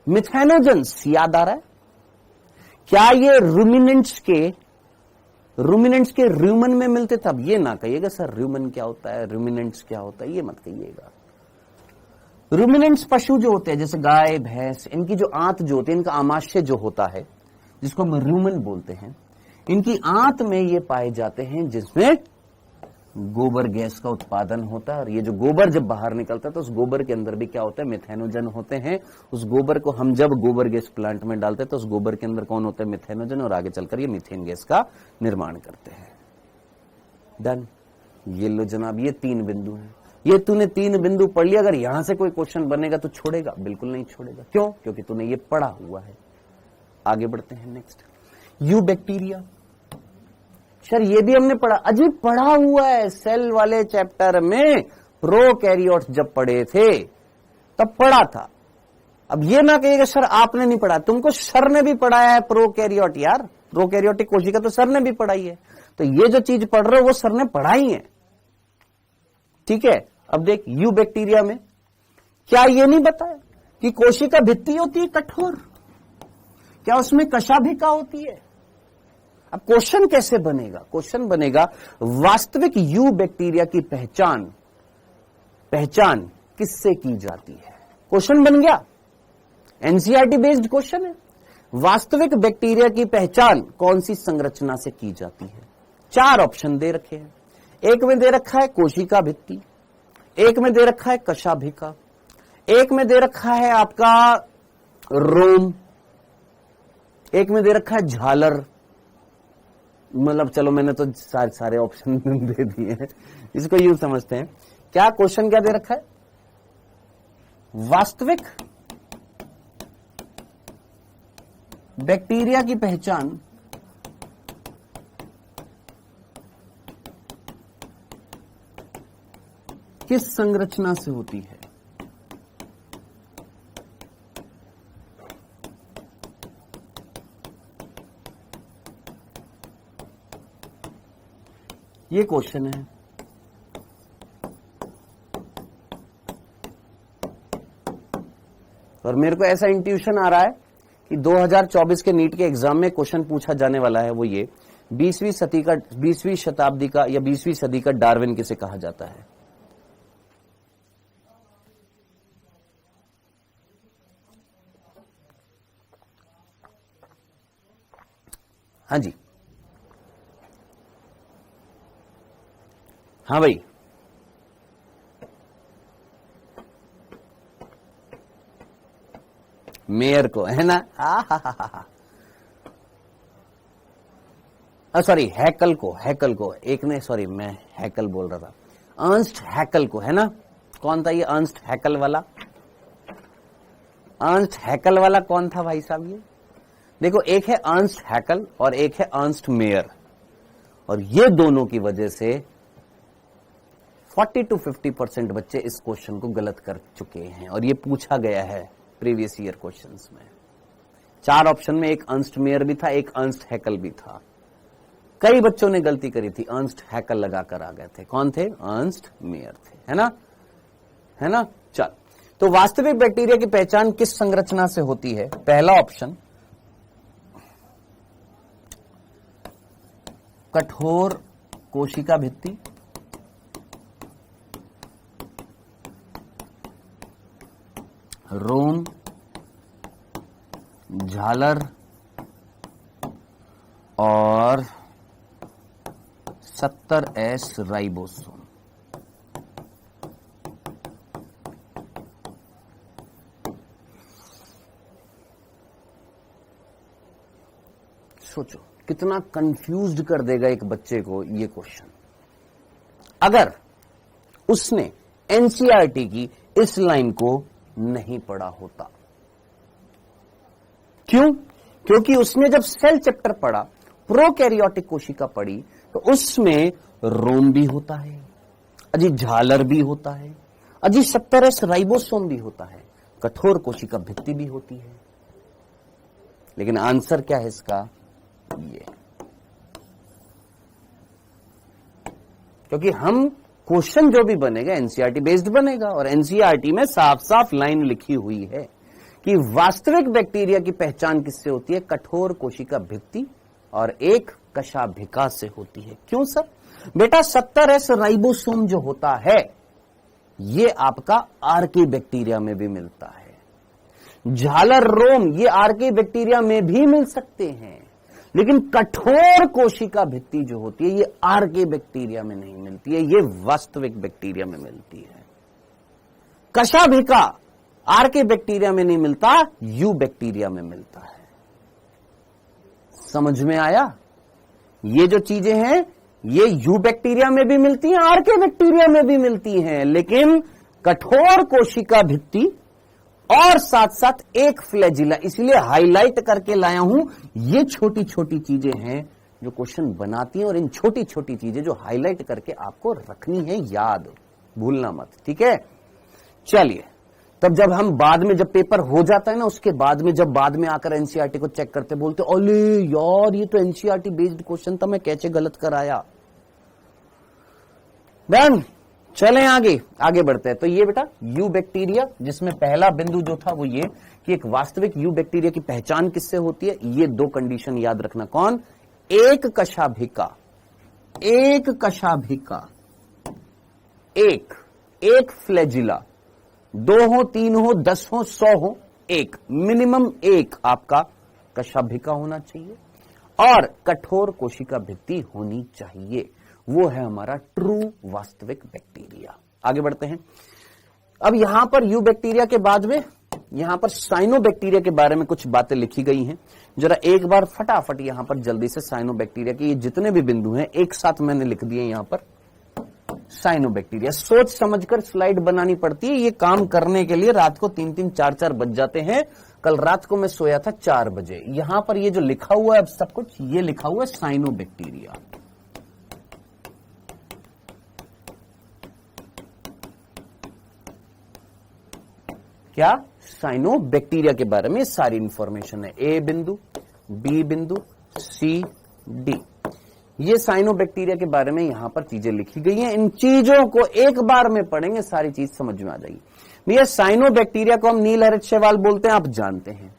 मिथेनोजेंस याद आ रहा है क्या? ये रूमिनेंट्स के र्यूमन में मिलते थे। अब ये ना कहिएगा सर र्यूमन क्या होता है, रूमिनेंट्स क्या होता है, ये मत कहिएगा। रूमिनेंट्स पशु जो होते हैं जैसे गाय भैंस, इनकी जो आंत जो होती है, इनका आमाशय जो होता है जिसको हम रूमन बोलते हैं, इनकी आंत में ये पाए जाते हैं जिसमें गोबर गैस का उत्पादन होता है। और ये जो गोबर जब बाहर निकलता है तो उस गोबर के अंदर भी क्या होता है? मिथेनोजन होते हैं। उस गोबर को हम जब गोबर गैस प्लांट में डालते हैं तो उस गोबर के अंदर कौन होता है? मिथेनोजन, और आगे चलकर ये मीथेन गैस का निर्माण करते हैं। डन। ये लो जनाब, ये 3 बिंदु हैं। ये तूने 3 बिंदु पढ़ लिया, अगर यहां से कोई क्वेश्चन बनेगा तो छोड़ेगा? बिल्कुल नहीं छोड़ेगा। क्यों? क्योंकि तूने ये पढ़ा हुआ है। आगे बढ़ते हैं नेक्स्ट। You bacteria. सर ये भी हमने पढ़ा, अजी पढ़ा हुआ है सेल वाले चैप्टर में, प्रोकैरियोट्स जब पढ़े थे तब पढ़ा था। अब ये ना कहिएगा सर आपने नहीं पढ़ा, तुमको सर ने भी पढ़ाया है प्रोकैरियोट यार, प्रोकैरियोटिक कोशिका तो सर ने भी पढ़ाई है। तो ये जो चीज पढ़ रहे हो वो सर ने पढ़ाई है, ठीक है। अब देख यू बैक्टीरिया में क्या ये नहीं बताया कि कोशिका भित्ति होती है कठोर, क्या उसमें कशाभिका होती है। अब क्वेश्चन कैसे बनेगा, क्वेश्चन बनेगा वास्तविक यू बैक्टीरिया की पहचान किससे की जाती है। क्वेश्चन बन गया, एनसीईआरटी बेस्ड क्वेश्चन है। वास्तविक बैक्टीरिया की पहचान कौन सी संरचना से की जाती है। 4 ऑप्शन दे रखे हैं, एक में दे रखा है कोशिका भित्ति, एक में दे रखा है कशाभिका, एक में दे रखा है आपका रोम, एक में दे रखा है झालर। मतलब चलो मैंने तो सारे ऑप्शन दे दिए हैं, इसको यूं समझते हैं। क्या क्वेश्चन क्या दे रखा है, वास्तविक बैक्टीरिया की पहचान किस संरचना से होती है। ये क्वेश्चन है। और मेरे को ऐसा इंट्यूशन आ रहा है कि 2024 के नीट के एग्जाम में क्वेश्चन पूछा जाने वाला है वो ये 20वीं शताब्दी का या 20वीं सदी का डार्विन किसे कहा जाता है। हाँ जी, हाँ भाई, मेयर को है ना, सॉरी हैकल को एक ने, सॉरी मैं हैकल बोल रहा था, अर्नस्ट हैकल को, है ना। कौन था ये अर्नस्ट हैकल वाला, अर्नस्ट हैकल वाला कौन था भाई साहब। ये देखो, एक है अर्नस्ट हैकल और एक है अर्नस्ट मेयर, और ये दोनों की वजह से 40 to 50% बच्चे इस क्वेश्चन को गलत कर चुके हैं, और ये पूछा गया है प्रीवियस ईयर क्वेश्चंस में। 4 ऑप्शन में एक अर्नस्ट मेयर भी था, एक अर्नस्ट हैकल भी था। कई बच्चों ने गलती करी थी, अर्नस्ट हैकल लगाकर आ गए थे। कौन थे, अर्नस्ट मेयर थे, है ना, है ना। चल, तो वास्तविक बैक्टीरिया की पहचान किस संरचना से होती है। पहला ऑप्शन कठोर कोशिका भित्ति, रोम, झालर और 70S राइबोसोम। सोचो कितना कंफ्यूज्ड कर देगा एक बच्चे को ये क्वेश्चन, अगर उसने एनसीईआरटी की इस लाइन को नहीं पढ़ा होता। क्यों, क्योंकि उसने जब सेल चैप्टर पढ़ा, प्रोकैरियोटिक कोशिका पढ़ी, तो उसमें रोम भी होता है, अजी झालर भी होता है, अजी 70S राइबोसोम भी होता है, कठोर कोशिका भित्ति भी होती है। लेकिन आंसर क्या है इसका, ये, क्योंकि हम क्वेश्चन जो भी बनेगा एनसीईआरटी बेस्ड बनेगा, और एनसीईआरटी में साफ साफ लाइन लिखी हुई है कि वास्तविक बैक्टीरिया की पहचान किससे होती है, कठोर कोशिका भित्ति और एक कशाभिका से होती है। क्यों सर, बेटा 70S राइबोसोम जो होता है ये आपका आर्की बैक्टीरिया में भी मिलता है, झालर रोम ये आर्की बैक्टीरिया में भी मिल सकते हैं, लेकिन कठोर कोशिका भित्ति जो होती है ये आर्की बैक्टीरिया में नहीं मिलती है, ये वास्तविक बैक्टीरिया में मिलती है। कशाभिका आर्की बैक्टीरिया में नहीं मिलता, यू बैक्टीरिया में मिलता है। समझ में आया, ये जो चीजें हैं ये यू बैक्टीरिया में भी मिलती हैं, आर्की बैक्टीरिया में भी मिलती हैं, लेकिन कठोर कोशिका भित्ति और साथ साथ एक फ्लैजिला, इसलिए हाईलाइट करके लाया हूं। ये छोटी छोटी चीजें हैं जो क्वेश्चन बनाती हैं, और इन छोटी छोटी चीजें जो हाईलाइट करके आपको रखनी है याद। भूलना मत, ठीक है। चलिए, तब जब हम बाद में, जब पेपर हो जाता है ना, उसके बाद में जब बाद में आकर एनसीईआरटी को चेक करते, बोलते अरे यार ये तो एनसीईआरटी बेस्ड क्वेश्चन था, मैं कैसे गलत कराया। डन, चलें आगे, आगे बढ़ते हैं। तो ये बेटा यू बैक्टीरिया, जिसमें पहला बिंदु जो था वो ये कि एक वास्तविक यू बैक्टीरिया की पहचान किससे होती है। ये दो कंडीशन याद रखना। कौन? एक कशाभिका, एक कशाभिका, एक फ्लैजिला, 2 हो, 3 हो, 10 हो, 100 हो, एक मिनिमम एक आपका कशाभिका होना चाहिए और कठोर कोशिका भित्ति होनी चाहिए। वो है हमारा ट्रू वास्तविक बैक्टीरिया। आगे बढ़ते हैं। अब यहां पर यू बैक्टीरिया के बाद में यहां पर साइनो बैक्टीरिया के बारे में कुछ बातें लिखी गई हैं। जरा एक बार फटाफट यहां पर जल्दी से साइनो बैक्टीरिया के ये जितने भी बिंदु हैं एक साथ मैंने लिख दिए यहां पर। साइनो बैक्टीरिया, सोच समझकर स्लाइड बनानी पड़ती है। ये काम करने के लिए रात को 3-3, 4-4 बज जाते हैं। कल रात को मैं सोया था 4 बजे। यहां पर ये जो लिखा हुआ है अब सब कुछ, ये लिखा हुआ है साइनो बैक्टीरिया। क्या? साइनो बैक्टीरिया के बारे में सारी इंफॉर्मेशन है। ए बिंदु, बी बिंदु, सी, डी, ये साइनो बैक्टीरिया के बारे में यहां पर चीजें लिखी गई हैं। इन चीजों को एक बार में पढ़ेंगे, सारी चीज समझ में आ जाएगी। भैया साइनो बैक्टीरिया को हम नील हरित शैवाल बोलते हैं, आप जानते हैं।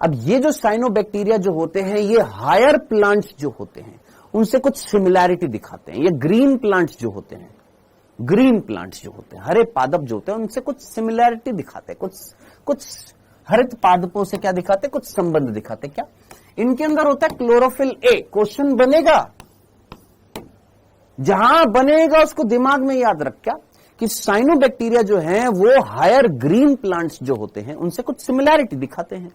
अब ये जो साइनो बैक्टीरिया जो होते हैं, ये हायर प्लांट्स जो होते हैं उनसे कुछ सिमिलैरिटी दिखाते हैं। ये ग्रीन प्लांट्स जो होते हैं, ग्रीन प्लांट्स जो होते हैं, हरे पादप जो होते हैं, उनसे कुछ सिमिलैरिटी दिखाते हैं। कुछ हरित पादपों से क्या दिखाते हैं? कुछ संबंध दिखाते हैं। क्या? इनके अंदर होता है क्लोरोफिल ए। क्वेश्चन बनेगा, जहां बनेगा उसको दिमाग में याद रख। क्या? कि साइनो बैक्टीरिया जो है वो हायर ग्रीन प्लांट्स जो होते हैं उनसे कुछ सिमिलैरिटी दिखाते हैं।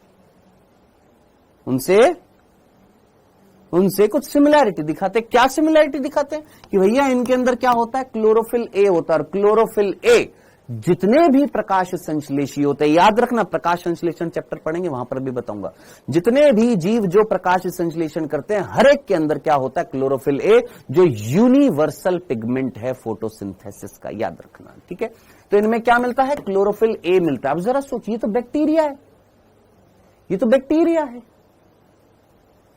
उनसे कुछ सिमिलैरिटी दिखाते। क्या सिमिलैरिटी दिखाते हैं? कि भैया इनके अंदर क्या होता है? क्लोरोफिल ए होता है। और क्लोरोफिल ए जितने भी प्रकाश संश्लेषी होते हैं, याद रखना, प्रकाश संश्लेषण चैप्टर पढ़ेंगे वहां पर भी बताऊंगा। जितने भी जीव जो प्रकाश संश्लेषण करते हैं, हर एक के अंदर क्या होता है? क्लोरोफिल ए, जो यूनिवर्सल पिगमेंट है फोटोसिंथेसिस का, याद रखना, ठीक है। तो इनमें क्या मिलता है? क्लोरोफिल ए मिलता है। अब जरा सोचिए, तो बैक्टीरिया है, ये तो बैक्टीरिया है,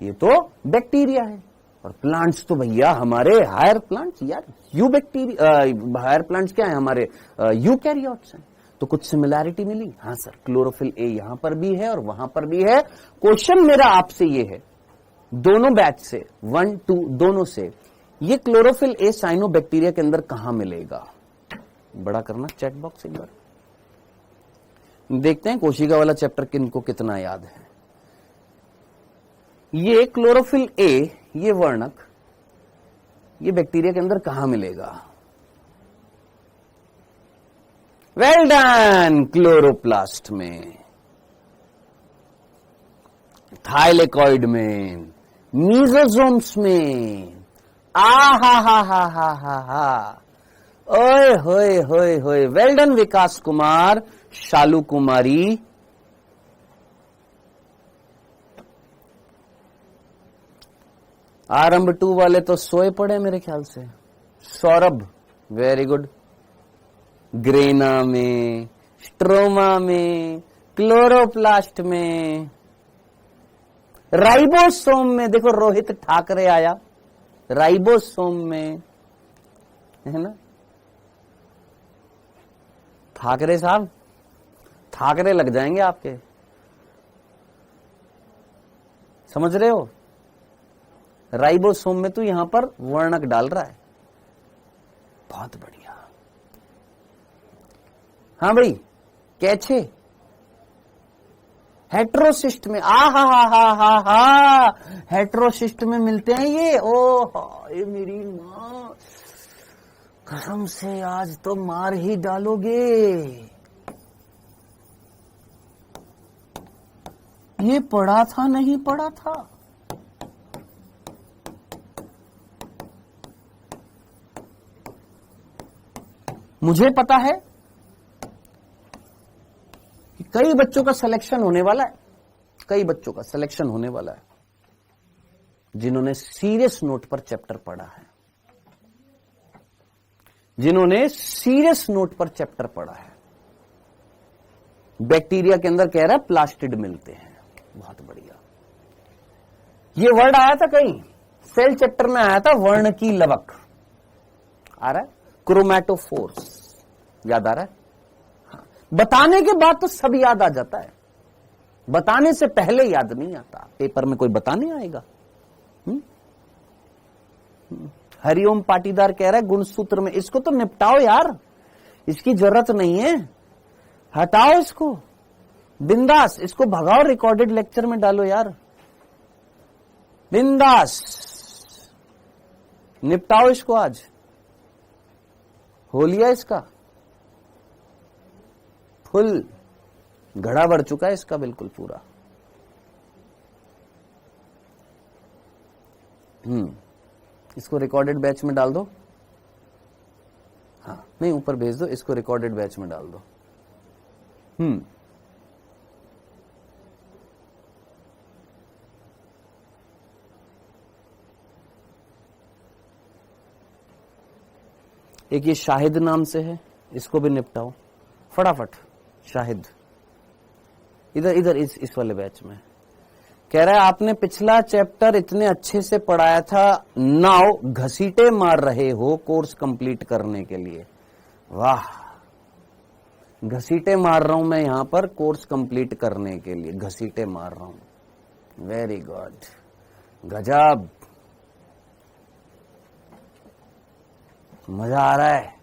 ये तो बैक्टीरिया है। और प्लांट्स तो भैया हमारे हायर प्लांट्स, यार यू बैक्टीरिया, हायर प्लांट्स क्या है? हमारे यूकैरियोट्स हैं। तो कुछ सिमिलैरिटी मिली। हाँ सर, क्लोरोफिल ए यहां पर भी है और वहां पर भी है। क्वेश्चन मेरा आपसे ये है, दोनों बैच से, 1, 2 दोनों से, ये क्लोरोफिल ए साइनो बैक्टीरिया के अंदर कहां मिलेगा? बड़ा करना चैट बॉक्स एक बार, देखते हैं कोशिका वाला चैप्टर किनको कितना याद है। ये क्लोरोफिल ए, ये वर्णक, ये बैक्टीरिया के अंदर कहां मिलेगा? वेल डन, क्लोरोप्लास्ट में, थाइलेकॉइड में, मीजोसोम्स में। आ हा ओए होए होए होए, वेल डन विकास कुमार, शालू कुमारी। आरंभ 2 वाले तो सोए पड़े मेरे ख्याल से। Saurabh, very good. ग्रेना में, स्ट्रोमा में, क्लोरोप्लास्ट में, राइबोसोम में, देखो रोहित ठाकरे आया, राइबोसोम में, है ना। ठाकरे साहब, ठाकरे लग जाएंगे आपके, समझ रहे हो। राइबोसोम में तो यहां पर वर्णक डाल रहा है, बहुत बढ़िया। हाँ भाई, कैचे हेट्रोसिस्ट में, हा हेट्रोसिस्ट में मिलते हैं ये। ये मेरी मां, कसम से आज तो मार ही डालोगे। ये पढ़ा था, नहीं पढ़ा था? मुझे पता है कि कई बच्चों का सिलेक्शन होने वाला है, कई बच्चों का सिलेक्शन होने वाला है जिन्होंने सीरियस नोट पर चैप्टर पढ़ा है। जिन्होंने सीरियस नोट पर चैप्टर पढ़ा है। बैक्टीरिया के अंदर कह रहा है प्लास्टिड मिलते हैं। बहुत बढ़िया। ये वर्ड आया था कहीं सेल चैप्टर में, आया था वर्ण की लवक। आ रहा है? क्रोमैटोफोर्स याद आ रहा है? हाँ। बताने के बाद तो सब याद आ जाता है, बताने से पहले याद नहीं आता। पेपर में कोई बताने आएगा? हरिओम पाटीदार कह रहा है गुणसूत्र में, इसको तो निपटाओ यार, इसकी जरूरत नहीं है, हटाओ इसको बिंदास, इसको भगाओ, रिकॉर्डेड लेक्चर में डालो यार, बिंदास निपटाओ इसको। आज हो लिया इसका, फुल घड़ा भर चुका है इसका बिल्कुल पूरा। इसको रिकॉर्डेड बैच में डाल दो। हाँ नहीं, ऊपर भेज दो, इसको रिकॉर्डेड बैच में डाल दो। एक ये शाहिद नाम से है, इसको भी निपटाओ फटाफट। शाहिद इधर इधर इस वाले बैच में कह रहा है आपने पिछला चैप्टर इतने अच्छे से पढ़ाया था, नाउ घसीटे मार रहे हो कोर्स कंप्लीट करने के लिए। वाह, घसीटे मार रहा हूं मैं यहां पर कोर्स कंप्लीट करने के लिए, घसीटे मार रहा हूं। वेरी गुड, गजब, मजा आ रहा है।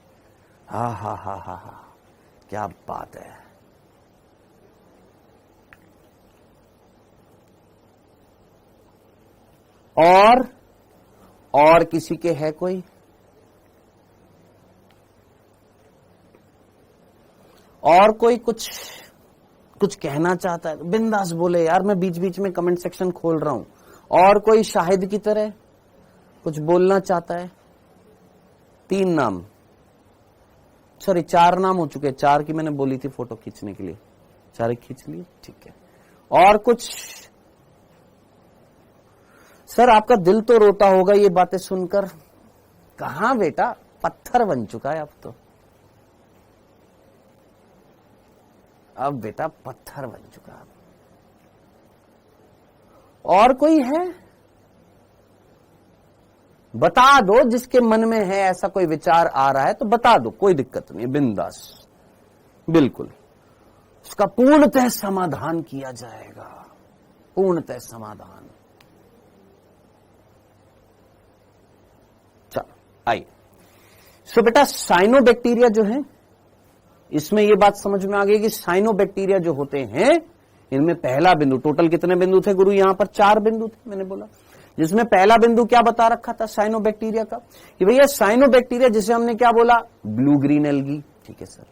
हा हा हा हा हा, क्या बात है। और किसी के है कोई? और कोई कुछ कहना चाहता है बिंदास बोले यार, मैं बीच बीच में कमेंट सेक्शन खोल रहा हूं। और कोई शाहिद की तरह कुछ बोलना चाहता है? 3 नाम, सॉरी 4 नाम हो चुके, 4 की मैंने बोली थी फोटो खींचने के लिए, 4 खींच लिए, ठीक है। और कुछ? सर आपका दिल तो रोता होगा ये बातें सुनकर। कहां बेटा, पत्थर बन चुका है अब तो, अब बेटा पत्थर बन चुका है। और कोई है? बता दो, जिसके मन में है ऐसा कोई विचार आ रहा है तो बता दो, कोई दिक्कत नहीं, बिंदास, बिल्कुल उसका पूर्णतः समाधान किया जाएगा, पूर्णतः समाधान। चलो आइए। सो बेटा साइनोबैक्टीरिया जो है, इसमें यह बात समझ में आ गई कि साइनोबैक्टीरिया जो होते हैं इनमें पहला बिंदु, टोटल कितने बिंदु थे गुरु? यहां पर 4 बिंदु थे मैंने बोला, जिसमें पहला बिंदु क्या बता रखा था साइनोबैक्टीरिया का कि भैया साइनोबैक्टीरिया जिसे हमने क्या बोला, ब्लू ग्रीन एल्गी। ठीक है सर,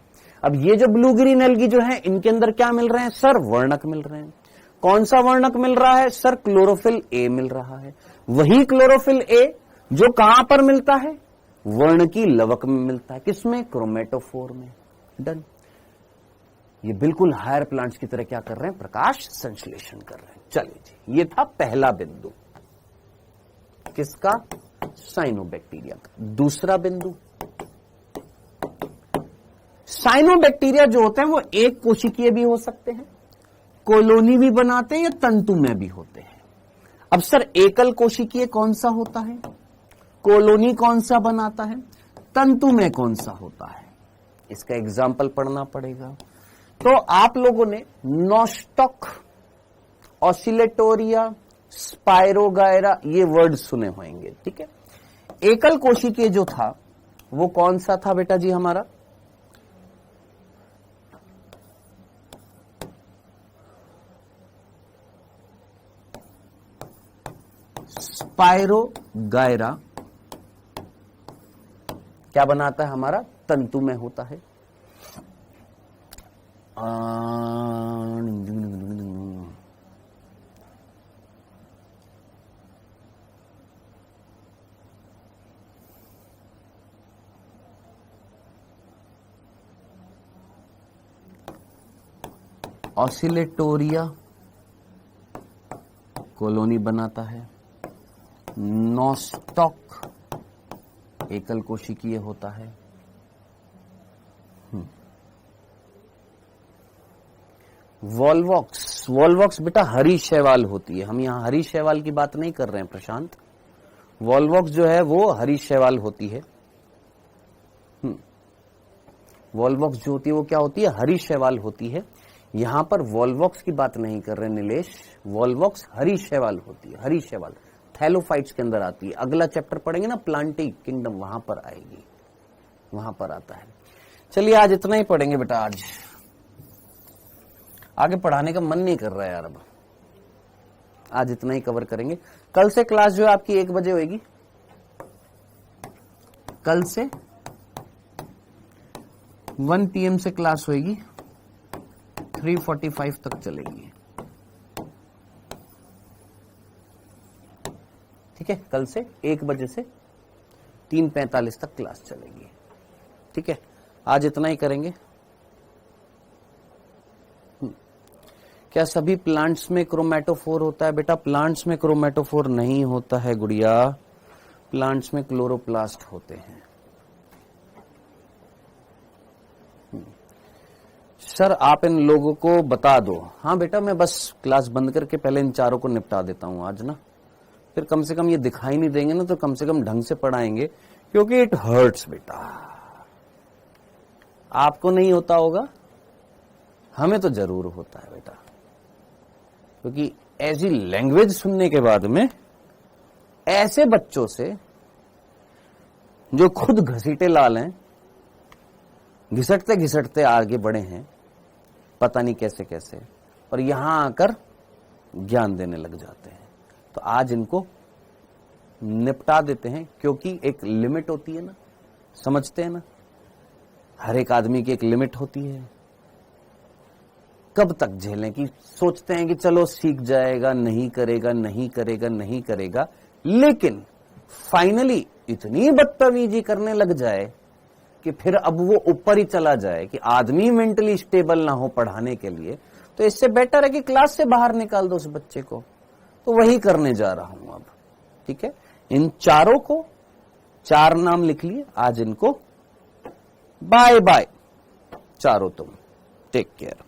अब ये जो ब्लू ग्रीन एल्गी जो है इनके अंदर क्या मिल रहे हैं सर? वर्णक मिल रहे हैं। कौन सा वर्णक मिल रहा है सर? क्लोरोफिल ए मिल रहा है। वही क्लोरोफिल ए जो कहां पर मिलता है? वर्ण की लवक में मिलता है। किसमें? क्रोमेटोफोर में। डन। ये बिल्कुल हायर प्लांट्स की तरह क्या कर रहे हैं? प्रकाश संश्लेषण कर रहे हैं। चलिए जी, ये था पहला बिंदु किसका? साइनोबैक्टीरिया का। दूसरा बिंदु, साइनोबैक्टीरिया जो होते हैं वो एक कोशिकीय भी हो सकते हैं, कॉलोनी भी बनाते हैं, या तंतु में भी होते हैं। अब सर एकल कोशिकीय कौन सा होता है? कॉलोनी कौन सा बनाता है? तंतु में कौन सा होता है? इसका एग्जाम्पल पढ़ना पड़ेगा। तो आप लोगों ने नॉस्टॉक, ऑसिलेटोरिया, स्पाइरोगायरा ये वर्ड सुने होंगे। ठीक है, एकल कोशिकीय जो था वो कौन सा था बेटा जी हमारा? स्पाइरोगायरा क्या बनाता है हमारा? तंतु में होता है। ऑसिलेटोरिया कॉलोनी बनाता है। नॉस्टॉक एकल कोशिकीय होता है। वॉल्वॉक्स, वॉल्वॉक्स बेटा हरी शैवाल होती है। हम यहाँ हरी शैवाल की बात नहीं कर रहे हैं प्रशांत। वॉल्वॉक्स जो है वो हरी शैवाल होती है। वॉल्वॉक्स जो होती है वो क्या होती है? हरी शैवाल होती है। यहां पर वॉल्वॉक्स की बात नहीं कर रहे नीलेश, वॉल्वॉक्स हरी शैवाल होती है। हरी शैवाल थैलोफाइट्स के अंदर आती है। अगला चैप्टर पढ़ेंगे ना प्लांटी किंगडम, वहां पर आएगी, वहां पर आता है। चलिए आज इतना ही पढ़ेंगे बेटा, आज आगे पढ़ाने का मन नहीं कर रहा है यार। अब आज इतना ही कवर करेंगे। कल से क्लास जो है आपकी 1 बजे होगी। कल से 1 PM से क्लास होगी, 3:45 तक चलेगी। ठीक है, कल से 1 बजे से 3:45 तक क्लास चलेगी। ठीक है, आज इतना ही करेंगे। क्या सभी प्लांट्स में क्रोमेटोफोर होता है? बेटा प्लांट्स में क्रोमेटोफोर नहीं होता है गुड़िया, प्लांट्स में क्लोरोप्लास्ट होते हैं। सर आप इन लोगों को बता दो। हाँ बेटा, मैं बस क्लास बंद करके पहले इन चारों को निपटा देता हूं आज ना, फिर कम से कम ये दिखाई नहीं देंगे ना, तो कम से कम ढंग से पढ़ाएंगे, क्योंकि इट हर्ट्स बेटा। आपको नहीं होता होगा, हमें तो जरूर होता है बेटा, क्योंकि ऐसी लैंग्वेज सुनने के बाद में ऐसे बच्चों से जो खुद घसीटे लाल हैं, घिसटते घिसटते आगे बढ़े हैं पता नहीं कैसे कैसे, और यहां आकर ज्ञान देने लग जाते हैं। तो आज इनको निपटा देते हैं, क्योंकि एक लिमिट होती है ना, समझते हैं ना, हर एक आदमी की एक लिमिट होती है। कब तक झेलें कि सोचते हैं कि चलो सीख जाएगा, नहीं करेगा नहीं करेगा नहीं करेगा, लेकिन फाइनली इतनी बदतमीजी करने लग जाए कि फिर अब वो ऊपर ही चला जाए कि आदमी मेंटली स्टेबल ना हो पढ़ाने के लिए। तो इससे बेटर है कि क्लास से बाहर निकाल दो उस बच्चे को। तो वही करने जा रहा हूं अब। ठीक है, इन चारों को 4 नाम लिख लिए आज। इनको बाय बाय चारों, तुम टेक केयर।